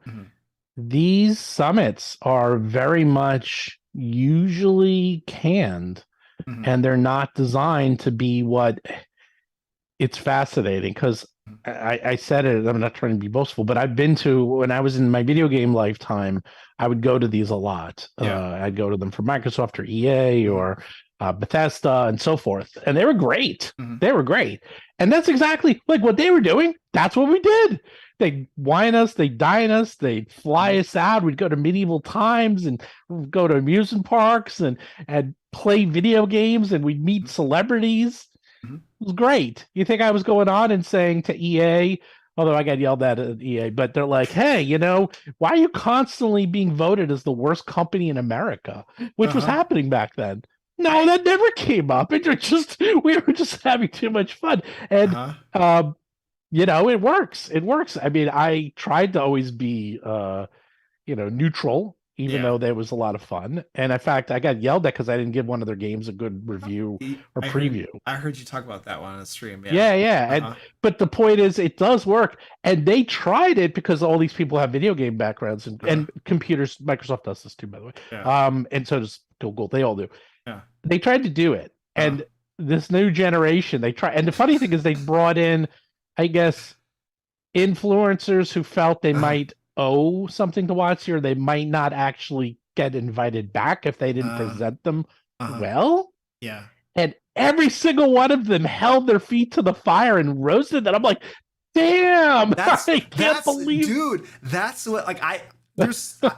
these summits are very much usually canned, and they're not designed to be what it's fascinating because I said it, I'm not trying to be boastful, but I've been to, when I was in my video game lifetime, I would go to these a lot. I'd go to them for Microsoft or EA or Bethesda and so forth. And they were great. They were great. And that's exactly like what they were doing. That's what we did. They'd wine us, they'd dine us, they'd fly us out. We'd go to medieval times and go to amusement parks and play video games, and we'd meet celebrities. It was great. You think I was going on and saying to EA, although I got yelled at EA, but they're like, hey, why are you constantly being voted as the worst company in America? Which was happening back then. No, that never came up. We were just having too much fun. And, it works. It works. I mean, I tried to always be, neutral, even though there was a lot of fun. And in fact, I got yelled at because I didn't give one of their games a good review or preview. I heard you talk about that one on the stream. Yeah. But the point is, it does work. And they tried it because all these people have video game backgrounds and computers. Microsoft does this too, by the way. And so does Google. They all do. Yeah. They tried to do it. And this new generation, they try. And the funny thing is they brought in, I guess, influencers who felt they might owe something to WOTC, or they might not actually get invited back if they didn't present them well. Yeah. And every single one of them held their feet to the fire and roasted. And I'm like, damn, I can't believe, dude, that's what, like,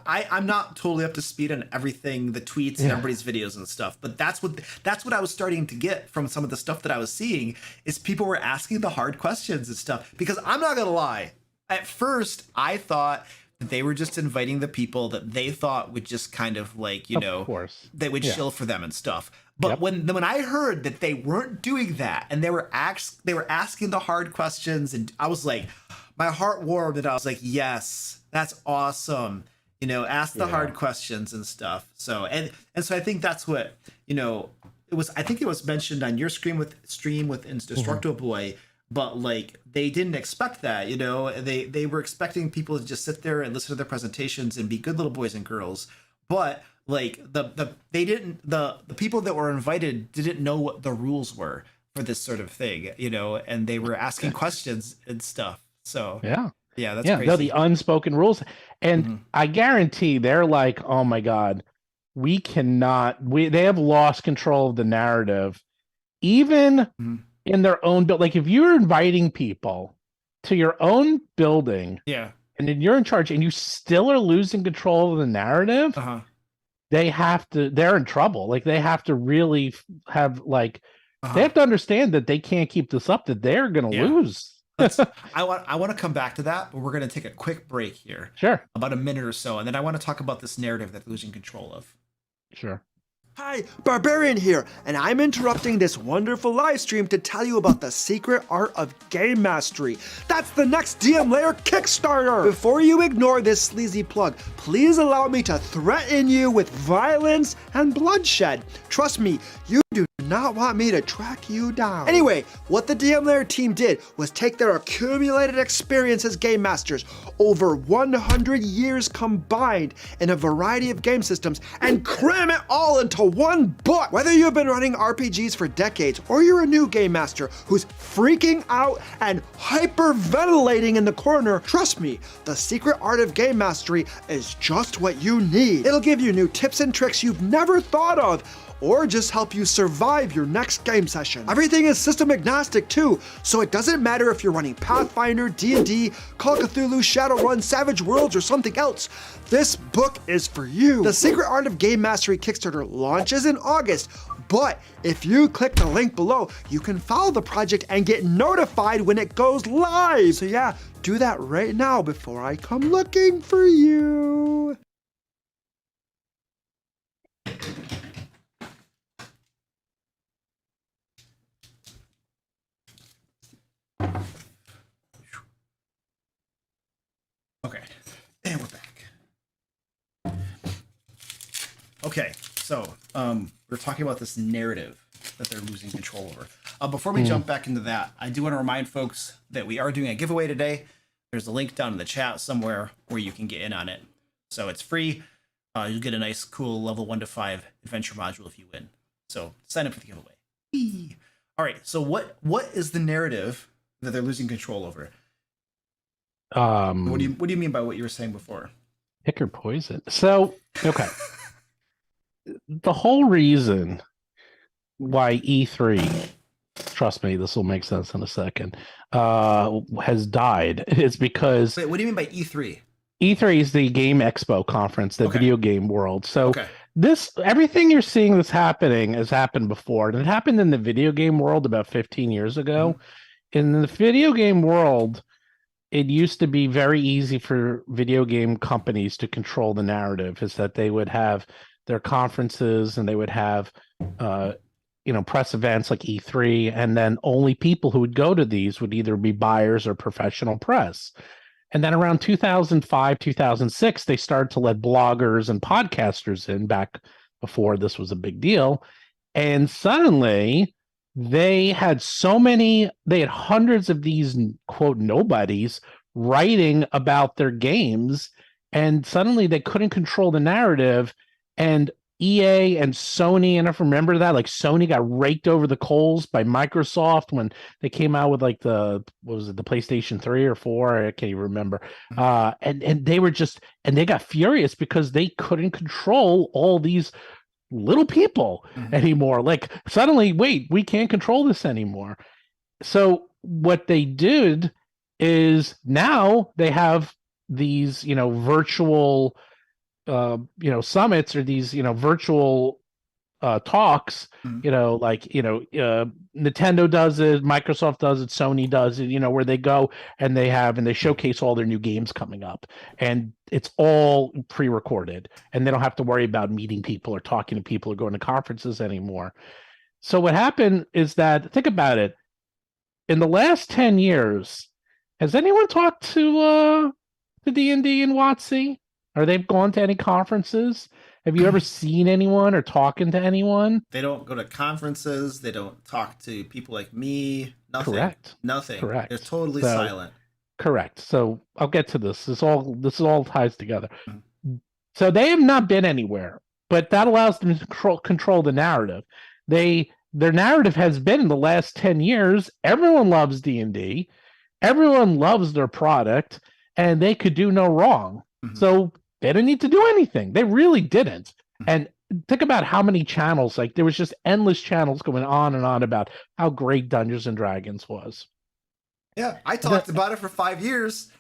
I'm not totally up to speed on everything, the tweets and everybody's videos and stuff, but that's what I was starting to get from some of the stuff that I was seeing, is people were asking the hard questions and stuff. Because I'm not gonna lie, at first I thought that they were just inviting the people that they thought would just kind of like, of course, they would chill for them and stuff. But when I heard that they weren't doing that and they were asking the hard questions, and I was like, my heart warmed, and I was like, yes, that's awesome. Ask the hard questions and stuff. So and so I think that's what, it was. I think it was mentioned on your stream with Indestructible Boy, but like they didn't expect that. They were expecting people to just sit there and listen to their presentations and be good little boys and girls. But like the people that were invited didn't know what the rules were for this sort of thing, and they were asking questions and stuff. So that's crazy. No, the unspoken rules. And I guarantee they're like, oh my God, they have lost control of the narrative, even in their own build. Like if you're inviting people to your own building, and then you're in charge and you still are losing control of the narrative, they're in trouble. Like they have to really have they have to understand that they can't keep this up, that they're going to lose. I want to come back to that, but we're going to take a quick break here. Sure. About a minute or so. And then I want to talk about this narrative that they're losing control of. Sure. Hi, Barbarian here, and I'm interrupting this wonderful live stream to tell you about the secret art of game mastery. That's the next DM Lair Kickstarter! Before you ignore this sleazy plug, please allow me to threaten you with violence and bloodshed. Trust me, you do not want me to track you down. Anyway, what the DM Lair team did was take their accumulated experience as game masters, over 100 years combined in a variety of game systems, and cram it all into one book. Whether you've been running RPGs for decades or you're a new game master who's freaking out and hyperventilating in the corner, trust me, the secret art of game mastery is just what you need. It'll give you new tips and tricks you've never thought of, or just help you survive your next game session. Everything is system agnostic too, so it doesn't matter if you're running Pathfinder, D&D, Call of Cthulhu, Shadowrun, Savage Worlds, or something else. This book is for you. The Secret Art of Game Mastery Kickstarter launches in August, but if you click the link below, you can follow the project and get notified when it goes live. So yeah, do that right now before I come looking for you. Okay, and we're back. Okay, so we're talking about this narrative that they're losing control over. Before we jump back into that, I do want to remind folks that we are doing a giveaway today. There's a link down in the chat somewhere where you can get in on it. So it's free. You'll get a nice, cool level 1 to 5 adventure module if you win. So sign up for the giveaway. Whee! All right, so what is the narrative that they're losing control over? What do you mean by what you were saying before? Pick or poison. So, okay. The whole reason why E3, trust me, this will make sense in a second, has died is because... Wait, what do you mean by E3? E3 is the Game Expo conference, the video game world. So Okay. everything you're seeing that's happening has happened before. And it happened in the video game world about 15 years ago. In the video game world, it used to be very easy for video game companies to control the narrative, is that they would have their conferences and they would have, press events like E3, and then only people who would go to these would either be buyers or professional press. And then around 2005, 2006, they started to let bloggers and podcasters in, back before this was a big deal. And suddenly they had hundreds of these quote nobodies writing about their games, and suddenly they couldn't control the narrative. And EA and Sony, and I remember that, like Sony got raked over the coals by Microsoft when they came out with like the PlayStation 3 or 4, I can't even remember. And they were they got furious because they couldn't control all these little people anymore. Like suddenly, wait, we can't control this anymore. So what they did is now they have these, virtual, summits, or these, virtual talks, Nintendo does it, Microsoft does it, Sony does it, where they go and they showcase all their new games coming up, and it's all pre-recorded, and they don't have to worry about meeting people or talking to people or going to conferences anymore. So what happened is that, think about it, in the last 10 years, has anyone talked to D&D and WOTC? Or they've gone to any conferences? Have you ever seen anyone or talking to anyone? They don't go to conferences. They don't talk to people like me. Nothing. Correct. Nothing. Correct. They're totally silent. Correct. So I'll get to this. This all ties together. So they have not been anywhere, but that allows them to control the narrative. Their narrative has been, in the last 10 years, everyone loves D&D, everyone loves their product, and they could do no wrong. So they didn't need to do anything. They really didn't. And think about how many channels, like there was just endless channels going on and on about how great Dungeons and Dragons was. Yeah, I talked about it for 5 years.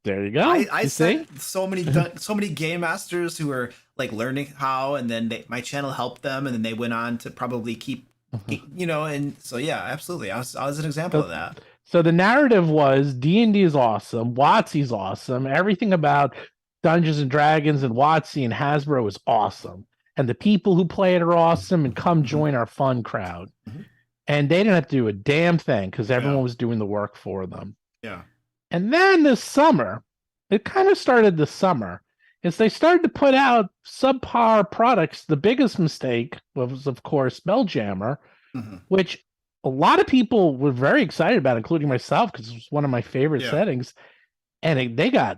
There you go. I sent so many game masters who were like learning how, and then my channel helped them, and then they went on to probably keep, and so yeah, absolutely. I was an example of that. So the narrative was D&D is awesome, WOTC is awesome, everything about Dungeons and Dragons and WOTC and Hasbro is awesome. and the people who play it are awesome, and come join our fun crowd. Mhm. And they didn't have to do a damn thing because everyone Yeah. was doing the work for them. Yeah. And then this summer, it kind of started this summer, is they started to put out subpar products. The biggest mistake was, of course, Spelljammer, Mhm. which a lot of people were very excited about, including myself, because it was one of my favorite Yeah. settings. And they got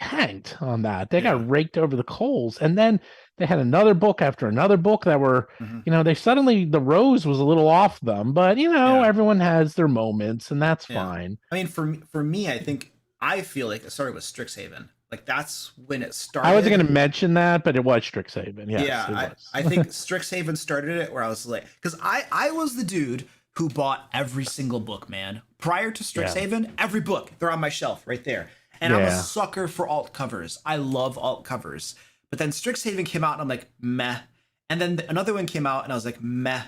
tanked on that. They Yeah. got raked over the coals. And then they had another book after another book that were, Mhm. they suddenly, the rose was a little off them, but Yeah. everyone has their moments, and that's Yeah. fine. I mean, for me, I feel like it started with Strixhaven. Like that's when it started. I wasn't going to mention that, but it was Strixhaven. Yes, Yeah, it was. I think Strixhaven started it, where I was like, because I was the dude who bought every single book, man. Prior to Strixhaven, every book, they're on my shelf right there. And I'm a Yeah. sucker for alt covers. I love alt covers. But then Strixhaven came out and I'm like, meh. And then another one came out and I was like, meh,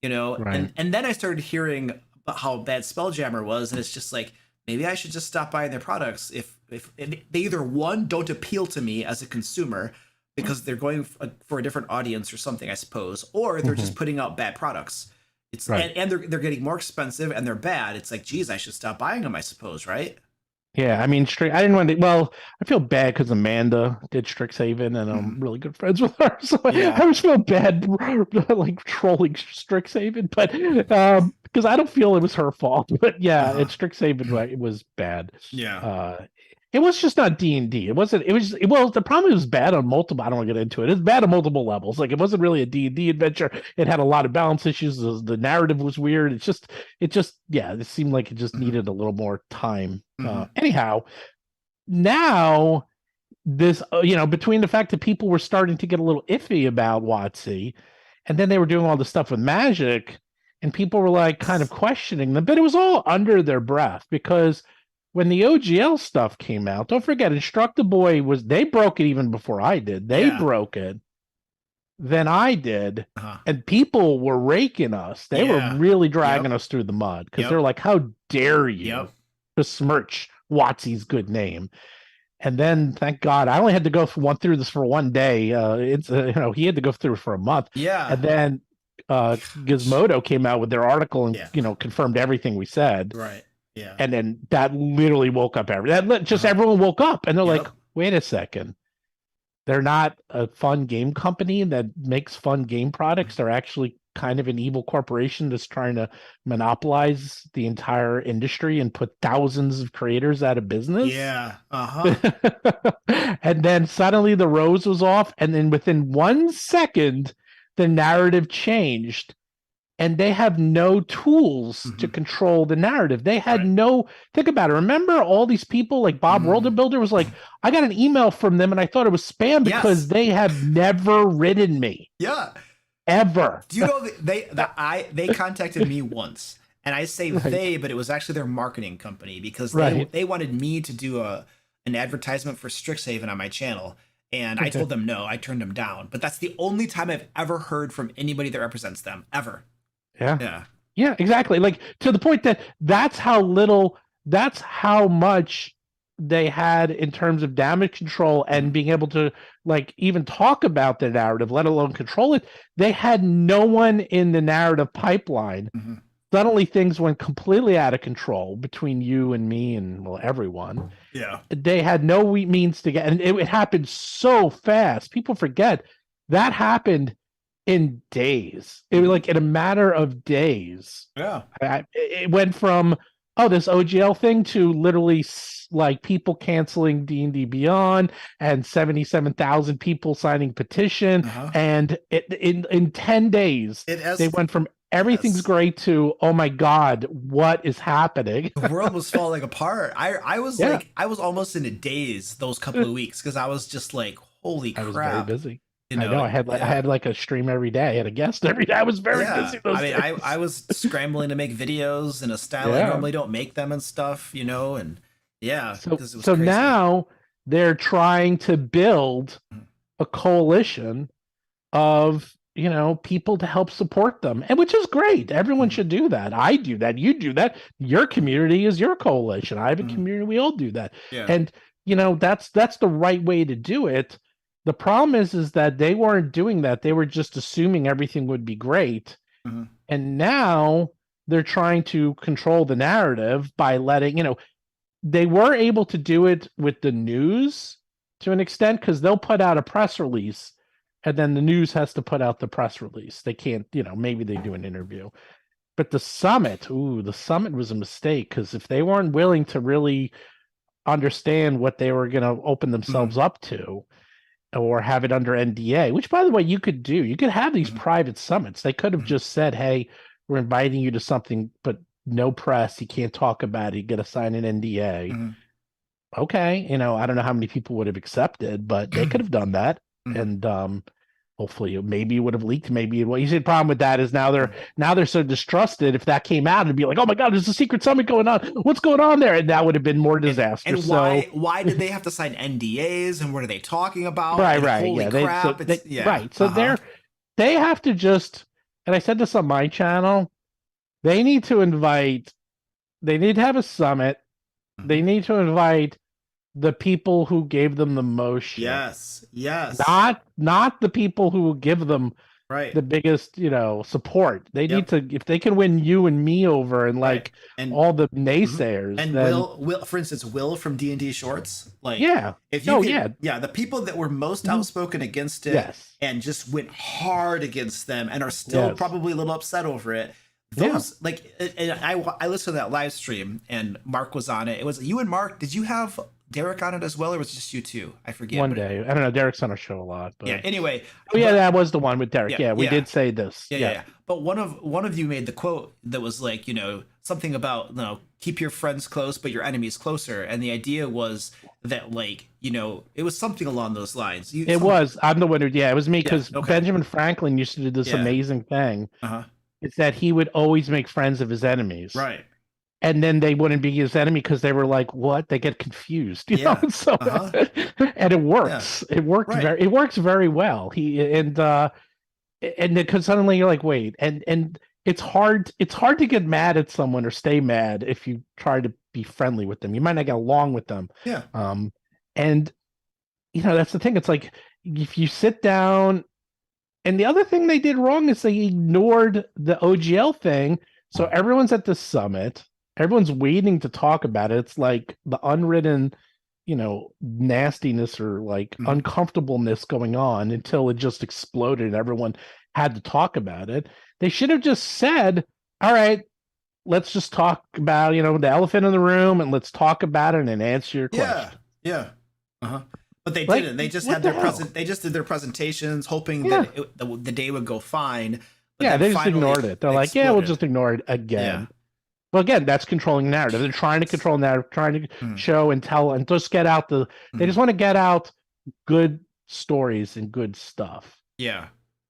Right. and then I started hearing about how bad Spelljammer was, and it's just like, maybe I should just stop buying their products if they either, one, don't appeal to me as a consumer because they're going for a different audience or something, I suppose, or they're just putting out bad products. It's Right. and they're getting more expensive and they're bad. It's like, geez, I should stop buying them, I suppose, right? Yeah, I mean, I didn't want to. Well, I feel bad because Amanda did Strixhaven, and I'm really good friends with her, so Yeah. I just feel bad, like trolling Strixhaven, but because I don't feel it was her fault. But yeah, it's Strixhaven. It was bad. Yeah. It was just not D&D. It wasn't. It was. Well, the problem is bad on multiple. I don't want to get into it. It's bad on multiple levels. Like, it wasn't really a D&D adventure. It had a lot of balance issues. The narrative was weird. It just. Yeah. It seemed like it just needed a little more time. Anyhow, now this, between the fact that people were starting to get a little iffy about WOTC, and then they were doing all the stuff with magic, and people were like kind of questioning them, but it was all under their breath, because when the OGL stuff came out, don't forget, Instructaboy they broke it even before I did. They Yeah. broke it, then I did, Uh-huh. and people were raking us. They Yeah. were really dragging us through the mud, because Yep. they're like, how dare you Yep. besmirch WotC's good name? And then, thank God, I only had to go through this for one day. He had to go through it for a month. Yeah. And then Gizmodo came out with their article and Yeah. confirmed everything we said. Right. Yeah. And then that literally woke up everyone woke up, and they're Yep. like, wait a second. They're not a fun game company that makes fun game products. They're actually kind of an evil corporation that's trying to monopolize the entire industry and put thousands of creators out of business. Yeah. Uh-huh. And then suddenly the rose was off, and then within 1 second, the narrative changed. And they have no tools to control the narrative. They had think about it. Remember all these people, like Bob Worlderbuilder was like, I got an email from them and I thought it was spam because they have never written me. Yeah. Ever. Do you know they contacted me once, and I say they, but it was actually their marketing company, because they wanted me to do an advertisement for Strixhaven on my channel. And I told them no, I turned them down. But that's the only time I've ever heard from anybody that represents them, ever. Yeah, exactly. Like, to the point that's how much they had in terms of damage control and being able to, like, even talk about the narrative, let alone control it. They had no one in the narrative pipeline. Suddenly things went completely out of control between you and me and, well, everyone. Yeah. They had no means to get, and it happened so fast. People forget that happened in days. It was like in a matter of days. Yeah. It went from, this OGL thing to literally like people canceling D&D Beyond and 77,000 people signing petition. And in 10 days, they went from everything's great to, oh my God, what is happening? The world was falling apart. I was like, I was almost in a daze those couple of weeks, because I was just like, holy crap. I was very busy. You know, I know. I had like a stream every day. I had a guest every day. I was very busy those days. I was scrambling to make videos in a style I normally don't make them and stuff, and So now they're trying to build a coalition of, people to help support them, and which is great. Everyone should do that. I do that. You do that. Your community is your coalition. I have a community. We all do that. Yeah. And that's the right way to do it. The problem is that they weren't doing that. They were just assuming everything would be great. Mhm. And now they're trying to control the narrative by letting, they were able to do it with the news to an extent because they'll put out a press release and then the news has to put out the press release. They can't, maybe they do an interview. But the summit was a mistake because if they weren't willing to really understand what they were going to open themselves up to, or have it under NDA, which by the way, you could do. You could have these private summits. They could have just said, hey, we're inviting you to something, but no press. You can't talk about it. You got to sign an NDA. Okay. I don't know how many people would have accepted, but they could have done that. And hopefully maybe it would have leaked. Maybe what you see the problem with that is now they're so distrusted. If that came out, it'd be like, oh my God, there's a secret summit going on. What's going on there? And that would have been more disaster. And why did they have to sign NDAs and what are they talking about? Right. Holy crap. Right. So they have to just, and I said this on my channel, they need to have a summit. They need to invite the people who gave them the most shit. Yes. Not the people who give them the biggest, support. They need to, if they can win you and me over and and all the naysayers. And then, Will, for instance, Will from D&D Shorts, the people that were most outspoken against it and just went hard against them and are still probably a little upset over it. Those and I listened to that live stream and Mark was on it. It was you and Mark. Did you have Derek on it as well, or was it just you two? I forget. One day, I don't know. Derek's on our show a lot, but Anyway, that was the one with Derek. We did say this. But one of you made the quote that was like, something about keep your friends close, but your enemies closer, and the idea was that it was something along those lines. I'm the winner. It was me because Benjamin Franklin used to do this amazing thing. It's that he would always make friends of his enemies. Right. And then they wouldn't be his enemy because they were like, what? They get confused. You know? So and it works. It works very well. And because suddenly you're like, wait, and it's hard to get mad at someone or stay mad if you try to be friendly with them. You might not get along with them. Yeah. And that's the thing. It's like if you sit down. And the other thing they did wrong is they ignored the OGL thing. So everyone's at the summit. Everyone's waiting to talk about it. It's like the unwritten, nastiness or uncomfortableness going on until it just exploded and everyone had to talk about it. They should have just said, all right, let's just talk about, the elephant in the room and let's talk about it and answer your question. Yeah. But they didn't. They just they just did their presentations, hoping that the day would go fine. But they just ignored it. They're like, we'll just ignore it again. Yeah. Well, again, that's controlling narrative. They're trying to control narrative, trying to show and tell, and just get out they just want to get out good stories and good stuff. Yeah.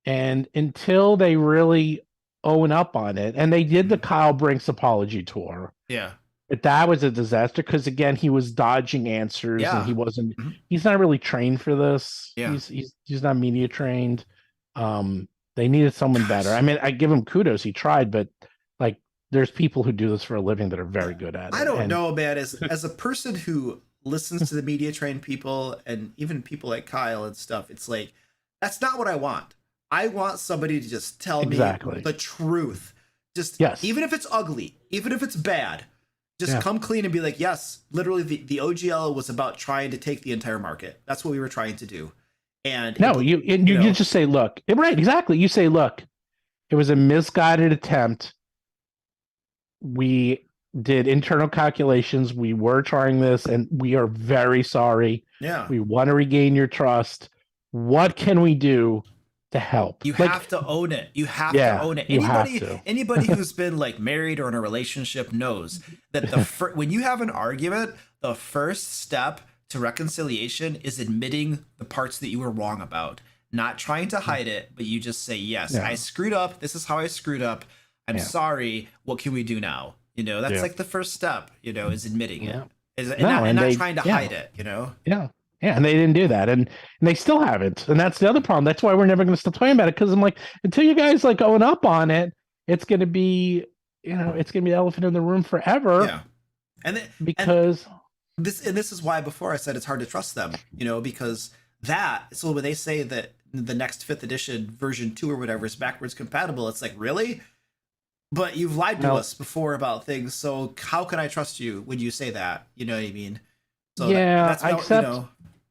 And until they really own up on it, and they did the Kyle Brinks apology tour. Yeah. But that was a disaster because again, he was dodging answers and he wasn't. He's not really trained for this. Yeah. He's not media trained. They needed someone better. I mean, I give him kudos. He tried, but there's people who do this for a living that are very good at it. I don't know, man. As a person who listens to the media trained people and even people like Kyle and stuff, it's like that's not what I want. I want somebody to just tell me the truth. Just even if it's ugly, even if it's bad. Just come clean and be like, yes, literally the OGL was about trying to take the entire market. That's what we were trying to do. And you just say, look, right, exactly. You say, look, it was a misguided attempt. We did internal calculations. We were trying this and we are very sorry. Yeah. We want to regain your trust. What can we do to help? You have to own it. You have to own it. Anybody who's been married or in a relationship knows that when you have an argument, the first step to reconciliation is admitting the parts that you were wrong about, not trying to hide it, but you just say, yes, I screwed up. This is how I screwed up. I'm sorry. What can we do now? That's the first step, is admitting it. And not trying to hide it, Yeah. Yeah, and they didn't do that, and they still haven't, and that's the other problem. That's why we're never going to stop talking about it because I'm like, until you guys own up on it, it's going to be, it's going to be the elephant in the room forever. Yeah, and because this is why before I said it's hard to trust them, because so when they say that the next 5th edition version 2 or whatever is backwards compatible, it's like, really? But you've lied to us before about things, so how can I trust you when you say that? You know what I mean? So yeah, that's about, except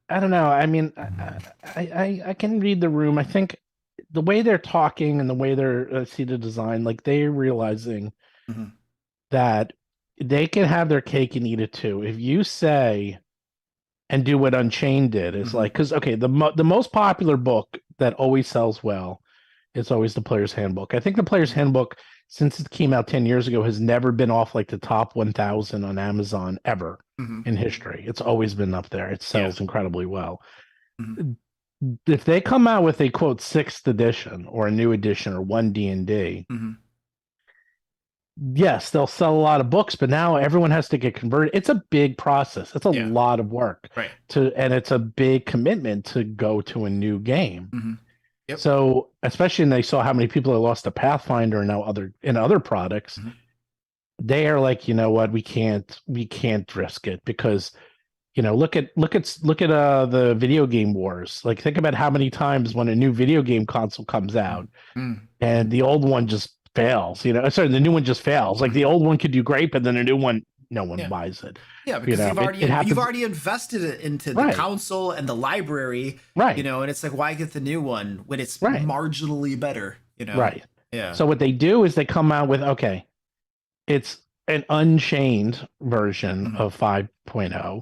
I don't know. I mean, I can read the room. I think the way they're talking and the way they're see the design, like they're realizing Mhm. that they can have their cake and eat it too. If you say and do what Unchained did, it's like, because okay, the most popular book that always sells well is always the Player's Handbook. I think the Player's Handbook, since it came out 10 years ago, has never been off like the top 1,000 on Amazon ever in history. It's always been up there. It sells incredibly well. If they come out with a quote 6th edition or a new edition or one D&D, yes, they'll sell a lot of books, but now everyone has to get converted. It's a big process. It's a lot of work, and it's a big commitment to go to a new game. Yep. So, especially when they saw how many people have lost to Pathfinder and now other products, they are like, you know what, we can't risk it because, you know, look at the video game wars. Like, think about how many times when a new video game console comes out and the old one just fails. You know, sorry, the new one just fails. Like the old one could do great, but then the new one, no one buys it. Yeah, because you've already invested it into the console and the library, you know, and it's like, why get the new one when it's marginally better, you know? Right. Yeah. So what they do is they come out with, okay, it's an unchained version of 5.0.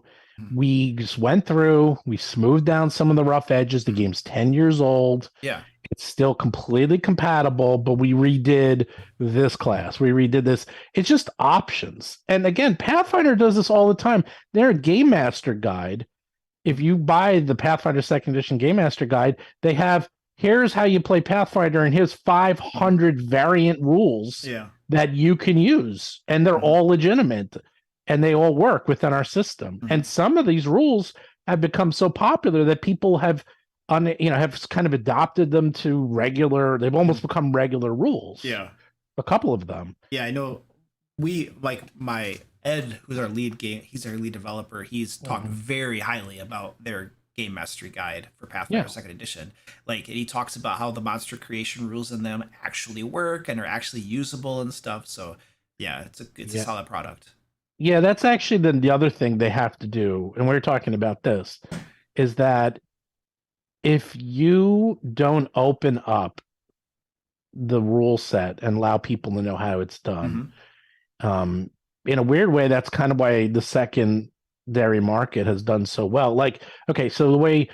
We just went through, we smoothed down some of the rough edges. The game's 10 years old. Yeah. It's still completely compatible, but we redid this class. We redid this. It's just options. And again, Pathfinder does this all the time. Their Game Master Guide, if you buy the Pathfinder 2nd Edition Game Master Guide, they have, here's how you play Pathfinder, and here's 500 variant rules that you can use. And they're all legitimate, and they all work within our system. And some of these rules have become so popular that people have have kind of adopted them to regular. They've almost become regular rules. Yeah, a couple of them. Yeah, I know. We like my Ed, who's our lead he's our lead developer. He's talked very highly about their game mastery guide for Pathfinder 2nd Edition. Like, and he talks about how the monster creation rules in them actually work and are actually usable and stuff. So yeah, it's a solid product. Yeah, that's actually the other thing they have to do, and we we're talking about this, is that if you don't open up the rule set and allow people to know how it's done, in a weird way, that's kind of why the secondary market has done so well. Like, okay, so the way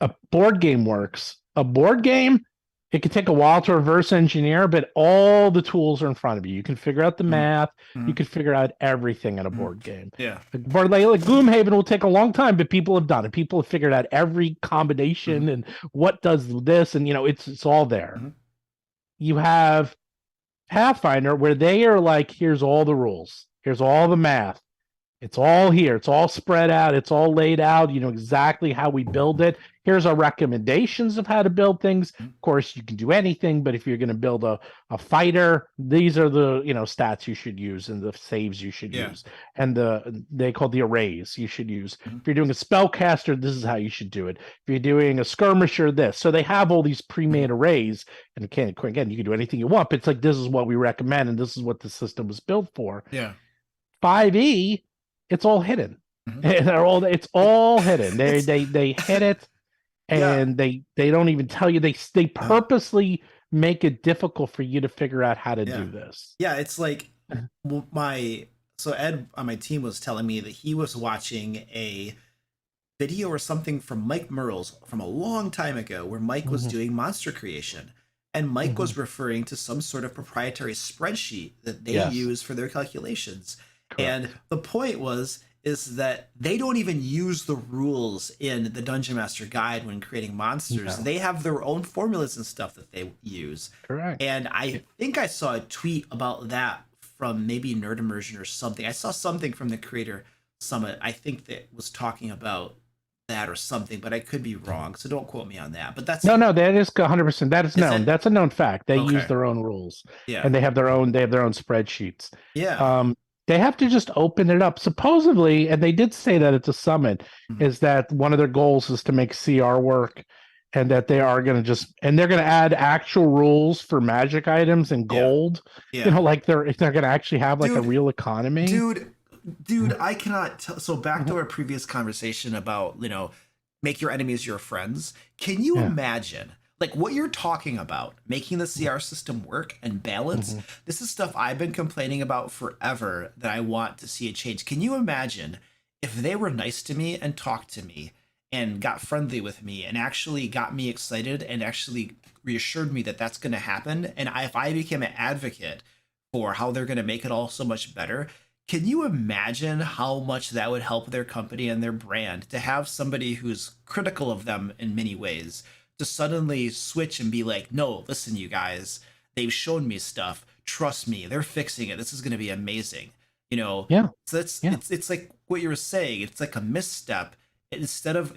a board game works, a board game, it can take a while to reverse engineer, but all the tools are in front of you. You can figure out the math. You can figure out everything in a board game. Yeah. A board like Gloomhaven will take a long time, but people have done it. People have figured out every combination and what does this, and it's all there. You have Pathfinder where they are like, here's all the rules. Here's all the math. It's all here. It's all spread out. It's all laid out. You know exactly how we build it. Here's our recommendations of how to build things. Of course, you can do anything, but if you're going to build a fighter, these are the stats you should use and the saves you should use, and they call the arrays you should use. If you're doing a spellcaster, this is how you should do it. If you're doing a skirmisher, this. So they have all these pre-made arrays, and again, you can do anything you want, but it's like, this is what we recommend, and this is what the system was built for. 5e, it's all hidden. It's all hidden. They hid it. And they don't even tell you. They purposely make it difficult for you to figure out how to do this. Yeah, it's like so Ed on my team was telling me that he was watching a video or something from Mike Merles from a long time ago where Mike was doing monster creation. And Mike was referring to some sort of proprietary spreadsheet that they use for their calculations. Correct. And the point is that they don't even use the rules in the Dungeon Master Guide when creating monsters. No. They have their own formulas and stuff that they use. Correct. And I think I saw a tweet about that from maybe Nerd Immersion or something. I saw something from the Creator Summit, I think, that was talking about that or something, but I could be wrong. So don't quote me on that. But that's no, that is 100%. That is known. That's a known fact. They use their own rules. Yeah. And they have their own spreadsheets. Yeah. They have to just open it up. Supposedly, and they did say that at the summit, Mhm. is that one of their goals is to make CR work, and that they are going to they're going to add actual rules for magic items and Yeah. gold. Yeah. Like they're going to actually have like a Dude, real economy. Dude, I cannot tell. So back to our previous conversation about, make your enemies your friends. Can you Yeah. imagine, like, what you're talking about, making the CR system work and balance? Mhm. This is stuff I've been complaining about forever that I want to see a change. Can you imagine if they were nice to me and talked to me and got friendly with me and actually got me excited and actually reassured me that that's going to happen? And if I became an advocate for how they're going to make it all so much better, can you imagine how much that would help their company and their brand to have somebody who's critical of them in many ways to suddenly switch and be like, no, listen, you guys, they've shown me stuff. Trust me, they're fixing it. This is going to be amazing. Yeah. So it's Yeah. it's like what you were saying. It's like a misstep. Instead of,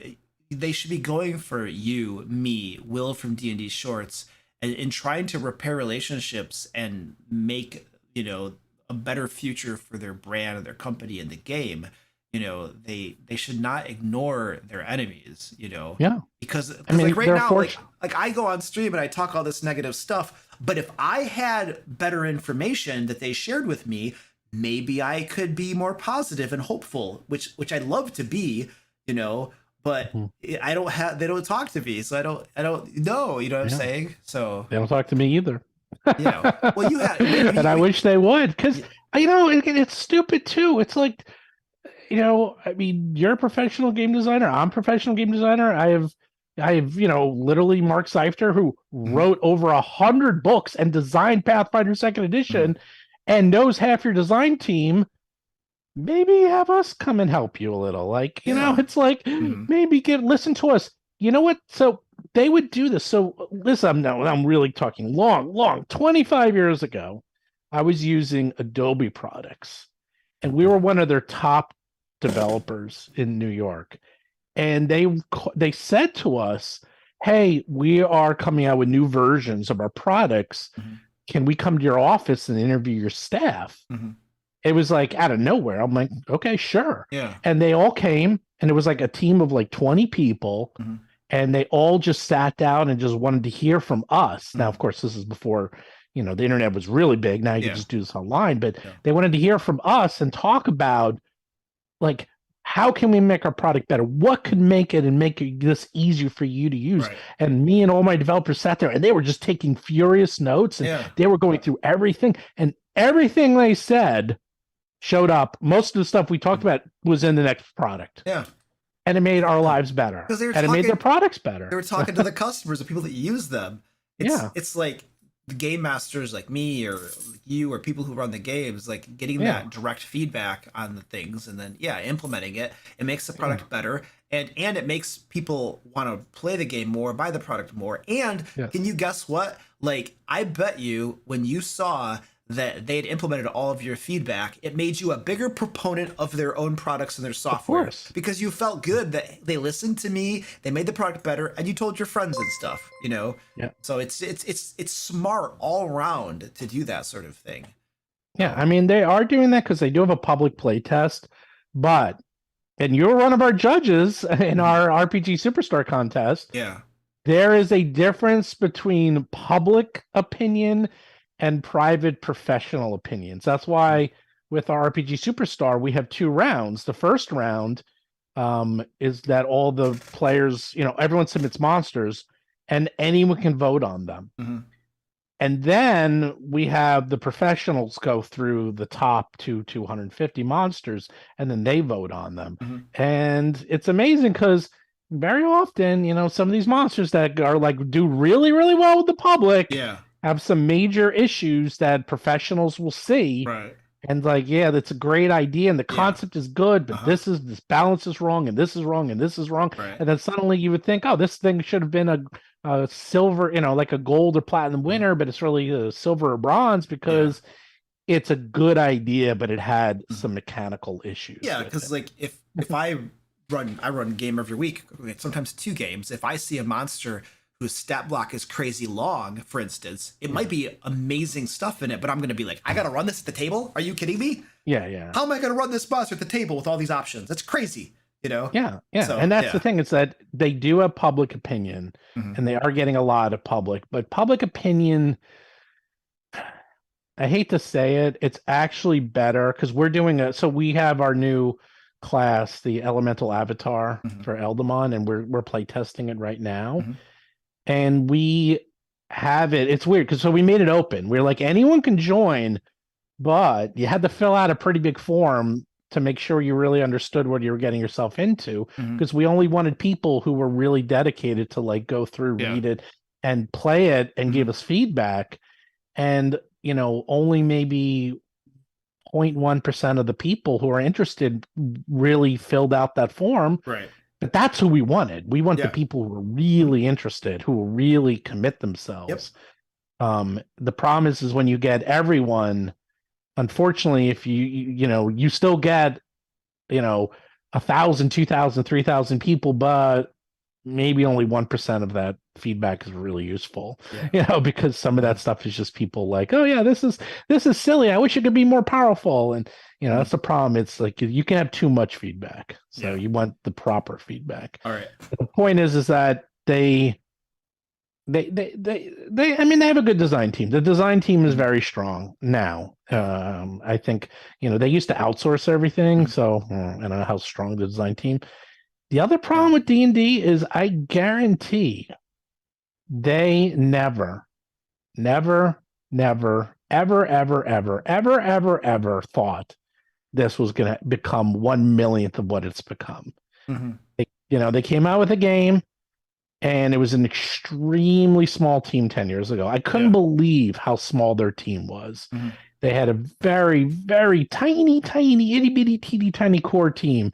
they should be going for you, me, Will from D&D Shorts, and trying to repair relationships and make, a better future for their brand and their company in the game. They should not ignore their enemies, Yeah. because I mean, like right they're now, fortunate. like I go on stream and I talk all this negative stuff, but if I had better information that they shared with me, maybe I could be more positive and hopeful, which I'd love to be, but Mhm. I don't have, they don't talk to me, so I don't know, what I'm Yeah. saying? So, They don't talk to me either. well, you had, And I wish they would, because it's stupid too. It's like, I mean, you're a professional game designer. I'm a professional game designer. I have, literally Mark Seifter, who wrote over 100 books and designed Pathfinder Second Edition, and knows half your design team. Maybe have us come and help you a little. Like, Yeah. it's like maybe listen to us. You know what? So they would do this. So listen, I'm really talking long, 25 years ago. I was using Adobe products, and we were one of their top developers in New York. And they said to us, "Hey, we are coming out with new versions of our products. Mhm. Can we come to your office and interview your staff?" Mhm. It was like out of nowhere. I'm like, okay, sure. Yeah. And they all came, and it was like a team of like 20 people, Mhm. and they all just sat down and just wanted to hear from us. Now, Mhm. of course, this is before, the internet was really big. Now you Yeah. can just do this online, but Yeah. they wanted to hear from us and talk about, like, how can we make our product better? What could make it and make this easier for you to use? Right. And me and all my developers sat there, and they were just taking furious notes, and Yeah. they were going through everything, and everything they said showed up. Most of the stuff we talked about was in the next product, Yeah. and it made our lives better, 'Cause they were and it made their talking- products better. They were talking to the customers, the people that use them. Yeah. It's like the game masters like me or you or people who run the games, like getting Yeah. that direct feedback on the things and then implementing it. It makes the product better, and it makes people want to play the game more, buy the product more. And Yes. can you guess what? Like, I bet you when you saw that they'd implemented all of your feedback, it made you a bigger proponent of their own products and their software. course. Because you felt good that they listened to me, they made the product better, and you told your friends and stuff, Yeah. So it's smart all around to do that sort of thing. Yeah, I mean, they are doing that because they do have a public play test, and you're one of our judges in our RPG Superstar contest. Yeah. There is a difference between public opinion and private professional opinions. That's why with our RPG Superstar, we have 2 rounds. The first round is that all the players, everyone submits monsters, and anyone can vote on them. Mhm. And then we have the professionals go through the top 250 monsters, and then they vote on them. Mhm. And it's amazing because very often, some of these monsters that are like do really, really well with the public Yeah. have some major issues that professionals will see. Right. And like, yeah, that's a great idea, and the Yeah. concept is good, but Uh-huh. this balance is wrong, and this is wrong, and this is wrong. Right. And then suddenly you would think, oh, this thing should have been a silver, like a gold or platinum winner, but it's really a silver or bronze because it's a good idea, but it had some mechanical issues. Yeah, with because it. like if I run game every week, sometimes 2 games. If I see a monster whose stat block is crazy long, for instance, it might be amazing stuff in it, but I'm gonna be like, I gotta run this at the table? Are you kidding me? Yeah. How am I going to run this monster at the table with all these options? That's crazy, you know? Yeah. So, And that's yeah. the thing, is that they do have public opinion, Mhm. and they are getting a lot of public, but public opinion, I hate to say it, it's actually better because so we have our new class, the Elemental Avatar Mhm. for Eldamon, and we're play testing it right now. Mhm. And we have it's weird because we made it open. We're like, anyone can join, but you had to fill out a pretty big form to make sure you really understood what you were getting yourself into, Mhm. because we only wanted people who were really dedicated to like go through, Yeah. read it, and play it and Mhm. give us feedback. And only maybe 0.1% of the people who are interested really filled out that form. Right. But that's who we wanted. We want the Yeah. people who are really interested, who will really commit themselves. The problem is when you get everyone, unfortunately, if you still get 1,000, 2,000, 3,000 people, but maybe only 1% of that feedback is really useful. Yeah. Because some of that stuff is just people like, oh yeah, this is silly, I wish it could be more powerful. And that's the problem. It's like you can have too much feedback, so you want the proper feedback. All right. But the point is that they I mean, they have a good design team. The design team is very strong now. I think they used to outsource everything, so I don't know how strong the design team. The other problem with D&D is I guarantee they never, ever, ever thought this was going to become 1/1,000,000th of what it's become. Mhm. They came out with a game, and it was an extremely small team 10 years ago. I couldn't believe how small their team was. Mhm. They had a very, very tiny, itty bitty, teeny tiny core team.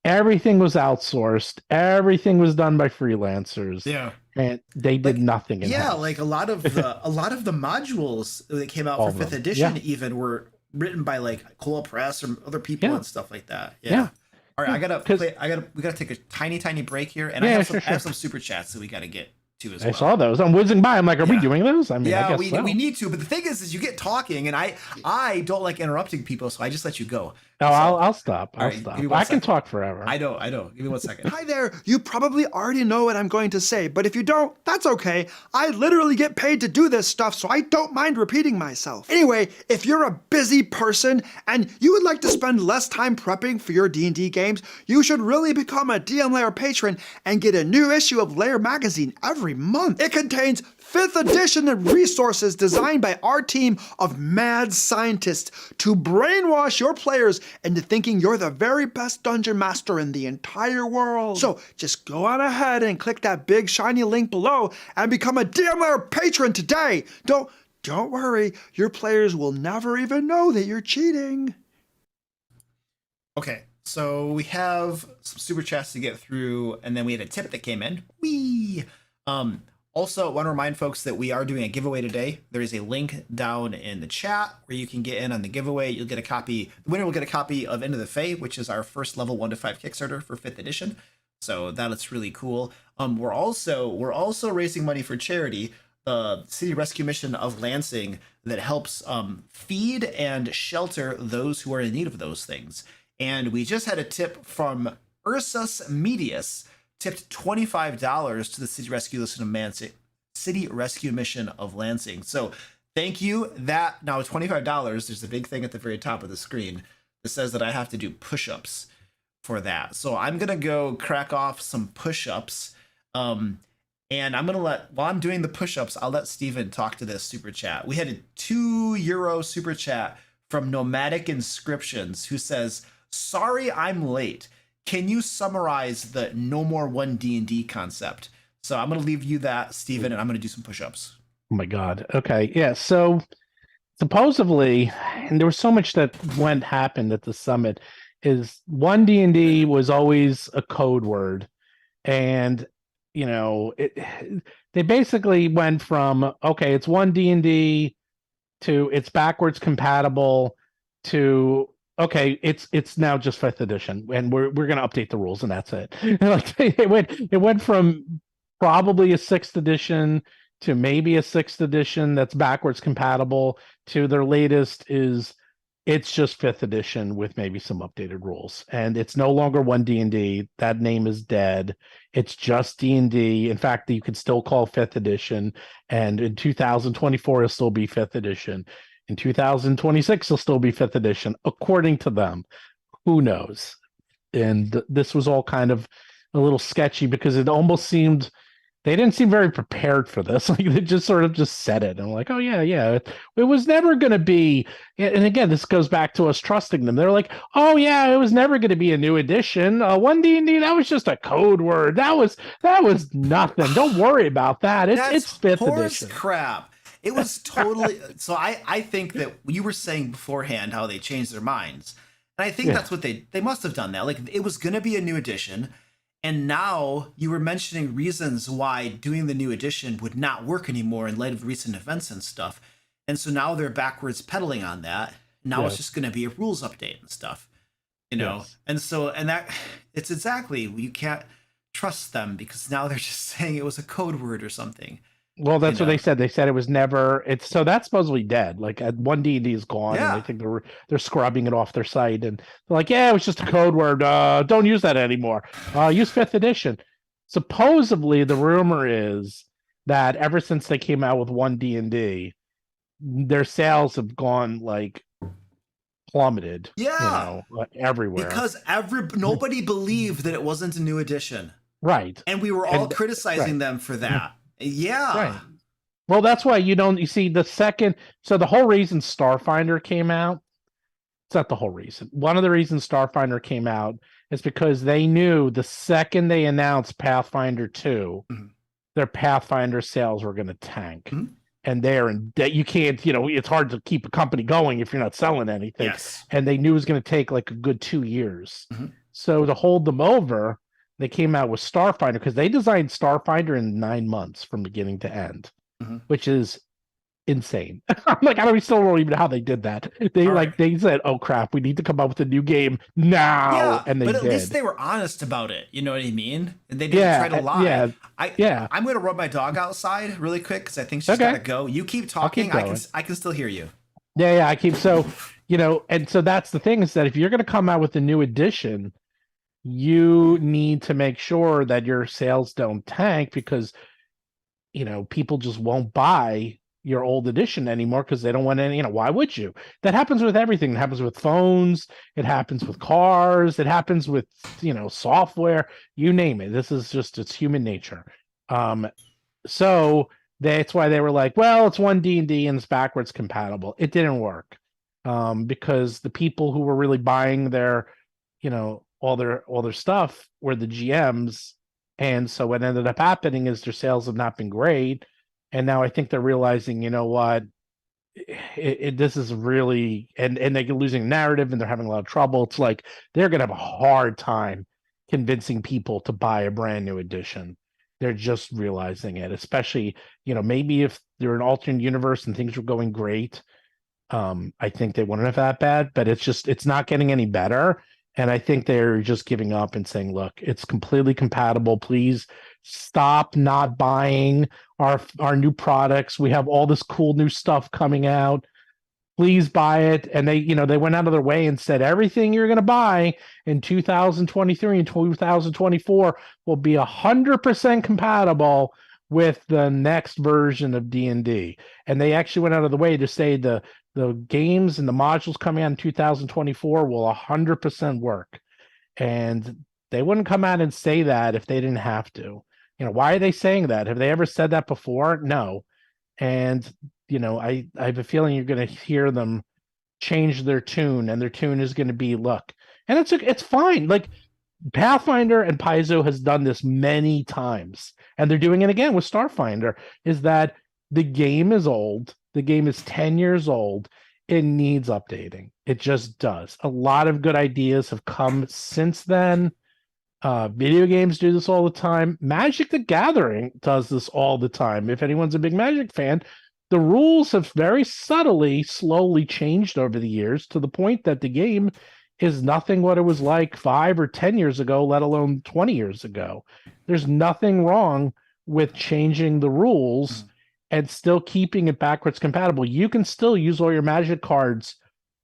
Everything was outsourced. Everything was done by freelancers. Yeah. And they did nothing in-house. Yeah, like a lot of the modules that came out for 5th edition even were written by like Cola Press or other people and stuff like that. Yeah. All right, we gotta take a tiny break here, and I have some super chats that we gotta get to as well. I saw those. I'm whizzing by. I'm like, are we doing those? I mean, I guess we need to. But the thing is you get talking, and I don't like interrupting people, so I just let you go. No, I'll stop. I'll right, stop. I can talk forever. I know. Give me 1 second. Hi there, you probably already know what I'm going to say, but if you don't, that's okay. I literally get paid to do this stuff, so I don't mind repeating myself. Anyway, if you're a busy person and you would like to spend less time prepping for your D&D games, you should really become a DM Lair patron and get a new issue of Lair magazine every month. It contains 5th edition resources designed by our team of mad scientists to brainwash your players into thinking you're the very best dungeon master in the entire world. So just go on ahead and click that big shiny link below and become a DM Lair patron today. Don't worry, your players will never even know that you're cheating. Okay, so we have some super chats to get through, and then we had a tip that came in. Also, I want to remind folks that we are doing a giveaway today. There is a link down in the chat where you can get in on the giveaway. You'll get a copy. The winner will get a copy of Into the Fae, which is our first level 1 to 5 Kickstarter for 5th edition. So that's really cool. We're also raising money for charity, the City Rescue Mission of Lansing, that helps feed and shelter those who are in need of those things. And we just had a tip from Ursus Medius, tipped $25 to the City Rescue Mission of Lansing. So thank you. That now $25. There's a big thing at the very top of the screen that says that I have to do push-ups for that. So I'm gonna go crack off some push-ups, and I'm gonna while I'm doing the push-ups, I'll let Steven talk to this super chat. We had a €2 super chat from Nomadic Inscriptions, who says, "Sorry, I'm late. Can you summarize the no more 1 D&D concept?" So I'm going to leave you that, Steven, and I'm going to do some push-ups. Oh my God. Okay. Yeah. So supposedly, and there was so much that happened at the summit, is 1 D&D was always a code word. And, they basically went from, okay, it's 1 D&D to it's backwards compatible to, okay, it's now just 5th edition, and we're going to update the rules, and that's it. Like it went from probably a 6th edition to maybe a 6th edition that's backwards compatible to their latest is It's just fifth edition with maybe some updated rules, and it's no longer one D&D. That name is dead. It's just D&D. In fact, you can still call fifth edition, and in 2024 it'll still be fifth edition. In 2026 it'll still be fifth edition, according to them. Who knows? And this was all kind of a little sketchy because it almost seemed they didn't seem very prepared for this. Like they just sort of just said it. I'm like, oh yeah, yeah. It was never going to be. And again, this goes back to us trusting them. They're like, oh yeah, it was never going to be a new edition. One D&D, that was just a code word. That was nothing. Don't worry about that. It's fifth horse edition. Crap. It was totally. So I think that you were saying beforehand how they changed their minds, and I think that's what they must have done that. Like it was going to be a new edition. And now you were mentioning reasons why doing the new edition would not work anymore in light of recent events and stuff. And so now they're backwards pedaling on that. Now it's just going to be a rules update and stuff, you know? Yes. And that it's exactly, you can't trust them because now they're just saying it was a code word or something. Well, that's what they said. They said it was never. It's so that's supposedly dead. Like one D&D is gone, and I think they're scrubbing it off their site, and they're like, yeah, it was just a code word. Don't use that anymore. Use fifth edition. Supposedly, the rumor is that ever since they came out with one D&D, their sales have gone like plummeted. Yeah, everywhere because nobody believed that it wasn't a new edition, right? And we were all criticizing them for that. Yeah. Right. Well, that's why you see the second. So the whole reason Starfinder came out, it's not the whole reason. One of the reasons Starfinder came out is because they knew the second they announced Pathfinder 2, their Pathfinder sales were going to tank. And they're in debt. You can't, it's hard to keep a company going if you're not selling anything. Yes. And they knew it was going to take like a good 2 years. So to hold them over, they came out with Starfinder because they designed Starfinder in 9 months from beginning to end, which is insane. I'm like, I still don't even know how they did that. They said, "Oh crap, we need to come up with a new game now," and they did. But at least they were honest about it. You know what I mean? And they didn't try to lie. I'm going to rub my dog outside really quick because I think she's got to go. You keep talking. I can still hear you. Yeah, I keep and so that's the thing is that if you're going to come out with a new edition, you need to make sure that your sales don't tank because people just won't buy your old edition anymore because they don't want any. Why would you? That happens with everything. It happens with phones, it happens with cars, it happens with software, you name it. This is just, it's human nature. So that's why they were like, well, it's one D&D and it's backwards compatible. It didn't work because the people who were really buying their all their stuff were the GMs, and so what ended up happening is their sales have not been great, and now I think they're realizing, what, this is really, and they're losing narrative, and they're having a lot of trouble. It's like they're gonna have a hard time convincing people to buy a brand new edition. They're just realizing it, especially maybe if they're an alternate universe and things were going great, I think they wouldn't have that bad, but it's not getting any better. And I think they're just giving up and saying, look, it's completely compatible. Please stop not buying our new products. We have all this cool new stuff coming out. Please buy it. And they went out of their way and said everything you're going to buy in 2023 and 2024 will be 100% compatible with the next version of D&D. And they actually went out of the way to say the games and the modules coming out in 2024 will 100% work. And they wouldn't come out and say that if they didn't have to. Why are they saying that? Have they ever said that before? No. And, I have a feeling you're going to hear them change their tune, and their tune is going to be, look, and it's fine. Like Pathfinder and Paizo has done this many times, and they're doing it again with Starfinder, is that the game is old. The game is 10 years old. It needs updating. It just does. A lot of good ideas have come since then. Video games do this all the time. Magic the Gathering does this all the time. If anyone's a big Magic fan, the rules have very subtly, slowly changed over the years to the point that the game is nothing what it was like 5 or 10 years ago, let alone 20 years ago. There's nothing wrong with changing the rules and still keeping it backwards compatible. You can still use all your Magic cards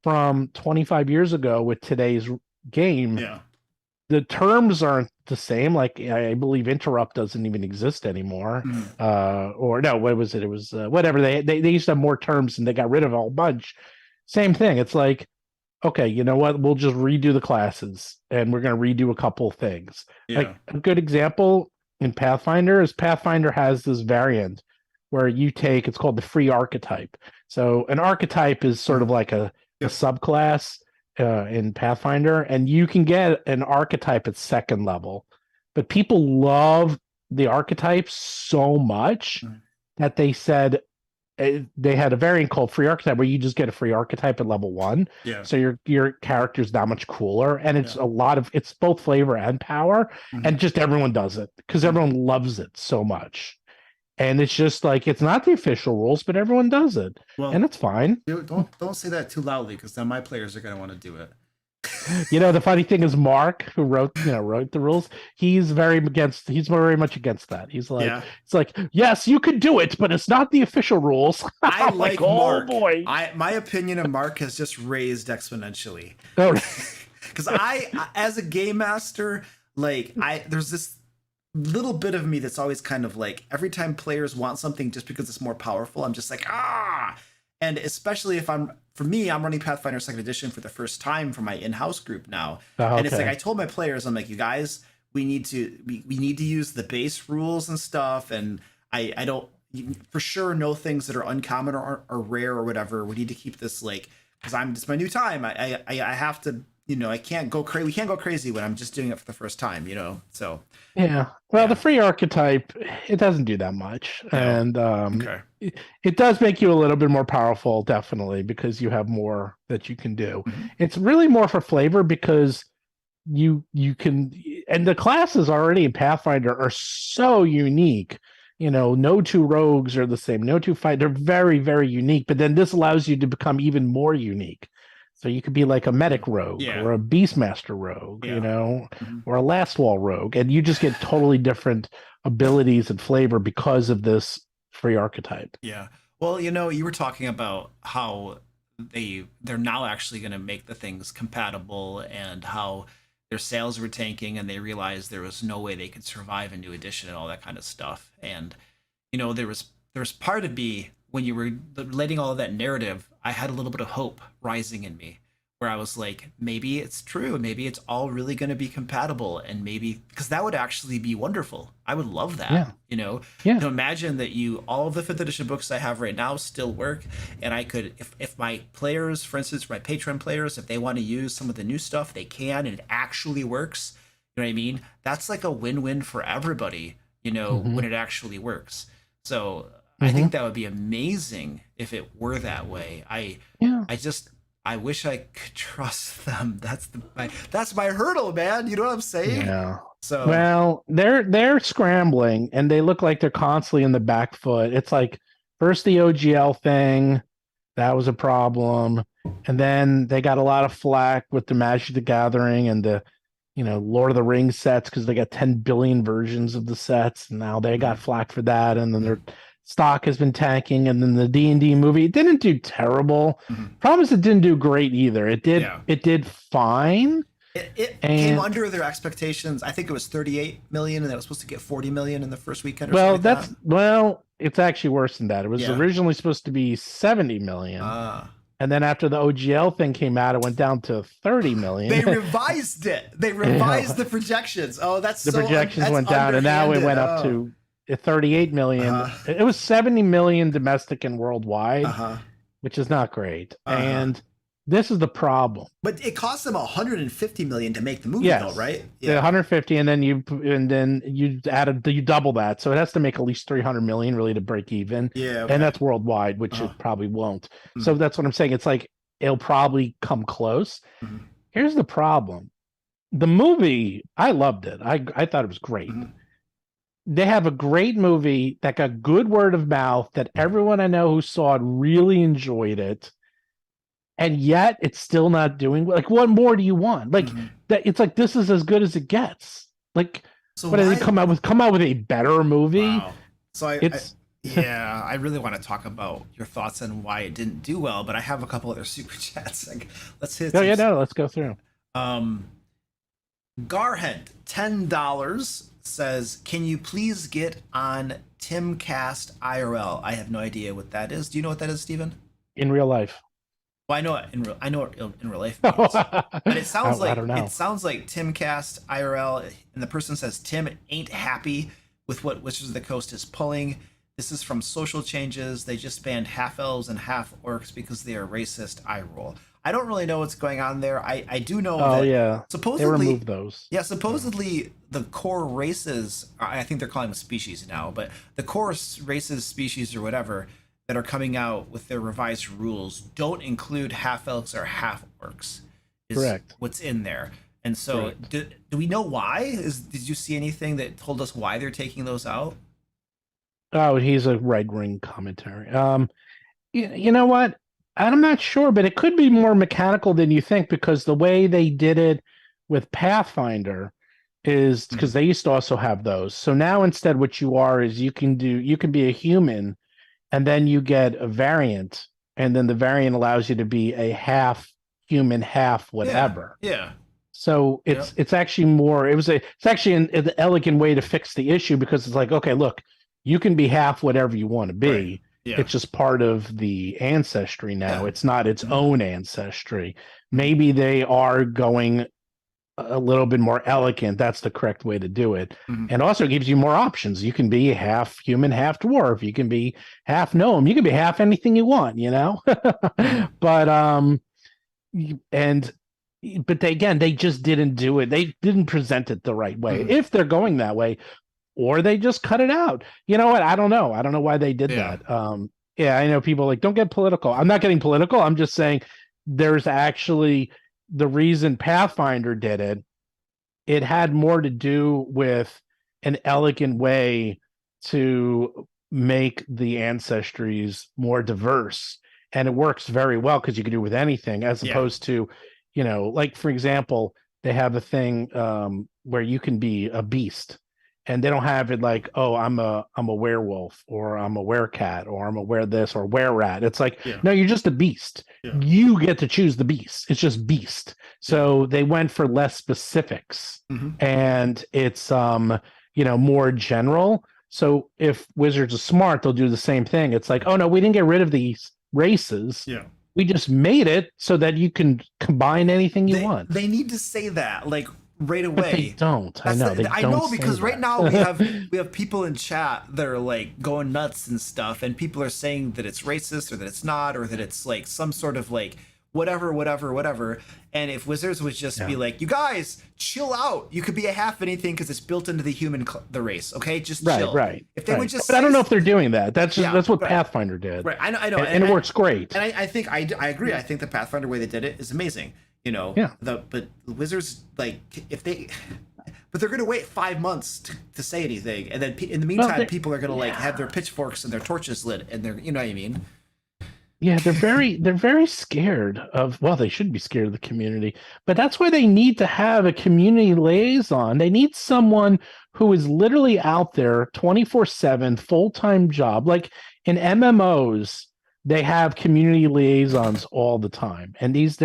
from 25 years ago with today's game, Yeah. the terms aren't the same. Like I believe interrupt doesn't even exist anymore. Or no, what was it? It was whatever. They used to have more terms and they got rid of a whole bunch. Same thing. It's like, okay, you know what? We'll just redo the classes and we're going to redo a couple things. Yeah. Like a good example in Pathfinder is Pathfinder has this variant where you take, it's called the free archetype. So an archetype is sort of like a subclass in Pathfinder, and you can get an archetype at second level, but people love the archetype so much that they said they had a variant called free archetype where you just get a free archetype at level 1. Yeah. So your character's that much cooler, and it's it's both flavor and power, and just everyone does it because everyone loves it so much. And it's just like, it's not the official rules, but everyone does it. Well, and it's fine. Don't say that too loudly, because then my players are going to want to do it. You know, the funny thing is Mark, who wrote the rules, he's very much against that. He's like, it's like, yes, you could do it, but it's not the official rules. I like Mark. Oh boy. My opinion of Mark has just raised exponentially. Oh. Because I, as a game master, like there's this little bit of me that's always kind of like, every time players want something just because it's more powerful, I'm just like, and especially if I'm running Pathfinder 2nd edition for the first time for my in-house group now. And it's like, I told my players, I'm like, you guys, we need to use the base rules and stuff, and I don't for sure know things that are uncommon or rare or whatever. We need to keep this, like, because it's my new time. I have to, I can't go crazy. We can't go crazy when I'm just doing it for the first time, so. Yeah. Well, the free archetype, it doesn't do that much. And it does make you a little bit more powerful, definitely, because you have more that you can do. It's really more for flavor because you can, and the classes already in Pathfinder are so unique. No two rogues are the same. No two fight. They're very, very unique. But then this allows you to become even more unique. So you could be like a medic rogue or a beastmaster rogue, or a last wall rogue, and you just get totally different abilities and flavor because of this free archetype. Yeah. Well, you were talking about how they're now actually going to make the things compatible, and how their sales were tanking, and they realized there was no way they could survive a new edition and all that kind of stuff. And there was part of me, when you were relating all of that narrative, I had a little bit of hope rising in me, where I was like, maybe it's true. Maybe it's all really going to be compatible. And maybe, because that would actually be wonderful. I would love that, to imagine that all of the 5th edition books I have right now still work. And I could, if my players, for instance, my Patreon players, if they want to use some of the new stuff, they can, and it actually works. You know what I mean? That's like a win-win for everybody, when it actually works. So I think that would be amazing if it were that way. I wish I could trust them. That's my hurdle, man. You know what I'm saying? Yeah. So well, they're scrambling, and they look like they're constantly in the back foot. It's like first the OGL thing, that was a problem, and then they got a lot of flack with the Magic the Gathering and the Lord of the Rings sets because they got 10 billion versions of the sets, and now they got flack for that, and then their stock has been tanking, and then the D&D movie, it didn't do terrible. Problem is, it didn't do great either. It did fine. It came under their expectations. I think it was 38 million, and that was supposed to get 40 million in the first weekend. It's actually worse than that. It was originally supposed to be 70 million. And then after the OGL thing came out, it went down to 30 million. They revised it. They revised the projections. Oh, the projections went down, and now it went up to 38 million. It was 70 million domestic and worldwide, which is not great. And this is the problem. But it cost them 150 million to make the movie, though, right? Yeah, 150, and then you double that, so it has to make at least 300 million really to break even. Yeah, okay. And that's worldwide, which it probably won't. So that's what I'm saying. It's like it'll probably come close. Here's the problem: the movie, I loved it. I thought it was great. They have a great movie that got good word of mouth, that everyone I know who saw it really enjoyed it. And yet it's still not doing, like, what more do you want? Like that, it's like, this is as good as it gets. Like, so what did they come out with a better movie? Wow. So Yeah, I really want to talk about your thoughts on why it didn't do well, but I have a couple other super chats. Like, let's hit. Oh yeah, no, let's go through. Um, Garhead, $10 says, "Can you please get on Timcast IRL?" I have no idea what that is. Do you know what that is, Steven? In real life. Well, I know what in real life means. But it sounds I like don't know. Timcast IRL, and the person says Tim ain't happy with what Wizards of the Coast is pulling. This is from social changes. They just banned half elves and half orcs because they are racist. I roll. I don't really know what's going on there. I do know that Yeah, supposedly they removed those. Yeah, supposedly the core races, I think they're calling them species now, but the core races, species, or whatever that are coming out with their revised rules don't include half elves or half orcs. Is Correct. What's in there. And so, do we know why? Did you see anything that told us why they're taking those out? Oh, he's a right-wing commentary. You know what? I'm not sure, but it could be more mechanical than you think, because the way they did it with Pathfinder is because they used to also have those. So now instead what you are is you can be a human, and then you get a variant, and then the variant allows you to be a half human, half whatever. Yeah. So it's actually more. It's actually an elegant way to fix the issue, because it's like, okay, look, you can be half whatever you want to be. Right. Yeah. It's just part of the ancestry now. Yeah. It's not its own ancestry. Maybe they are going a little bit more elegant. That's the correct way to do it. And also gives you more options. You can be half human, half dwarf. You can be half gnome. You can be half anything you want, But they just didn't do it. They didn't present it the right way. If they're going that way, or they just cut it out. You know what? I don't know. I don't know why they did that. I know people like, don't get political. I'm not getting political. I'm just saying there's actually the reason Pathfinder did it. It had more to do with an elegant way to make the ancestries more diverse. And it works very well because you can do it with anything, as opposed to, like, for example, they have a thing where you can be a beast. And they don't have it like, oh, I'm a werewolf, or I'm a werecat, or I'm a were this, or were rat. It's like, no, you're just a beast. Yeah. You get to choose the beast. It's just beast. So they went for less specifics, and it's more general. So if Wizards are smart, they'll do the same thing. It's like, oh no, we didn't get rid of these races. Yeah. We just made it so that you can combine anything you want. They need to say that, like, right away. But they don't. I know. I know, because right now we have people in chat that are like going nuts and stuff, and people are saying that it's racist, or that it's not, or that it's like some sort of like whatever. And if Wizards would just be like, you guys chill out, you could be a half anything because it's built into the race. Okay, just chill. Right. If they would just, but I don't know if they're doing that. That's what Pathfinder did. Right. I know, and it works great. And I think I agree. I think the Pathfinder way they did it is amazing. But the Wizards, like, but they're going to wait 5 months to say anything, and then in the meantime, people are going to like have their pitchforks and their torches lit, and they're, you know what I mean? Yeah, they're very scared of. Well, they should be scared of the community, but that's why they need to have a community liaison. They need someone who is literally out there 24/7, full-time job, like in MMOs. They have community liaisons all the time. And these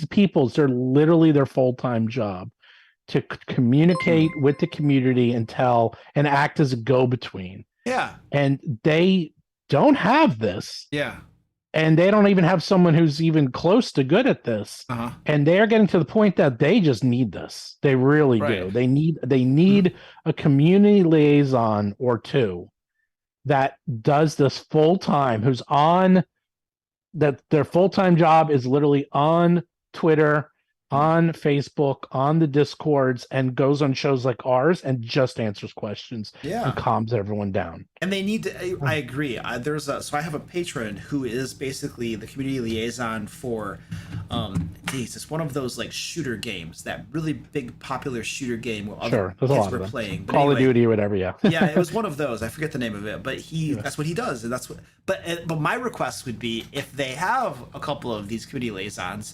people, they're literally their full-time job to communicate with the community and act as a go-between. Yeah. And they don't have this. Yeah. And they don't even have someone who's even close to good at this. And they're getting to the point that they just need this. They really do. They need a community liaison or two that does this full-time, that their full-time job is literally on Twitter, on Facebook, on the Discords, and goes on shows like ours and just answers questions and calms everyone down. And they need to, I agree. So I have a patron who is basically the community liaison for, it's one of those like shooter games, that really big popular shooter game where other kids were playing. Call of Duty or whatever, yeah, it was one of those. I forget the name of it, but that's what he does, and that's what. But my request would be, if they have a couple of these community liaisons,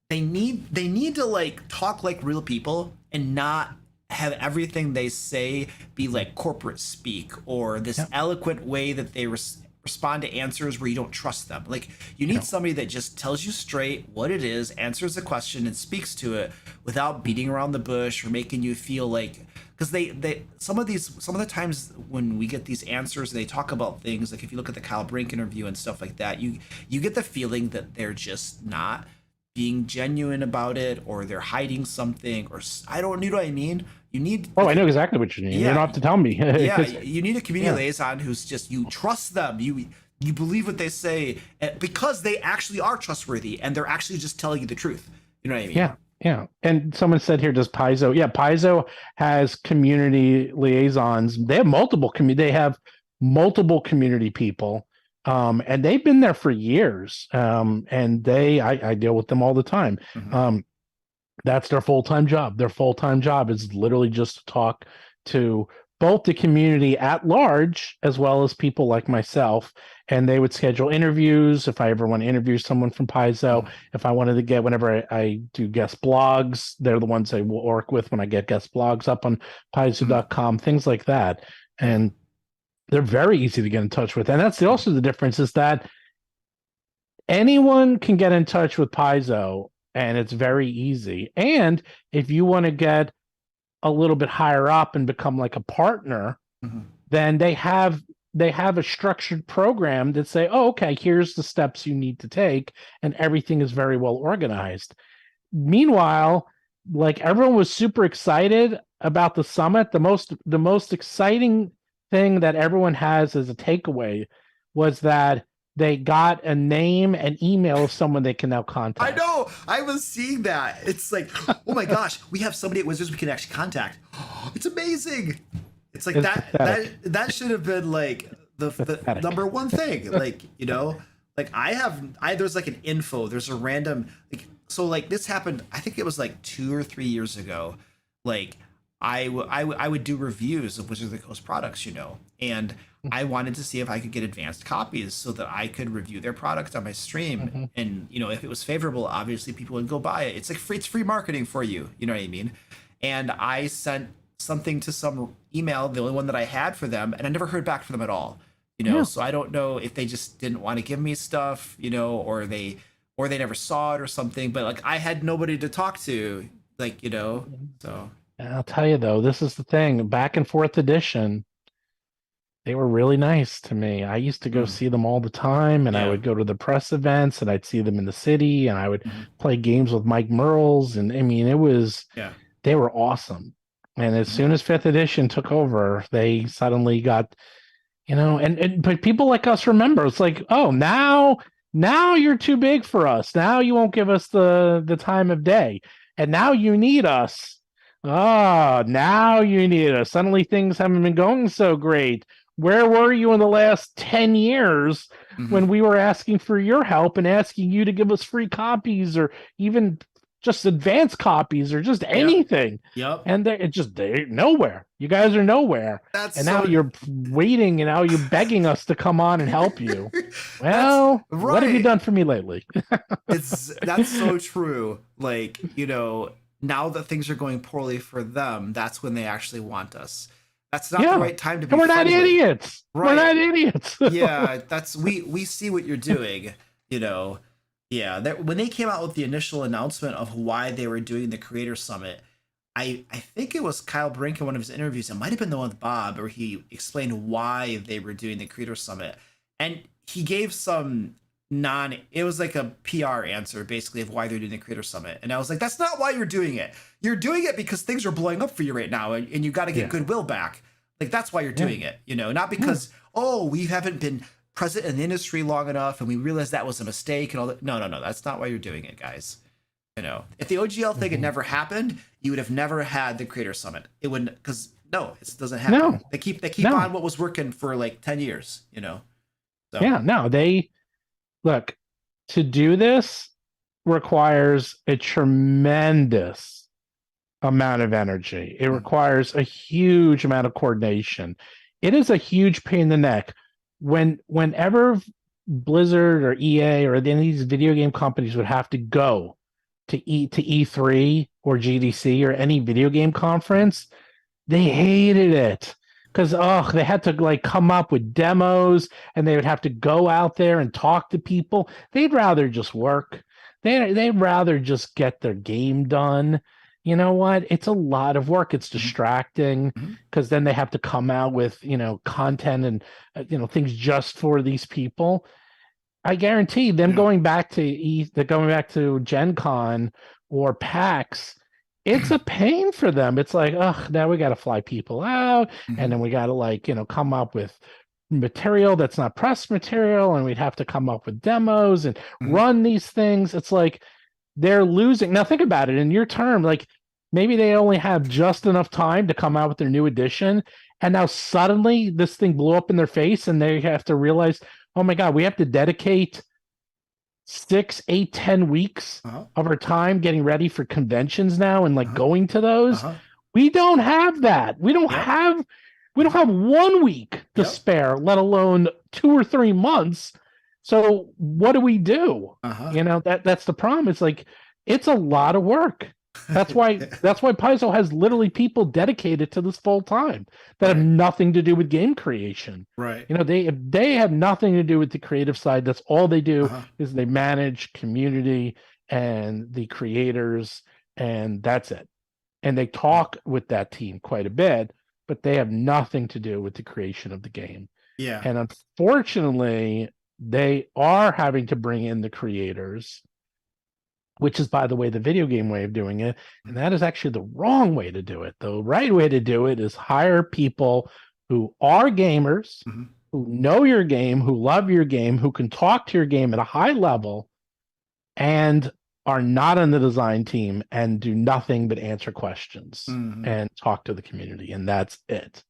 they need to like talk like real people and not have everything they say be like corporate speak or this eloquent way that they respond to answers where you don't trust them. Like you need somebody that just tells you straight what it is, answers the question, and speaks to it without beating around the bush or making you feel like, because they some of the times when we get these answers, they talk about things like if you look at the Kyle Brink interview and stuff like that, you get the feeling that they're just not being genuine about it, or they're hiding something, or I don't, you know what I mean? You need. Oh, I know exactly what you mean. Yeah, you don't have to tell me. Yeah, you need a community liaison who's just, you trust them, you believe what they say because they actually are trustworthy and they're actually just telling you the truth. You know what I mean? Yeah. And someone said here, does Paizo? Yeah, Paizo has community liaisons. They have multiple community people. And they've been there for years. And I deal with them all the time. Mm-hmm. That's their full-time job. Their full-time job is literally just to talk to both the community at large, as well as people like myself. And they would schedule interviews. If I ever want to interview someone from Paizo, if I wanted to get, whenever I do guest blogs, they're the ones I will work with when I get guest blogs up on Paizo.com, things like that. And they're very easy to get in touch with. And that's also the difference, is that anyone can get in touch with Paizo, and it's very easy. And if you want to get a little bit higher up and become like a partner, then they have a structured program that say, oh, okay, here's the steps you need to take, and everything is very well organized. Meanwhile, like, everyone was super excited about the summit. The most exciting thing that everyone has as a takeaway was that they got a name and email of someone they can now contact. I know. I was seeing that. It's like, oh my gosh, we have somebody at Wizards we can actually contact. It's amazing. It's like that should have been like the number one thing. Like, you know, like there's like an info. There's a random, like, so like this happened, I think it was like 2 or 3 years ago. Like I would do reviews of Wizards of the Coast products, you know, and I wanted to see if I could get advanced copies so that I could review their product on my stream. And, you know, if it was favorable, obviously people would go buy it. It's like it's free marketing for you. You know what I mean? And I sent something to some email, the only one that I had for them, and I never heard back from them at all. You know, so I don't know if they just didn't want to give me stuff, you know, or they never saw it or something, but like I had nobody to talk to, like, you know, so. I'll tell you though, this is the thing, back and forth edition, they were really nice to me. I used to go see them all the time, and I would go to the press events, and I'd see them in the city, and I would play games with Mike Merles. And I mean, they were awesome. And as soon as 5th edition took over, they suddenly got, you know, but people like us remember, it's like, oh, now you're too big for us. Now you won't give us the time of day. And now you need us. Oh, now you need us. Suddenly things haven't been going so great. Where were you in the last 10 years when we were asking for your help and asking you to give us free copies, or even just advanced copies, or just anything? Yep. And they're nowhere. You guys are nowhere. Now you're waiting, and now you're begging us to come on and help you. Well, what have you done for me lately? That's so true. Like, you know, now that things are going poorly for them, that's when they actually want us. That's not the right time to be. And we're not idiots. Right. We're not idiots. Yeah, we see what you're doing, you know. Yeah, when they came out with the initial announcement of why they were doing the Creator Summit, I think it was Kyle Brink in one of his interviews. It might have been the one with Bob, where he explained why they were doing the Creator Summit, and he gave some it was like a PR answer basically of why they're doing the Creator Summit. And I was like, that's not why you're doing it. You're doing it because things are blowing up for you right now, and you got to get goodwill back. Like, that's why you're doing it, you know, not because, we haven't been present in the industry long enough and we realized that was a mistake and all that. No, that's not why you're doing it, guys. You know, if the OGL thing had never happened, you would have never had the Creator Summit. It wouldn't, because it doesn't happen. No. They keep on what was working for like 10 years, you know? So. Look, to do this requires a tremendous amount of energy. It requires a huge amount of coordination. It is a huge pain in the neck. Whenever Blizzard or EA or any of these video game companies would have to go to E3 or GDC or any video game conference, They hated it because they had to like come up with demos and they would have to go out there and talk to people. They'd rather just work. They'd rather just get their game done. You know what? It's a lot of work. It's distracting because then they have to come out with, content and things just for these people. I guarantee them going back to Gen Con or PAX, it's a pain for them. It's like, now we got to fly people out, and then we got to come up with material that's not press material, and we'd have to come up with demos and run these things. It's like they're losing. Now think about it in your term, like maybe they only have just enough time to come out with their new edition, and now suddenly this thing blew up in their face, and they have to realize, oh my God, we have to dedicate 6, 8, 10 weeks of our time getting ready for conventions now and going to those. We don't have that. We don't have 1 week to spare, let alone 2 or 3 months. So what do we do? That's the problem. It's like, it's a lot of work. That's why Paizo has literally people dedicated to this full time that have nothing to do with game creation. Right. They have nothing to do with the creative side. That's all they do is they manage community and the creators, and that's it. And they talk with that team quite a bit, but they have nothing to do with the creation of the game. Yeah. And unfortunately, they are having to bring in the creators, which is, by the way, the video game way of doing it. And that is actually the wrong way to do it. The right way to do it is hire people who are gamers, who know your game, who love your game, who can talk to your game at a high level, and are not on the design team and do nothing but answer questions and talk to the community. And that's it.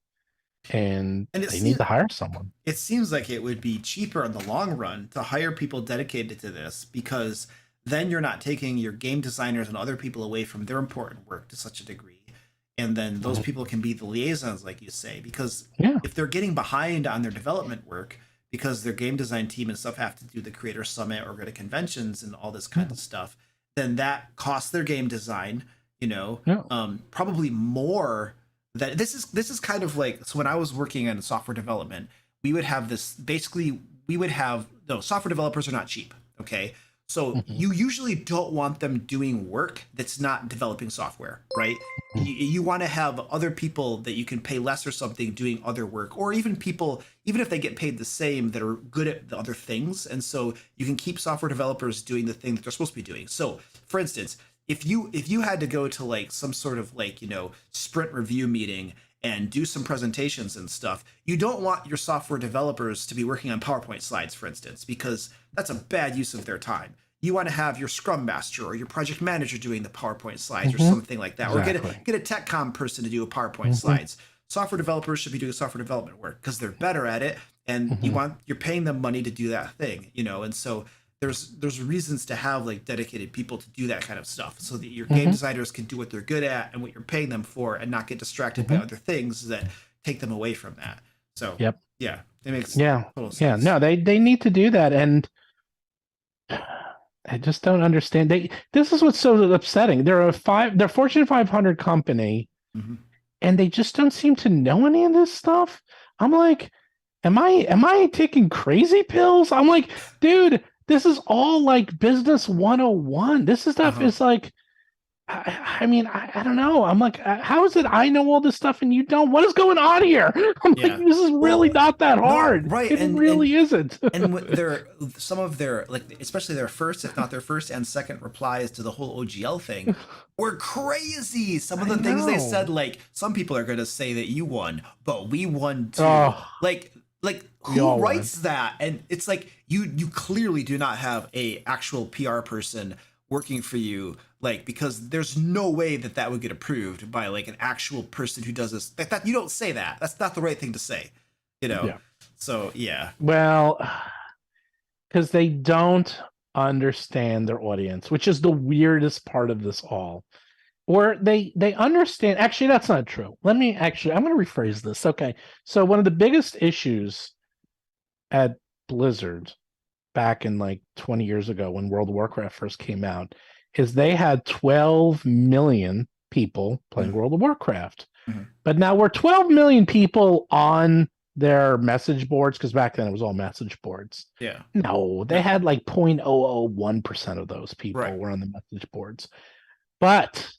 And they need to hire someone. It seems like it would be cheaper in the long run to hire people dedicated to this, because then you're not taking your game designers and other people away from their important work to such a degree. And then those people can be the liaisons, like you say, because if they're getting behind on their development work because their game design team and stuff have to do the creator summit or go to conventions and all this kind of stuff, then that costs their game design, probably more. That this is kind of like, so when I was working in software development, we would have this, basically software developers are not cheap. Okay. So you usually don't want them doing work that's not developing software, right? You want to have other people that you can pay less or something doing other work, or even people, even if they get paid the same, that are good at the other things. And so you can keep software developers doing the thing that they're supposed to be doing. So for instance, if you had to go to like some sort of sprint review meeting and do some presentations and stuff, you don't want your software developers to be working on PowerPoint slides, for instance, because that's a bad use of their time. You want to have your Scrum Master or your project manager doing the PowerPoint slides or something like that, or get a TechCom person to do a PowerPoint slides. Software developers should be doing software development work because they're better at it, and you're paying them money to do that thing, and so there's reasons to have like dedicated people to do that kind of stuff, so that your game designers can do what they're good at and what you're paying them for, and not get distracted by other things that take them away from that. So it makes total sense. No, they need to do that, and I just don't understand. This is what's so upsetting. They're Fortune 500 company, and they just don't seem to know any of this stuff. I'm like, am I taking crazy pills? I'm like, dude, this is all like business 101. This stuff is like, I mean, I don't know. I'm like, how is it I know all this stuff and you don't? What is going on here? I'm like, this is really not that hard. Right. It really isn't. And some of their, especially their first, if not their first and second replies to the whole OGL thing were crazy. Some of the things they said, like, some people are going to say that you won, but we won too. Like who writes that? And it's like, you clearly do not have a actual PR person working for you, because there's no way that would get approved by like an actual person who does this. That you don't say that. That's not the right thing to say, So well, because they don't understand their audience, which is the weirdest part of this all. Or they understand. Actually, that's not true. I'm going to rephrase this. Okay, so one of the biggest issues at Blizzard back in like 20 years ago when World of Warcraft first came out is they had 12 million people playing World of Warcraft. But now we're 12 million people on their message boards, because back then it was all message boards. Yeah. No, they had like 0.001% of those people Right. were on the message boards. But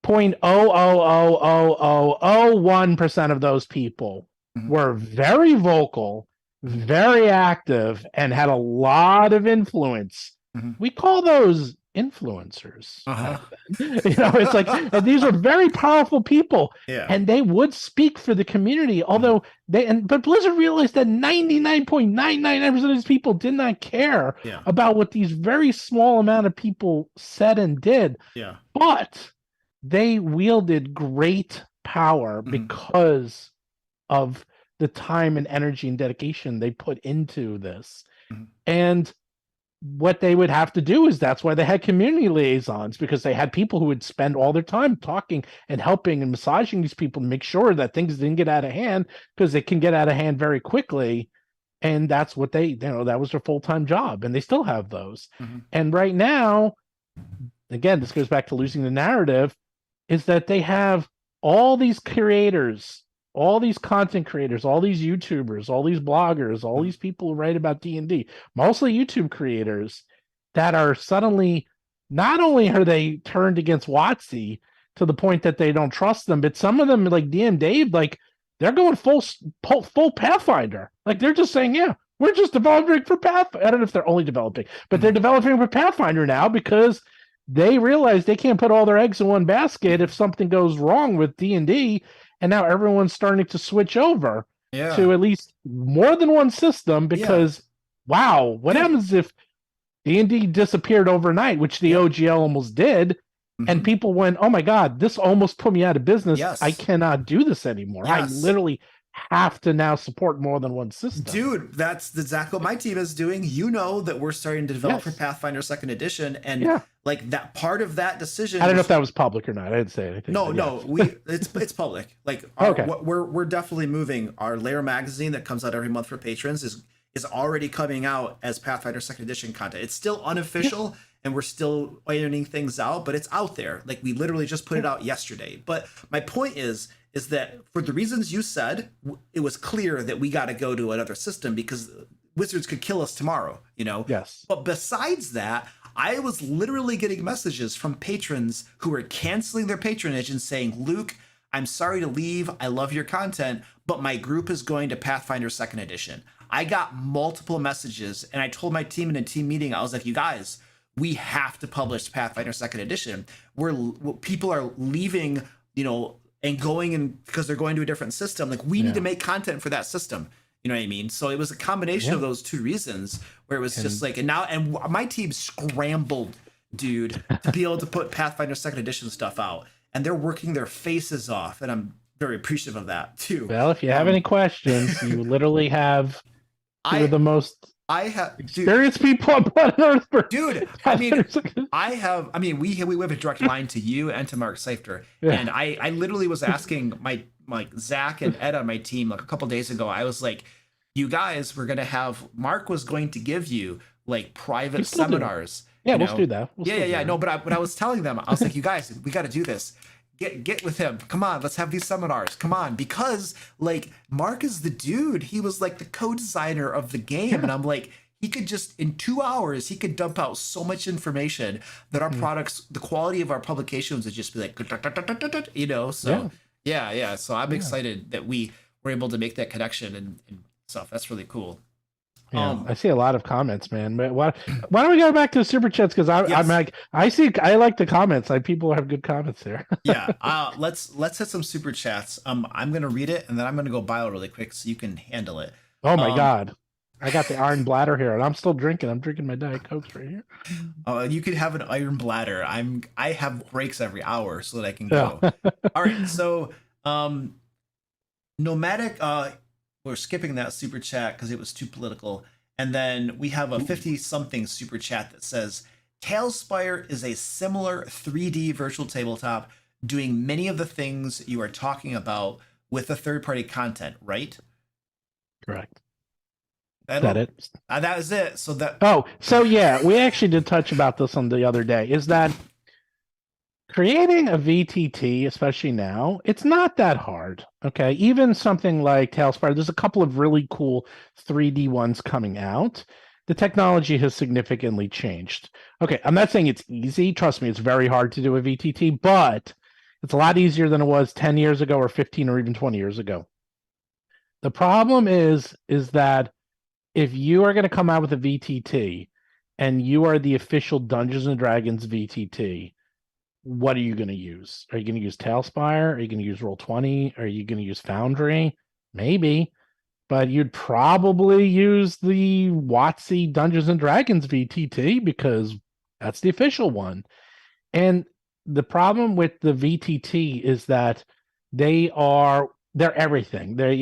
0.0000001% of those people were very vocal, very active, and had a lot of influence. We call those influencers. Uh-huh. It's like, and these are very powerful people, Yeah. and they would speak for the community. Although but Blizzard realized that 99.999% of these people did not care about what these very small amount of people said and did. Yeah. But they wielded great power because of the time and energy and dedication they put into this. And what they would have to do is, that's why they had community liaisons, because they had people who would spend all their time talking and helping and massaging these people to make sure that things didn't get out of hand, because they can get out of hand very quickly. And that's what that was their full-time job, and they still have those. And right now, again, this goes back to losing the narrative, is that they have all these creators, all these content creators, all these YouTubers, all these bloggers, all these people who write about D&D, mostly YouTube creators, that are suddenly, not only are they turned against WOTC to the point that they don't trust them, but some of them, like DM Dave, like they're going full Pathfinder. Like they're just saying, yeah, we're just developing for Pathfinder. I don't know if they're only developing, but they're developing for Pathfinder now, because they realize they can't put all their eggs in one basket if something goes wrong with D&D. And now everyone's starting to switch over to at least more than one system, because wow, what happens if D&D disappeared overnight, which the OGL almost did, and people went, oh my God, this almost put me out of business. I cannot do this anymore. I literally have to now support more than one system. Dude, that's exactly what my team is doing. You know that we're starting to develop for Pathfinder 2nd Edition, and like that part of that decision. I don't know if that was public or not. I didn't say anything. No, it's public. Like we're definitely moving. Our Lair magazine that comes out every month for patrons is already coming out as Pathfinder 2nd Edition content. It's still unofficial, and we're still ironing things out, but it's out there. Like we literally just put it out yesterday. But my point is that for the reasons you said, it was clear that we got to go to another system, because Wizards could kill us tomorrow, Yes. But besides that, I was literally getting messages from patrons who were canceling their patronage and saying, Luke, I'm sorry to leave. I love your content, but my group is going to Pathfinder 2nd Edition. I got multiple messages, and I told my team in a team meeting, I was like, you guys, we have to publish Pathfinder 2nd Edition. People are leaving, and going and because they're going to a different system. Like we need to make content for that system. You know what I mean? So it was a combination of those two reasons, where it was just like, and my team scrambled, dude, to be able to put Pathfinder 2nd Edition stuff out, and they're working their faces off, and I'm very appreciative of that too. Well, if you have any questions, you literally have two of the most experienced people on planet Earth. Dude, we have a direct line to you and to Mark Seifter. And I literally was asking my Zach and Ed on my team like a couple days ago. I was like, you guys, Mark was going to give you like private seminars. Yeah, let's do that. No, but I was telling them, I was like, you guys, we got to do this. Get with him. Come on, let's have these seminars. Come on, because like Mark is the dude. He was like the co-designer of the game, and I'm like, he could just in 2 hours he could dump out so much information that our products, the quality of our publications would just be like, So So I'm excited that we were able to make that connection and stuff. That's really cool. Yeah, I see a lot of comments, man. But why don't we go back to the super chats? Because I'm like, I like the comments. Like people have good comments there. Let's hit some super chats. I'm gonna read it, and then I'm gonna go bio really quick so you can handle it. Oh my God, I got the iron bladder here, and I'm still drinking. I'm drinking my Diet Cokes right here. You could have an iron bladder. I have breaks every hour so that I can go. All right, so nomadic. We're skipping that super chat because it was too political. And then we have a 50-something super chat that says, Tailspire is a similar 3D virtual tabletop doing many of the things you are talking about with the third-party content, right? Correct. That is it. So yeah, we actually did touch about this on the other day. Is that Creating a VTT, especially now, it's not that hard. Okay. Even something like Tailspire, there's a couple of really cool 3D ones coming out. The technology has significantly changed. Okay. I'm not saying it's easy. Trust me, it's very hard to do a VTT, but it's a lot easier than it was 10 years ago or 15 or even 20 years ago. The problem is that if you are going to come out with a VTT and you are the official Dungeons and Dragons VTT, what are you going to use? Are you going to use Tailspire? Are you going to use Roll20? Are you going to use Foundry? Maybe, but you'd probably use the WOTC Dungeons and Dragons VTT because that's the official one. And the problem with the VTT is that they're everything. There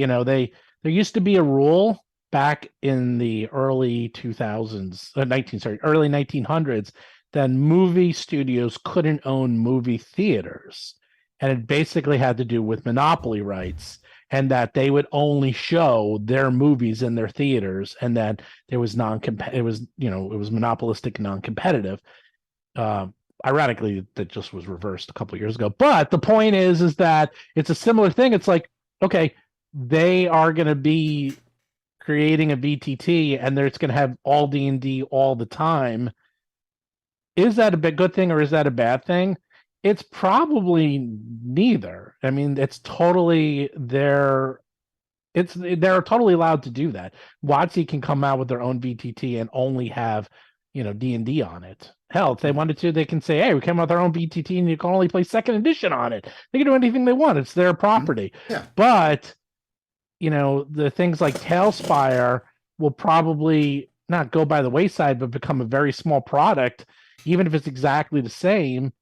used to be a rule back in the early 2000s, early 1900s, that movie studios couldn't own movie theaters. And it basically had to do with monopoly rights, and that they would only show their movies in their theaters, and that it was monopolistic and non-competitive. Ironically, that just was reversed a couple of years ago. But the point is that it's a similar thing. It's like, okay, they are going to be creating a VTT, and it's going to have all D&D all the time. Is that a good thing or is that a bad thing? It's probably neither. I mean, they're totally allowed to do that. WotC can come out with their own VTT and only have, D&D on it. Hell, if they wanted to, they can say, hey, we came out with our own VTT and you can only play second edition on it. They can do anything they want. It's their property. Yeah. But, the things like Tailspire will probably not go by the wayside, but become a very small product, even if it's exactly the same.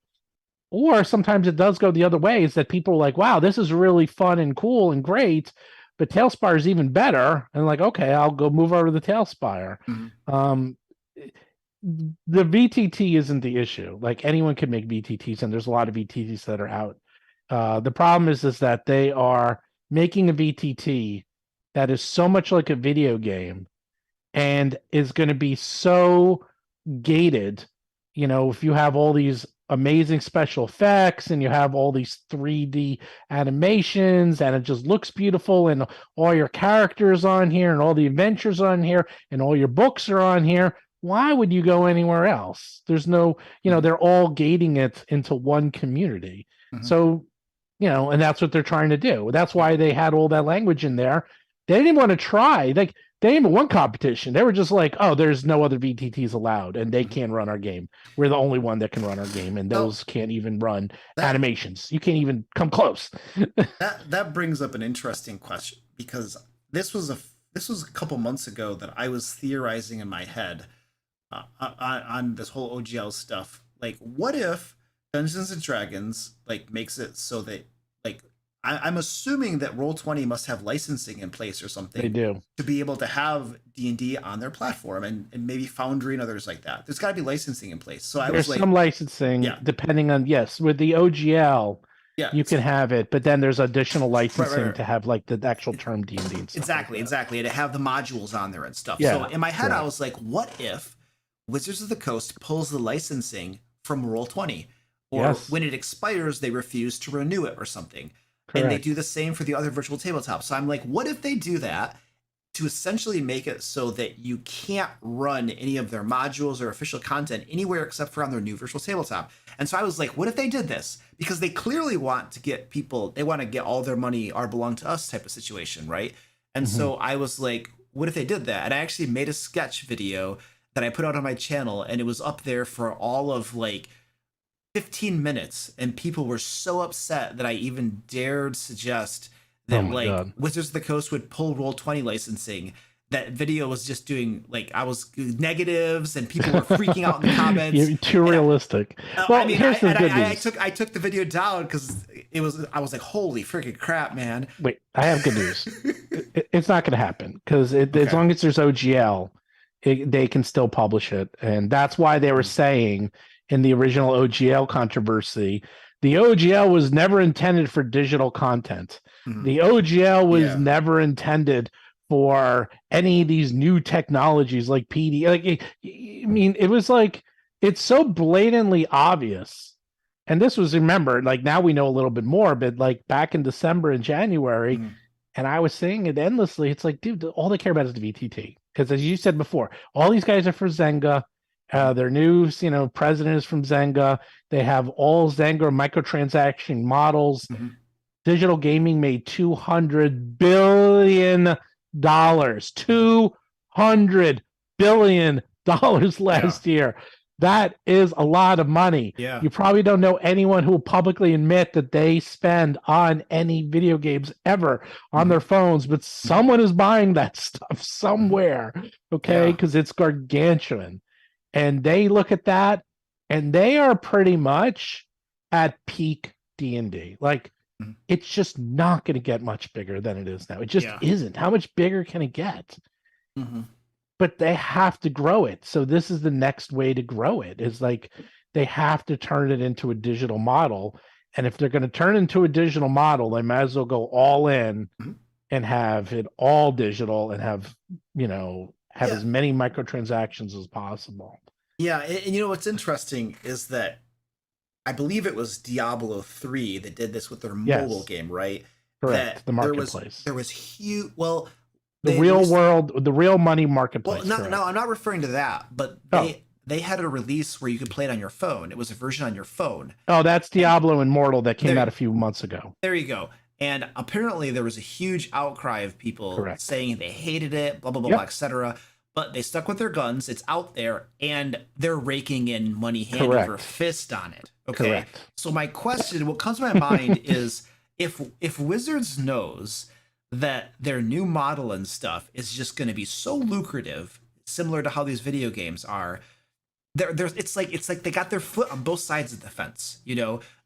Or sometimes it does go the other way, is that people are like, wow, this is really fun and cool and great, but Tailspire is even better. And like, okay, I'll go move over to the Tailspire. Mm-hmm. The VTT isn't the issue. Like, anyone can make VTTs, and there's a lot of VTTs that are out. The problem is that they are making a VTT that is so much like a video game and is going to be so gated. If you have all these amazing special effects and you have all these 3D animations and it just looks beautiful and all your characters on here and all the adventures on here and all your books are on here, why would you go anywhere else? There's no, they're all gating it into one community. Mm-hmm. So, and that's what they're trying to do. That's why they had all that language in there. They didn't even want to try. Like, they didn't even won competition. They were just like, oh, there's no other VTTs allowed, and they can't run our game. We're the only one that can run our game, and those can't even run animations. You can't even come close. That brings up an interesting question, because this was a couple months ago that I was theorizing in my head on this whole OGL stuff. Like, what if Dungeons and Dragons makes it so that I'm assuming that Roll20 must have licensing in place or something. They do. To be able to have D&D on their platform, and maybe Foundry and others like that. There's got to be licensing in place. So there's some licensing, depending on, with the OGL, you can have it, but then there's additional licensing to have the actual term D&D and stuff. Exactly. To have the modules on there and stuff. So in my head, I was like, what if Wizards of the Coast pulls the licensing from Roll20? Or when it expires, they refuse to renew it or something. Correct. And they do the same for the other virtual tabletops. So I'm like, what if they do that to essentially make it so that you can't run any of their modules or official content anywhere except for on their new virtual tabletop? And so I was like, what if they did this? Because they clearly want to get people, they want to get all their money or belong to us type of situation, right? And so I was like, what if they did that? And I actually made a sketch video that I put out on my channel, and it was up there for all of 15 minutes, and people were so upset that I even dared suggest that Wizards of the Coast would pull Roll20 licensing. That video was just doing I was negatives, and people were freaking out in the comments. You're too realistic. Here's the good news. I took the video down because I was like, holy freaking crap, man. Wait, I have good news. It's not going to happen because as long as there's OGL, they can still publish it, and that's why they were saying in the original OGL controversy, the OGL was never intended for digital content. Mm-hmm. The OGL was never intended for any of these new technologies like PD. It was it's so blatantly obvious And this was, remember, like now we know a little bit more, but like back in December and January, and I was saying it endlessly. It's like, dude, all they care about is the VTT. Because as you said before, all these guys are for Zynga. Their new, president is from Zynga. They have all Zynga microtransaction models. Digital gaming made $200 billion. $200 billion last year. That is a lot of money. Yeah. You probably don't know anyone who will publicly admit that they spend on any video games ever on their phones, but someone is buying that stuff somewhere, okay? Because it's gargantuan. And they look at that, and they are pretty much at peak D&D. Like, it's just not going to get much bigger than it is now. It just isn't. How much bigger can it get? But they have to grow it. So this is the next way to grow it, is like they have to turn it into a digital model. And if they're going to turn it into a digital model, they might as well go all in and have it all digital and have as many microtransactions as possible. Yeah. And what's interesting is that I believe it was Diablo 3 that did this with their mobile game, right? Correct. That the marketplace. There was huge. Well, the real money marketplace. Well, no, I'm not referring to that, but they had a release where you could play it on your phone. It was a version on your phone. Oh, that's Diablo Immortal that came out a few months ago. There you go. And apparently there was a huge outcry of people saying they hated it, blah, blah, blah, blah, etc. But they stuck with their guns. It's out there, and they're raking in money hand over fist on it. Okay. Correct. So my question, what comes to my mind is if Wizards knows that their new model and stuff is just going to be so lucrative, similar to how these video games are, it's like they got their foot on both sides of the fence.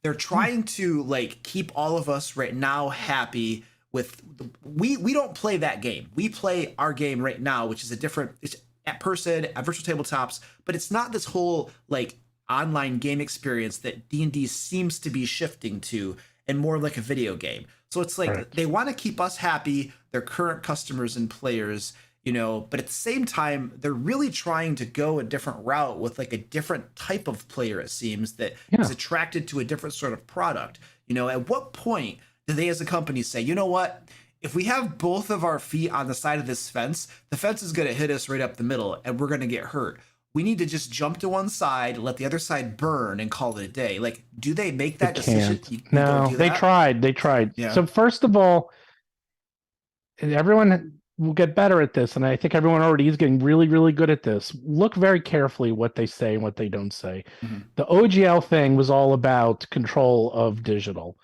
They're trying to like keep all of us right now happy with we don't play that game. We play our game right now, which is it's at person, at virtual tabletops, but it's not this whole like online game experience that D&D seems to be shifting to, and more like a video game. So it's like they want to keep us happy, their current customers and players, but at the same time, they're really trying to go a different route with like a different type of player, it seems, that is attracted to a different sort of product. At what point do they as a company say, you know what? If we have both of our feet on the side of this fence, the fence is going to hit us right up the middle and we're going to get hurt. We need to just jump to one side, let the other side burn, and call it a day. Like, do they make that decision? No, they tried. Yeah. So first of all, everyone will get better at this, and I think everyone already is getting really, really good at this. Look very carefully what they say and what they don't say. The OGL thing was all about control of digital.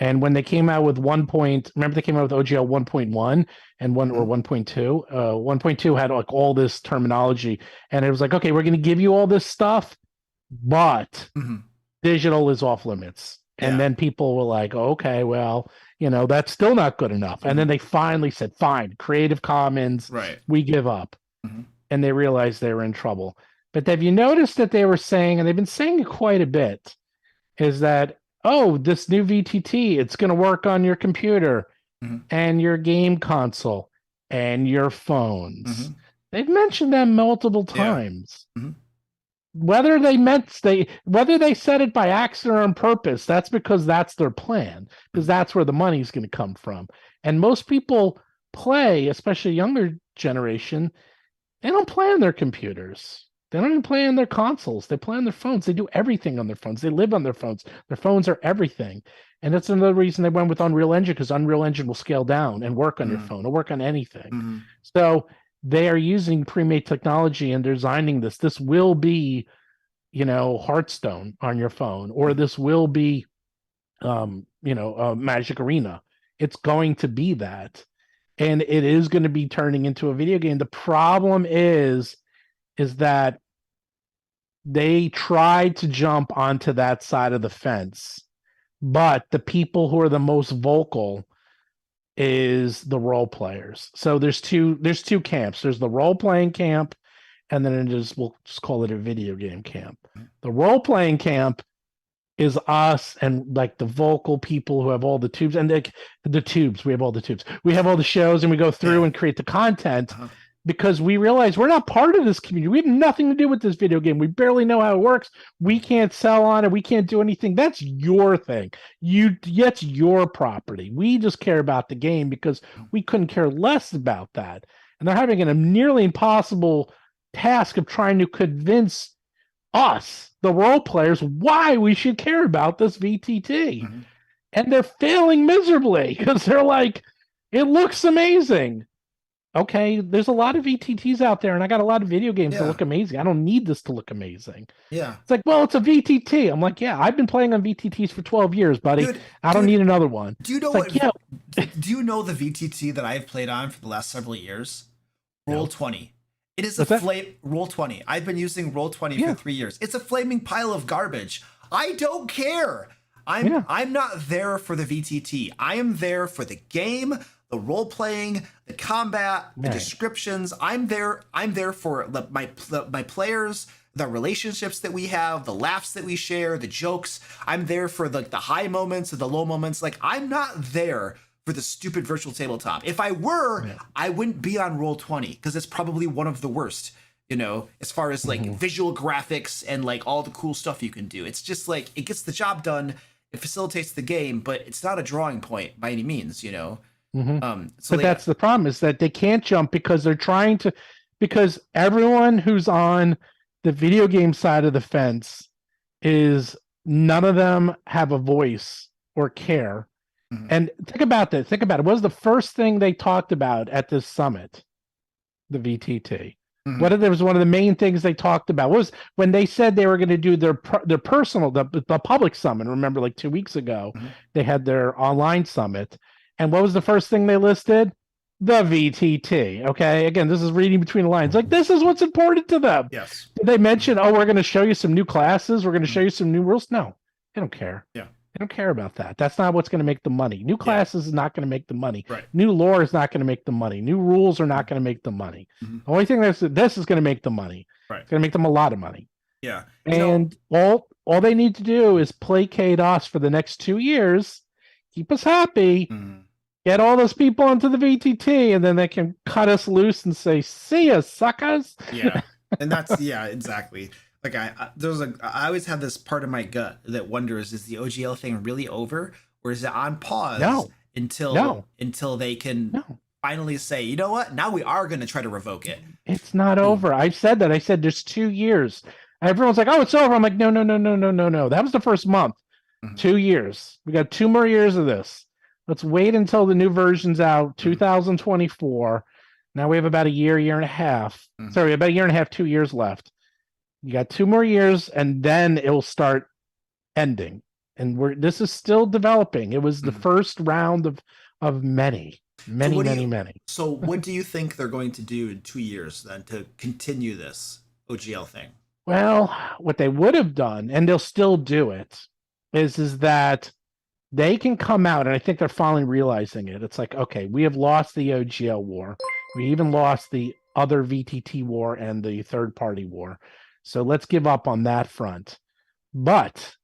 And when they came out with remember they came out with OGL 1.1 and 1.2. 1.2 had like all this terminology, and it was like, okay, we're going to give you all this stuff, but digital is off limits. And then people were like, okay, well, that's still not good enough. And then they finally said, fine, Creative Commons, we give up. And they realized they were in trouble. But have you noticed that they were saying, and they've been saying it quite a bit, is that, oh, this new VTT, it's going to work on your computer and your game console and your phones. They've mentioned that multiple times. Whether they said it by accident or on purpose, that's because that's their plan, because that's where the money's going to come from. And most people play, especially younger generation, they don't play on their computers. They don't even play on their consoles. They play on their phones. They do everything on their phones. They live on their phones. Their phones are everything. And that's another reason they went with Unreal Engine, because Unreal Engine will scale down and work on your phone or work on anything. So they are using pre-made technology and designing this. This will be, Hearthstone on your phone, or this will be, Magic Arena. It's going to be that. And it is going to be turning into a video game. The problem is that they tried to jump onto that side of the fence, but the people who are the most vocal is the role players. So there's two camps. There's the role playing camp, and then we'll just call it a video game camp. The role playing camp is us and like the vocal people who have all the tubes, and the tubes. We have all the tubes. We have all the shows, and we go through and create the content. because we realize we're not part of this community. We have nothing to do with this video game. We barely know how it works. We can't sell on it. We can't do anything. That's your thing. That's your property. We just care about the game because we couldn't care less about that. And they're having a nearly impossible task of trying to convince us, the role players, why we should care about this VTT. Mhm. And they're failing miserably because they're like, it looks amazing. Okay, there's a lot of VTTs out there, and I got a lot of video games that Yeah. look amazing. I don't need this to look amazing. Yeah. It's like, well, it's a VTT. I'm like, yeah, I've been playing on VTTs for 12 years, buddy. Dude, I don't need another one. Do you know It's like, yeah, do you know the VTT that I've played on for the last several years? Roll 20. It is What's that? Roll 20. I've been using Roll 20 Yeah. for 3 years. It's a flaming pile of garbage. I don't care. I'm not there for the VTT. I am there for the game, the role playing, the combat, the Right. descriptions. I'm there for my players, the relationships that we have, the laughs that we share, the jokes. I'm there for the high moments and the low moments. Like, I'm not there for the stupid virtual tabletop. If I were, I wouldn't be on Roll 20 because it's probably one of the worst, as far as like visual graphics and like all the cool stuff you can do. It's just like, it gets the job done. It facilitates the game, but it's not a drawing point by any means, So but that's the problem, is that they can't jump because they're trying to, because everyone who's on the video game side of the fence is, none of them have a voice or care. Mhm. And think about this. Think about it. What was the first thing they talked about at this summit? The VTT. Mhm. What was one of the main things they talked about? Was when they said they were going to do their personal, the public summit. Remember, like 2 weeks ago, they had their online summit. And what was the first thing they listed? The VTT. Okay. Again, this is reading between the lines. Like, this is what's important to them. Yes. Did they mention, oh, we're going to show you some new classes? We're going to show you some new rules? No, they don't care. Yeah. They don't care about that. That's not what's going to make the money. New classes is not going to make the money. Right. New lore is not going to make the money. New rules are not going to make the money. Mhm. The only thing this is going to make the money. Right. It's going to make them a lot of money. Yeah. And all they need to do is placate us for the next 2 years, keep us happy, Mhm. get all those people into the VTT, and then they can cut us loose and say, "See ya, suckers." Yeah. And that's, exactly. Like I always have this part of my gut that wonders, is the OGL thing really over, or is it on pause until they can finally say, you know what, now we are going to try to revoke it. It's not over. I've said that. I said there's 2 years. Everyone's like, "Oh, it's over." I'm like, no. That was the first month. Mhm. 2 years. We got 2 more years of this. Let's wait until the new version's out, 2024. Now we have about a year and a half. Mhm. Sorry, about a year and a half, 2 years left. You got 2 more years, and then it will start ending. And this is still developing. It was the first round of many. So what do you think they're going to do in 2 years then to continue this OGL thing? Well, what they would have done, and they'll still do it, is that they can come out, and I think they're finally realizing it. It's like, okay, we have lost the OGL war. We even lost the other VTT war and the third-party war. So let's give up on that front. But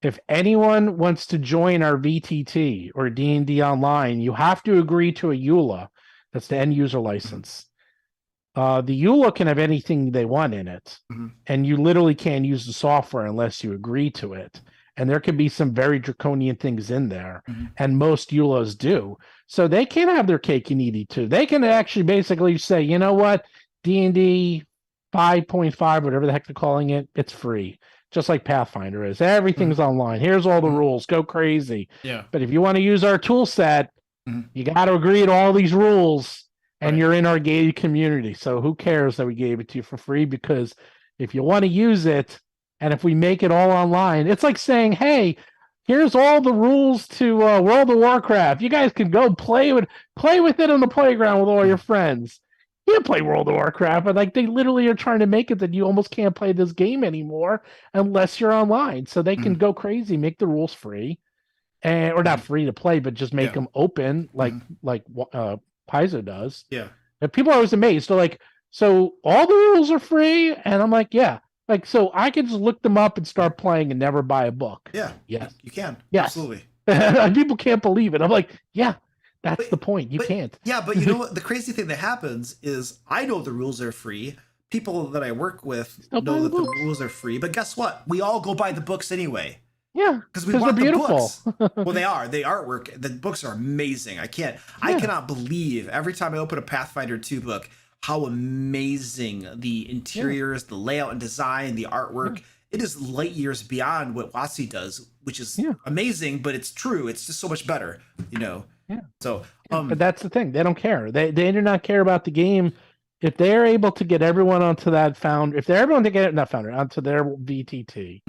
if anyone wants to join our VTT or D&D Online, you have to agree to a EULA. That's the end user license. The EULA can have anything they want in it. Mhm. And you literally can't use the software unless you agree to it. And there could be some very draconian things in there. Mhm. And most EULAs do. So they can have their cake and eat it too. They can actually basically say, you know what, D&D 5.5, whatever the heck they're calling it, it's free. Just like Pathfinder is. Everything's online. Here's all the rules. Go crazy. Yeah. But if you want to use our tool set, Mhm. you got to agree to all these rules, and Right. you're in our gated community. So who cares that we gave it to you for free? Because if you want to use it, and if we make it all online, it's like saying, hey, here's all the rules to World of Warcraft. You guys can go play with it on the playground with all your friends. You can't play World of Warcraft, but like they literally are trying to make it that you almost can't play this game anymore unless you're online. So they can go crazy, make the rules free, or not free to play, but just make them open, like Paizo does. Yeah. And people are always amazed. They're like, so all the rules are free, and I'm like, yeah. Like, so I can just look them up and start playing and never buy a book. Yeah. Yes. You can. Yes. Absolutely. And people can't believe it. I'm like, yeah, That's the point. You can't. Yeah, but you know what? The crazy thing that happens is I know the rules are free. People that I work with Still buy know the that the books. rules are free. But guess what? We all go buy the books anyway. Yeah, Because we they're want the beautiful. books. Well, they are. The artwork, the books are amazing. I cannot believe every time I open a Pathfinder 2 book how amazing the interiors, the layout and design, the artwork. It is light years beyond what WOTC does, which is amazing, but it's true. It's just so much better, you know. Yeah. So, but that's the thing. They don't care. They do not care about the game. If they're able to get everyone onto that founder, if they're able to get not founder onto their VTT,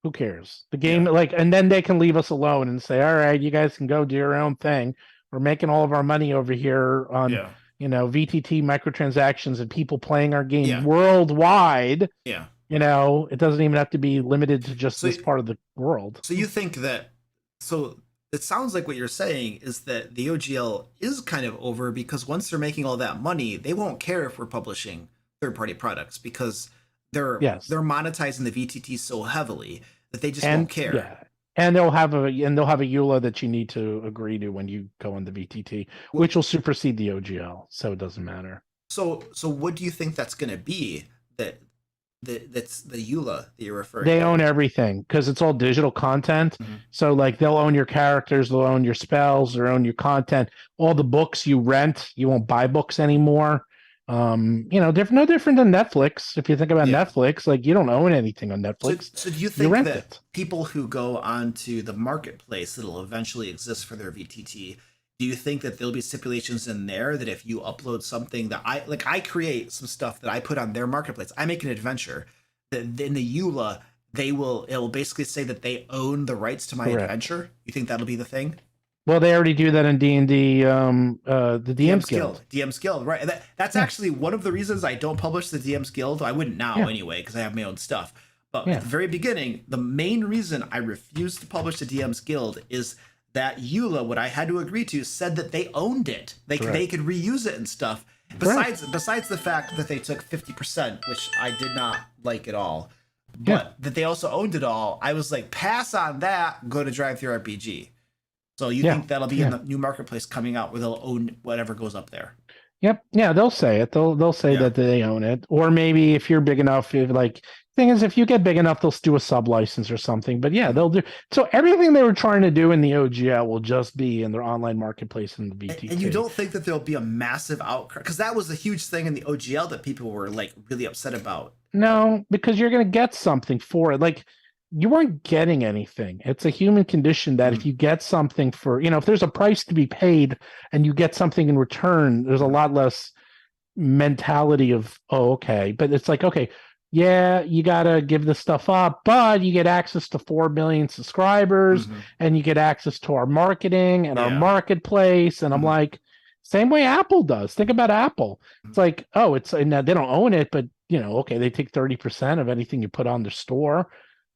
who cares? The game, and then they can leave us alone and say, all right, you guys can go do your own thing. We're making all of our money over here on, VTT microtransactions and people playing our game worldwide. Yeah. It doesn't even have to be limited to just this part of the world. So you think that, so it sounds like what you're saying is that the OGL is kind of over because once they're making all that money, they won't care if we're publishing third-party products because they're monetizing the VTT so heavily that they just won't care. Yeah. And they'll have a EULA that you need to agree to when you go on the VTT, which will supersede the OGL, so it doesn't matter. So what do you think that's going to be? That's the EULA that you're referring to? They to? own everything because it's all digital content. So like they'll own your characters, they'll own your spells, they'll own your content. All the books you rent, you won't buy books anymore. No different than Netflix. If you think about Netflix, like you don't own anything on Netflix. So do you think that people who go onto the marketplace that'll eventually exist for their VTT, do you think that there'll be stipulations in there that if you upload something that I create some stuff that I put on their marketplace, I make an adventure, that in the EULA it will basically say that they own the rights to my adventure? You think that'll be the thing? Well, they already do that in D&D, the DM's Guild. DM's Guild, right? That's actually one of the reasons I don't publish the DM's Guild. I wouldn't now anyway, because I have my own stuff. But at the very beginning, the main reason I refused to publish the DM's Guild is that EULA, what I had to agree to, said that they owned it. They could reuse it and stuff. Besides the fact that they took 50%, which I did not like at all, but that they also owned it all, I was like, pass on that, go to Drive Through RPG. So you think that'll be in the new marketplace coming out where they'll own whatever goes up there? Yep. Yeah, they'll say it. They'll say that they own it. Or maybe if you're big enough, thing is, if you get big enough, they'll do a sub license or something. But they'll do. So everything they were trying to do in the OGL will just be in their online marketplace in the VTT. And you don't think that there'll be a massive outcry? Because that was a huge thing in the OGL that people were like really upset about. No, because you're going to get something for it. Like, you weren't getting anything. It's a human condition that if you get something for, if there's a price to be paid and you get something in return, there's a lot less mentality of, oh, okay. But it's like, okay, yeah, you got to give this stuff up, but you get access to 4 million subscribers and you get access to our marketing and our marketplace. And I'm like, same way Apple does. Think about Apple. It's like, oh, and they don't own it, but okay, they take 30% of anything you put on their store.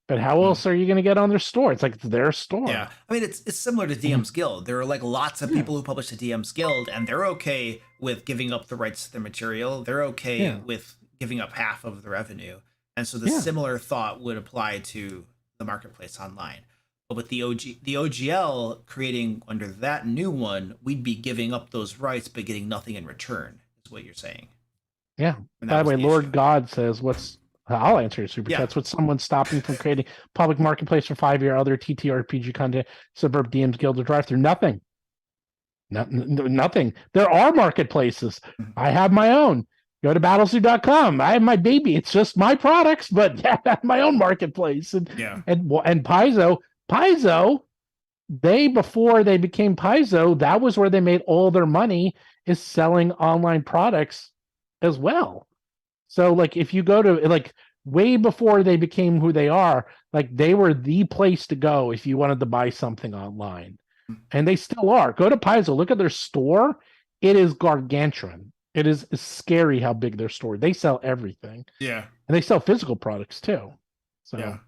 But how else are you going to get on their store? It's like it's their store. Yeah. I mean, it's similar to DM's Guild. There are like lots of people who publish the DM's Guild, and they're okay with giving up the rights to their material. They're okay with giving up half of the revenue. And so the similar thought would apply to the marketplace online. But with the OGL creating under that new one, we'd be giving up those rights but getting nothing in return, is what you're saying. Yeah. By the way, Lord God says, I'll answer your super chats. With someone stopping from creating public marketplace for 5-year other TTRPG content, Suburb DM's Guild or Drive Through? Nothing. Nothing. There are marketplaces. I have my own. Go to battlezoo.com. I have my baby. It's just my products, but I have my own marketplace. And Paizo, before they became Paizo, that was where they made all their money, is selling online products as well. So like if you go to way before they became who they are, like they were the place to go if you wanted to buy something online. And they still are. Go to Paizo, look at their store. It is gargantuan. It is scary how big their store. They sell everything. Yeah. And they sell physical products too. So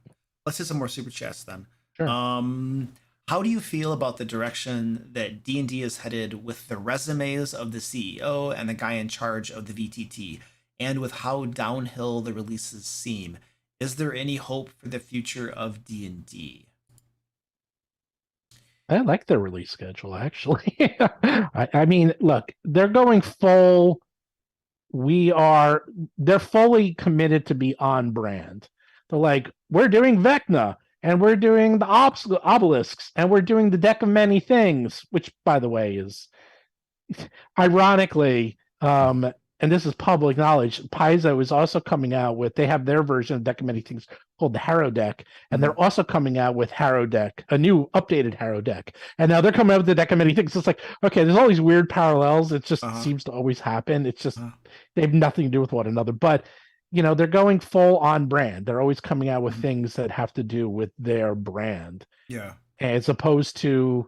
let's hit some more super chats then. Sure. How do you feel about the direction that D&D is headed with the resumes of the CEO and the guy in charge of the VTT? And with how downhill the releases seem, is there any hope for the future of D&D? I like their release schedule, actually. I mean, look, they're going full. They're fully committed to be on brand. They're like, we're doing Vecna and we're doing the obelisks and we're doing the deck of many things, which, by the way, is ironically, and this is public knowledge, Paizo is also coming out with, they have their version of Deck of Many Things called the Harrow deck, and they're also coming out with Harrow deck, a new updated Harrow deck. And now they're coming out with the Deck of Many Things. It's like, okay, there's all these weird parallels. It just seems to always happen. It's just, they have nothing to do with one another. But, they're going full on brand. They're always coming out with things that have to do with their brand. Yeah. As opposed to,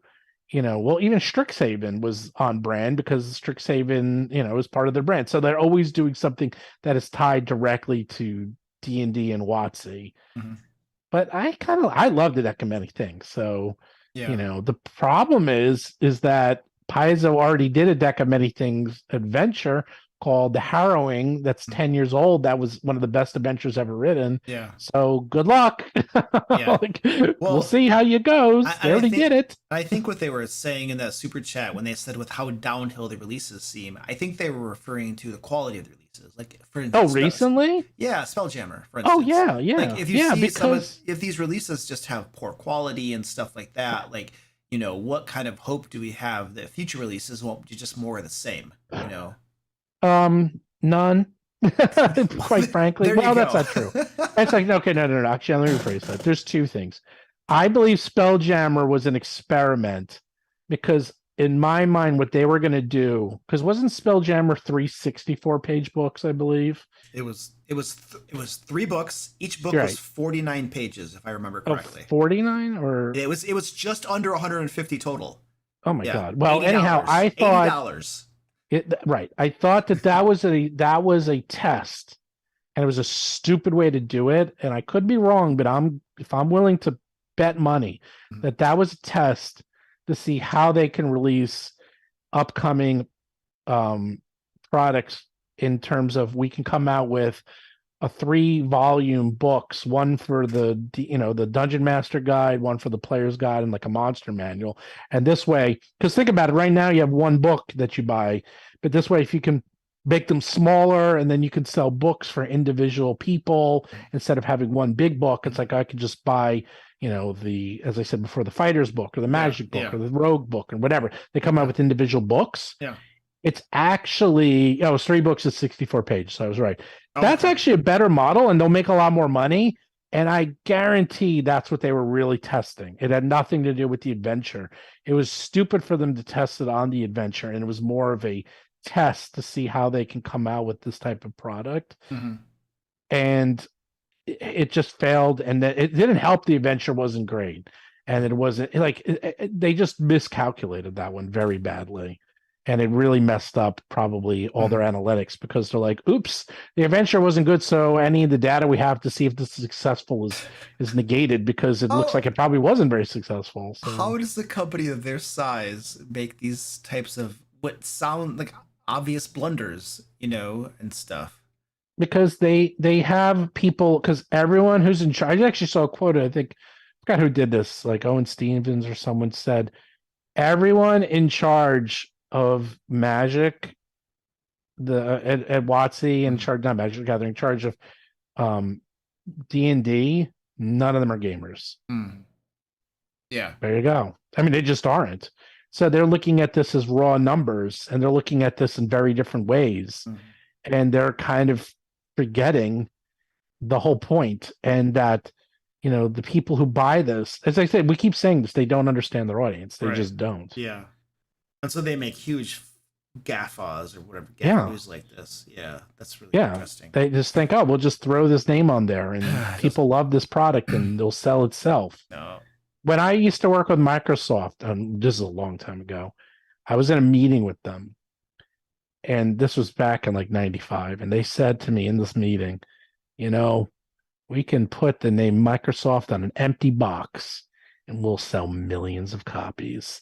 well, even Strixhaven was on brand because Strixhaven, is part of their brand. So they're always doing something that is tied directly to D&D and WOTC. But I love the Deck of Many Things. So, the problem is that Paizo already did a Deck of Many Things adventure called The Harrowing that's 10 years old. That was one of the best adventures ever written. Yeah. So good luck. Yeah. We'll see how it goes. They already did it. I think what they were saying in that super chat when they said with how downhill the releases seem, I think they were referring to the quality of the releases. Like, for instance, recently? Yeah, Spelljammer, for instance. Oh, yeah. Like, if you see because if these releases just have poor quality and stuff like that, like, what kind of hope do we have that future releases won't be just more of the same, None. Quite frankly. Well, that's not true. It's like, okay, no. Actually, let me rephrase that. There's two things. I believe Spelljammer was an experiment because in my mind, what they were going to do, because wasn't Spelljammer 364-page books, I believe? It was 3 books. Each book was 49 pages, if I remember correctly. 49 or it was just under 150 total. Oh my God. Well, anyhow, I thought $80. Right. I thought that was a test, and it was a stupid way to do it. And I could be wrong, but if I'm willing to bet money that was a test to see how they can release upcoming products in terms of we can come out with a 3-volume books, one for the Dungeon Master Guide, one for the Player's Guide, and like a monster manual. And this way, because think about it, right now you have one book that you buy, but this way, if you can make them smaller and then you can sell books for individual people instead of having one big book, it's like I could just buy, as I said before, the Fighter's book or the Magic book or the Rogue book and whatever. They come out with individual books. Yeah. It's actually, it's 3 books at 64 pages. So I was right. That's actually a better model, and they'll make a lot more money. And I guarantee that's what they were really testing. It had nothing to do with the adventure. It was stupid for them to test it on the adventure, and it was more of a test to see how they can come out with this type of product. And it just failed, and it didn't help. The adventure wasn't great, and it wasn't like they just miscalculated that one very badly. And it really messed up probably all their analytics because they're like, oops, the adventure wasn't good. So any of the data we have to see if this is successful is negated because it looks like it probably wasn't very successful. So. How does a company of their size make these types of what sound like obvious blunders, and stuff? Because they have people, because everyone who's in charge, I actually saw a quote, I forgot who did this, like Owen Stevens or someone said, everyone in charge of Magic, at WOTC, in charge, not Magic Gathering, in charge of D&D, none of them are gamers. Yeah. There you go. I mean, they just aren't. So they're looking at this as raw numbers, and they're looking at this in very different ways. And they're kind of forgetting the whole point, and that, the people who buy this, as I said, we keep saying this, they don't understand their audience. They just don't. Yeah. And so they make huge gaffas or whatever gaffas like this. Yeah, that's really interesting. They just think, oh, we'll just throw this name on there, and people love this product, and they'll sell itself. No. When I used to work with Microsoft, this is a long time ago, I was in a meeting with them, and this was back in like 95, and they said to me in this meeting, we can put the name Microsoft on an empty box, and we'll sell millions of copies.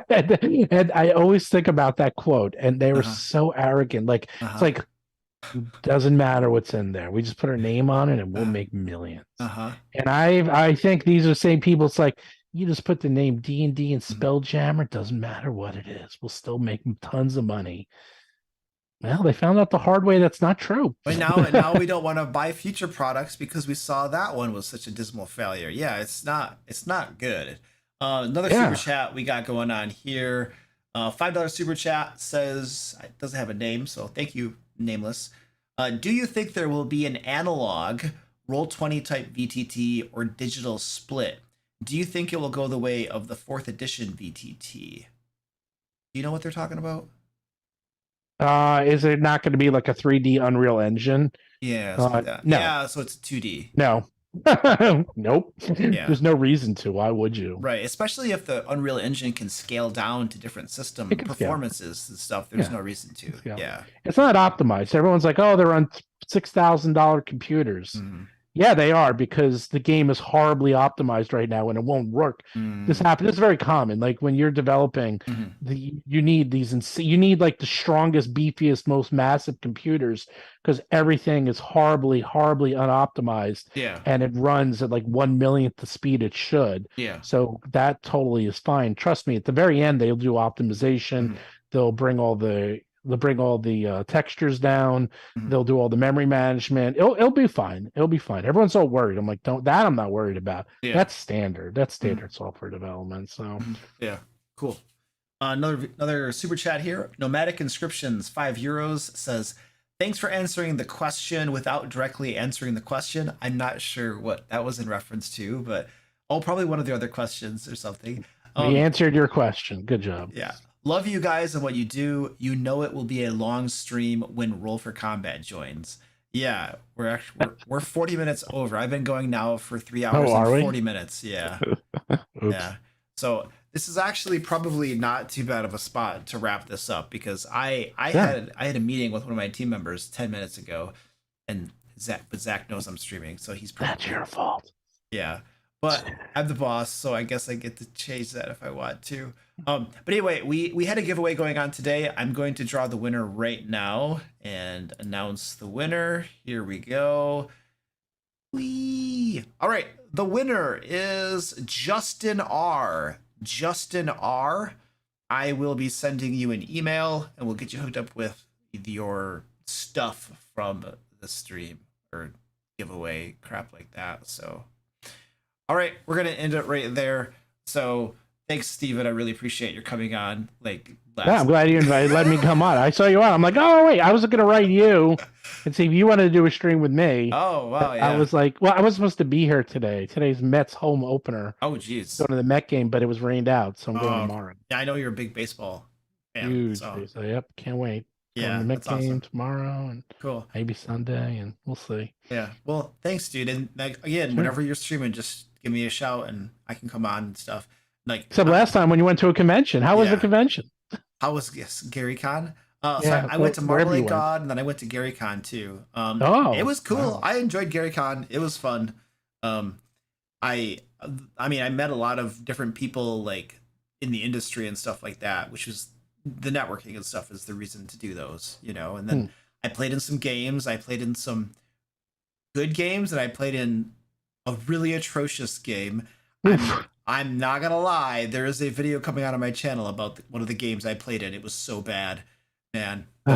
and I always think about that quote, and they were so arrogant. Like, it's like, doesn't matter what's in there. We just put our name on it and we'll make millions. And I think these are the same people. It's like, You just put the name D&D and Mhm. Spelljammer. It doesn't matter what it is. We'll still make tons of money. Well, they found out the hard way that's not true. But now we don't want to buy future products because we saw that one was such a dismal failure. Yeah, it's not good. Another super Yeah. chat we got going on here. $5 super chat says it doesn't have a name, so thank you, nameless. Do you think there will be an analog Roll20 type VTT or digital split? Do you think it will go the way of the 4th edition VTT? Do you know what they're talking about? Is it not going to be like a 3D Unreal Engine? Yeah, something like that. No. Yeah, so it's 2D. No. Nope. Yeah. There's no reason to. Why would you? Right, especially if the Unreal Engine can scale down to different system It can scale. performances and stuff. There's Yeah. no reason to. Scale. Yeah. It's not optimized. Everyone's like, oh, they're on $6,000 computers. Mhm. Yeah, they are, because the game is horribly optimized right now and it won't work. This happens. It's very common. Like when you're developing, Mhm. you need you need like the strongest, beefiest, most massive computers, because everything is horribly unoptimized, Yeah. and it runs at like 1/1,000th the speed it should. Yeah. So that totally is fine. Trust me. At the very end, they'll do optimization. Mhm. They'll bring all the textures down. Mhm. They'll do all the memory management. It'll be fine. It'll be fine. Everyone's so worried. I'm like, I'm not worried about. Yeah. That's standard. That's standard software development. So Yeah. Cool. Another super chat here. Nomadic Inscriptions, €5 says, thanks for answering the question without directly answering the question. I'm not sure what that was in reference to, but probably one of the other questions or something. we answered your question. Good job. Yeah. Love you guys and what you do. You know it will be a long stream when Roll for Combat joins. Yeah, we're 40 minutes over. I've been going now for 3 hours and 40 minutes. Yeah. Yeah. So this is actually probably not too bad of a spot to wrap this up, because I had a meeting with one of my team members 10 minutes ago, and Zach knows I'm streaming, so he's probably, That's your fault. yeah. But I'm the boss, so I guess I get to change that if I want to. But anyway, we had a giveaway going on today. I'm going to draw the winner right now and announce the winner. Here we go. Whee! All right, the winner is Justin R. Justin R. I will be sending you an email, and we'll get you hooked up with your stuff from the stream or giveaway, crap like that. So, all right, we're gonna end it right there. So, thanks, Steven. I really appreciate your coming on. Yeah, I'm glad you let me come on. I saw you on. I'm like, oh wait, I was gonna write you and see if you wanted to do a stream with me. Oh wow, yeah. I was like, well, I was supposed to be here today. Today's Mets home opener. Oh geez. Going to the Met game, but it was rained out, so I'm going tomorrow. Yeah, I know you're a big baseball fan. Huge. So. So yep, can't wait. Yeah, going to the Met that's game awesome. tomorrow, and Cool. maybe Sunday, and we'll see. Yeah. Well, thanks, dude. And again, Sure. whenever you're streaming, just give me a shout and I can come on and stuff. Except last time when you went to a convention, how was the convention? How was Gary Con? So Yeah, I went to wherever Marble you Lake went. God, and then I went to Gary Con too. Oh, it was cool. wow. I enjoyed Gary Con. It was fun. I mean, I met a lot of different people like in the industry and stuff like that, which was the networking and stuff is the reason to do those, you know. And then I played in some games. I played in some good games, and I played in a really atrocious game. I'm not gonna lie. There is a video coming out on my channel about one of the games I played in. It was so bad, man. I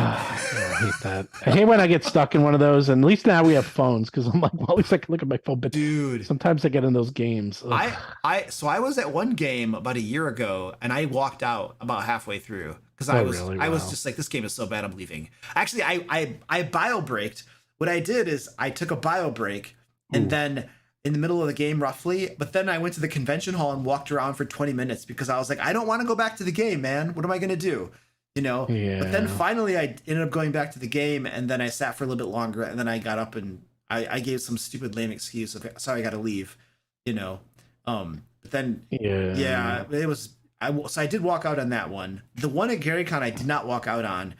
hate that. I hate when I get stuck in one of those. And at least now we have phones, because I'm like, well, at least I can look at my phone. But dude, sometimes I get in those games. Ugh. I was at one game about a year ago, and I walked out about halfway through because I was just like, this game is so bad, I'm leaving. Actually, I bio braked. What I did is I took a bio break, and then in the middle of the game roughly, but then I went to the convention hall and walked around for 20 minutes because I was like, I don't want to go back to the game, man. What am I going to do? You know? Yeah. But then finally I ended up going back to the game, and then I sat for a little bit longer, and then I got up and I gave some stupid lame excuse of, sorry, I got to leave, you know? But then, yeah, it was, so I did walk out on that one. The one at GaryCon I did not walk out on,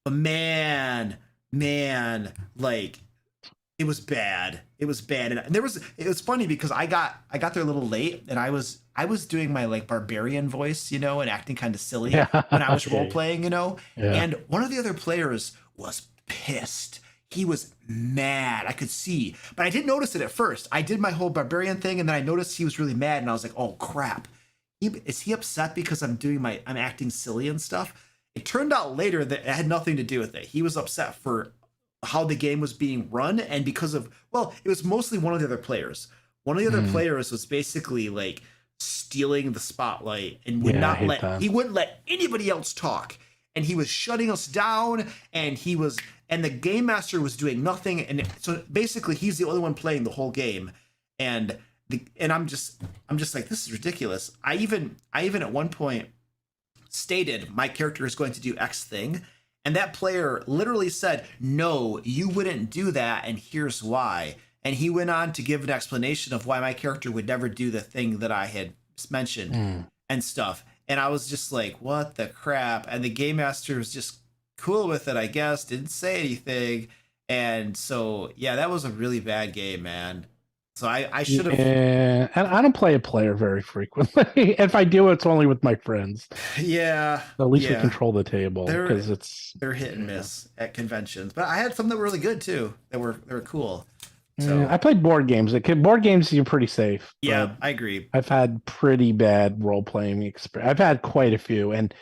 but man, like, it was bad. It was bad, and it was funny because I got there a little late, and I was doing my like barbarian voice, you know, and acting kind of silly when I was role playing, you know. And one of the other players was pissed. he was mad. I could see, but I didn't notice it at first. I did my whole barbarian thing, and then I noticed he was really mad, and I was like, oh crap. Is he upset because I'm acting silly and stuff? It turned out later that it had nothing to do with it. He was upset for how the game was being run, and because of, well, it was mostly one of the other players. One of the other players was basically like stealing the spotlight and would not let he wouldn't let anybody else talk, and he was shutting us down, and the game master was doing nothing, and so basically he's the only one playing the whole game, and I'm just like, this is ridiculous. I even at one point stated my character is going to do X thing, and that player literally said, no, you wouldn't do that, and here's why. And he went on to give an explanation of why my character would never do the thing that I had mentioned and stuff. And I was just like, what the crap? And the game master was just cool with it, I guess, didn't say anything. And so, yeah, that was a really bad game, man. So I should have. Yeah, and I don't play a player very frequently. If I do, it's only with my friends. Yeah. So at least we control the table, because they're hit and miss at conventions. But I had some that were really good too. They were cool. So I played board games. Board games, you're pretty safe. Yeah, I agree. I've had pretty bad role playing experience. I've had quite a few, and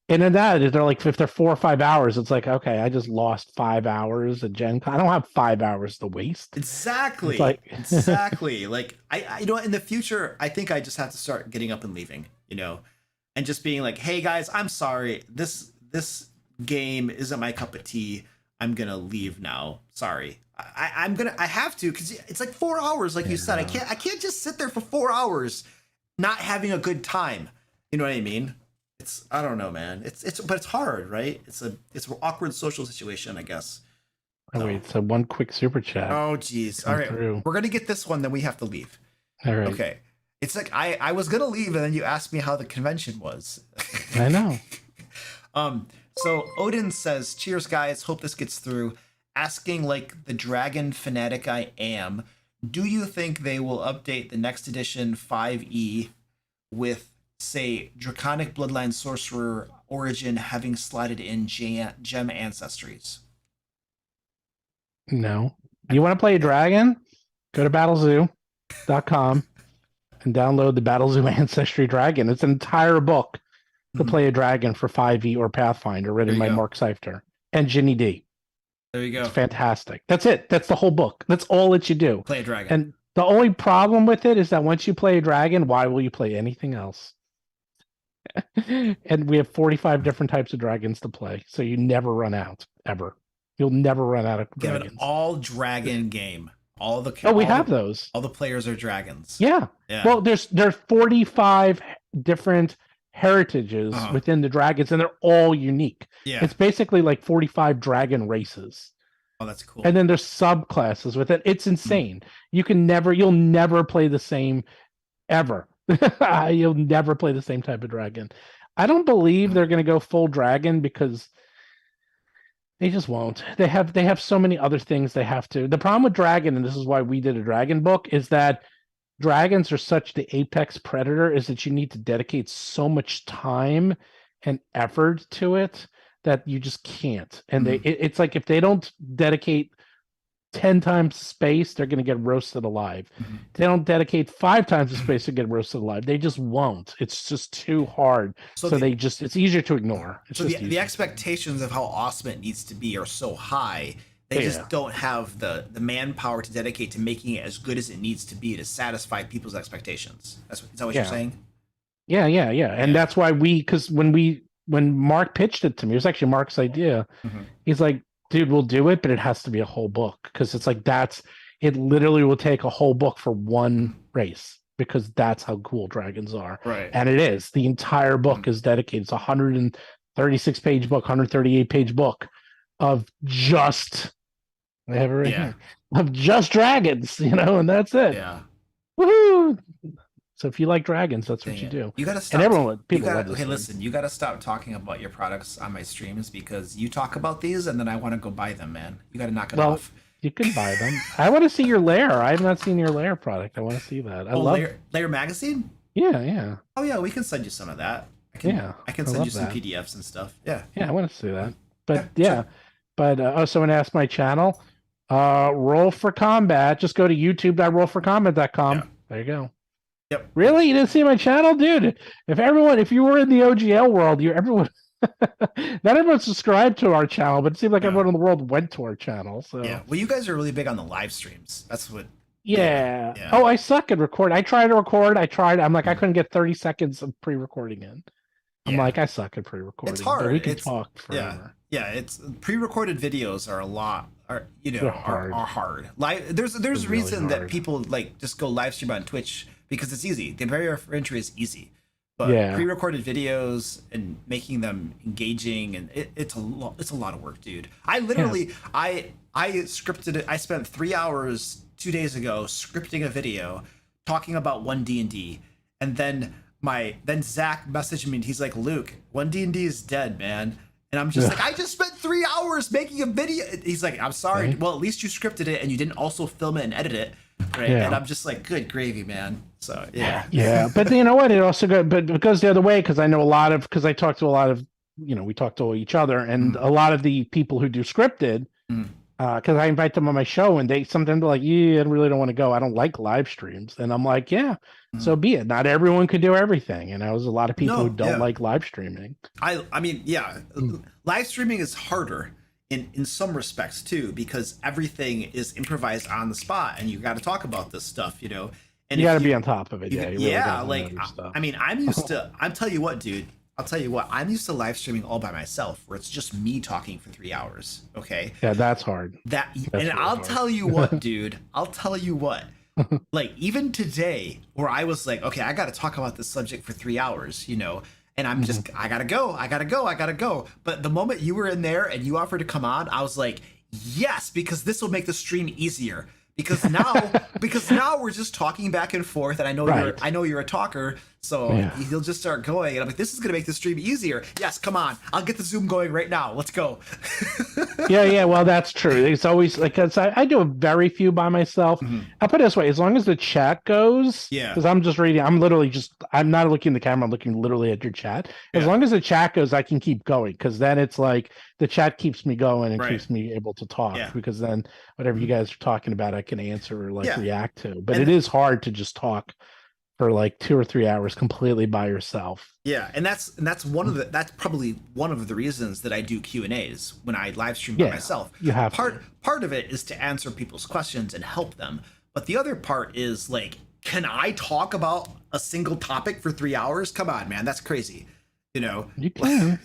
in that, they're like, if they're 4 or 5 hours, it's like, okay, I just lost 5 hours at Gen Con. I don't have 5 hours to waste. Exactly. Exactly. Like I in the future, I think I just have to start getting up and leaving, and just being like, hey guys, I'm sorry. This game isn't my cup of tea. I'm gonna leave now. Sorry. I have to, because it's like 4 hours, like you said. I can't just sit there for 4 hours not having a good time. You know what I mean? I don't know, man. But it's hard, right? It's an awkward social situation, I guess. Oh, wait, so one quick super chat. Oh, geez. All right. We're going to get this one, then we have to leave. All right. Okay. It's like, I was going to leave, and then you asked me how the convention was. I know. So Odin says, cheers, guys. Hope this gets through. Asking, like the dragon fanatic I am, do you think they will update the next edition 5e with, say, Draconic Bloodline Sorcerer Origin having slotted in gem ancestries? No. You want to play a dragon? Go to battlezoo.com and download the Battlezoo Ancestry Dragon. It's an entire book to play a dragon for 5e or Pathfinder, written by Mark Seifter and Ginny D. There you go. It's fantastic. That's it. That's the whole book. That's all that you do. Play a dragon. And the only problem with it is that once you play a dragon, why will you play anything else? And we have 45 different types of dragons to play, so you never run out, ever. You'll never run out of dragons. An all dragon game. We have those. All the players are dragons. Yeah. Well, there's 45 different heritages within the dragons, and they're all unique. Yeah. It's basically like 45 dragon races. Oh, that's cool. And then there's subclasses with it. It's insane. You'll never play the same ever. You'll never play the same type of dragon. I don't believe they're going to go full dragon, because they just won't. They have so many other things they have to. The problem with dragon, and this is why we did a dragon book, is that dragons are such the apex predator, is that you need to dedicate so much time and effort to it that you just can't. And it's like, if they don't dedicate 10 times the space, they're going to get roasted alive. If they don't dedicate 5 times the space, they get roasted alive. They just won't. It's just too hard. So it's easier to ignore. The expectations of how awesome it needs to be are so high. They just don't have the manpower to dedicate to making it as good as it needs to be to satisfy people's expectations. Is that what you're saying? Yeah. And that's why because when Mark pitched it to me, it was actually Mark's idea. He's like, dude, we'll do it, but it has to be a whole book, because it's like, it literally will take a whole book for one race, because that's how cool dragons are. Right. And it is. The entire book is dedicated. It's a 136-page book, 138-page book of just... I have it right here. Of just dragons, and that's it. Yeah. Woohoo! So if you like dragons, that's what you do. You gotta stop. And people love this. Okay, listen, you gotta stop talking about your products on my streams, because you talk about these and then I want to go buy them, man. You gotta knock it off. You can buy them. I want to see your Lair. I have not seen your Lair product. I want to see that. I love Lair magazine. Yeah. Oh yeah, we can send you some of that. I can send you some PDFs and stuff. Yeah. Yeah, I want to see that. But sure. But someone asked my channel. Roll for Combat. Just go to youtube.rollforcombat.com. Yeah. There you go. Yep. Really? You didn't see my channel, dude? If you were in the OGL world, everyone not everyone subscribed to our channel, but it seemed like everyone in the world went to our channel. So Yeah. Well, you guys are really big on the live streams. That's what. yeah. Yeah. Oh, I suck at record. I tried to record. I'm like, I couldn't get 30 seconds of pre-recording in. I'm like, I suck at pre-recording. It's hard. But we can talk forever. Yeah. It's pre-recorded videos are They're hard. are hard. There's a really reason that hard. people like just go live stream on Twitch because it's easy. The barrier for entry is easy. But Yeah. pre-recorded videos and making them engaging and it's a lot of work, dude. I literally I scripted it. I spent 3 hours 2 days ago scripting a video talking about 1D&D, and then Zach messaged me and he's like, Luke, 1D&D is dead, man. And I'm just like, I just spent 3 hours making a video. He's like, I'm sorry. Right. Well, at least you scripted it and you didn't also film it and edit it, right? Yeah. And I'm just like, good gravy, man. So yeah. Yeah, but you know what? It also but it goes the other way because I know because I talk to a lot of, we talk to each other, and a lot of the people who do scripted, because I invite them on my show, and sometimes they're like, yeah, I really don't want to go. I don't like live streams, and I'm like, yeah, so be it. Not everyone could do everything, and there's a lot of people who don't like live streaming. I mean, yeah, live streaming is harder in some respects too, because everything is improvised on the spot, and you got to talk about this stuff, And You got to be on top of it. you Yeah. You really gotta know like your stuff. I mean, I'm used to. I'll tell you what, dude. I'm used to live streaming all by myself, where it's just me talking for 3 hours. Okay. Yeah, that's hard. And really I'll hard. tell you what, dude. I'll tell you what. Like even today, where I was like, okay, I got to talk about this subject for 3 hours, and I'm just, I gotta go. But the moment you were in there and you offered to come on, I was like, yes, because this will make the stream easier. Because now we're just talking back and forth, and I know you're a talker, so he'll just start going, and I'm like, this is gonna make the stream easier. Yes, come on, I'll get the Zoom going right now. Let's go. Yeah. Well, that's true. It's always like, cause I do a very few by myself. I'll put it this way: as long as the chat goes, because I'm just reading. I'm not looking at the camera. I'm looking literally at your chat. As long as the chat goes, I can keep going, because then it's like the chat keeps me going and keeps me able to talk. Because then whatever you guys are talking about, I can answer or react to. But it is hard to just talk for like 2 or 3 hours completely by yourself. Yeah, and that's probably one of the reasons that I do Q&As when I live stream by myself. You have part of it is to answer people's questions and help them, but the other part is like, can I talk about a single topic for 3 hours? Come on, man, that's crazy. You can.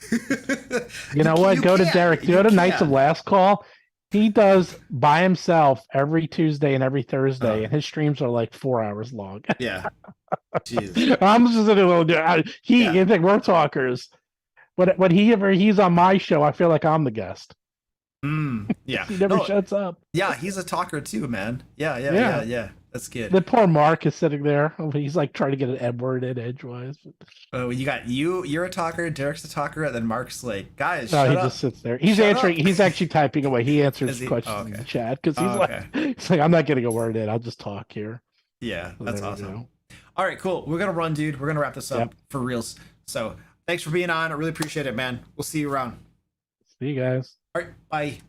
You know what? Go to Derek. Go to Knights of Last Call. He does by himself every Tuesday and every Thursday, and his streams are like 4 hours long. Yeah. Jeez. I'm just a little. You think we're talkers? When he's on my show, I feel like I'm the guest. Yeah. He never shuts up. Yeah, he's a talker too, man. Yeah. That's good. The poor Mark is sitting there. He's like trying to get an M word in edgewise. Oh, you're a talker, Derek's a talker, and then Mark's like, guys, no, shut he up. just sits there. He's answering. He's actually typing away. He answers questions in the chat because he's like, I'm not getting a word in. I'll just talk here. Yeah, So that's there we awesome. go. All right, cool. We're gonna run, dude. We're gonna wrap this up for reals. So thanks for being on. I really appreciate it, man. We'll see you around. See you guys. All right, bye.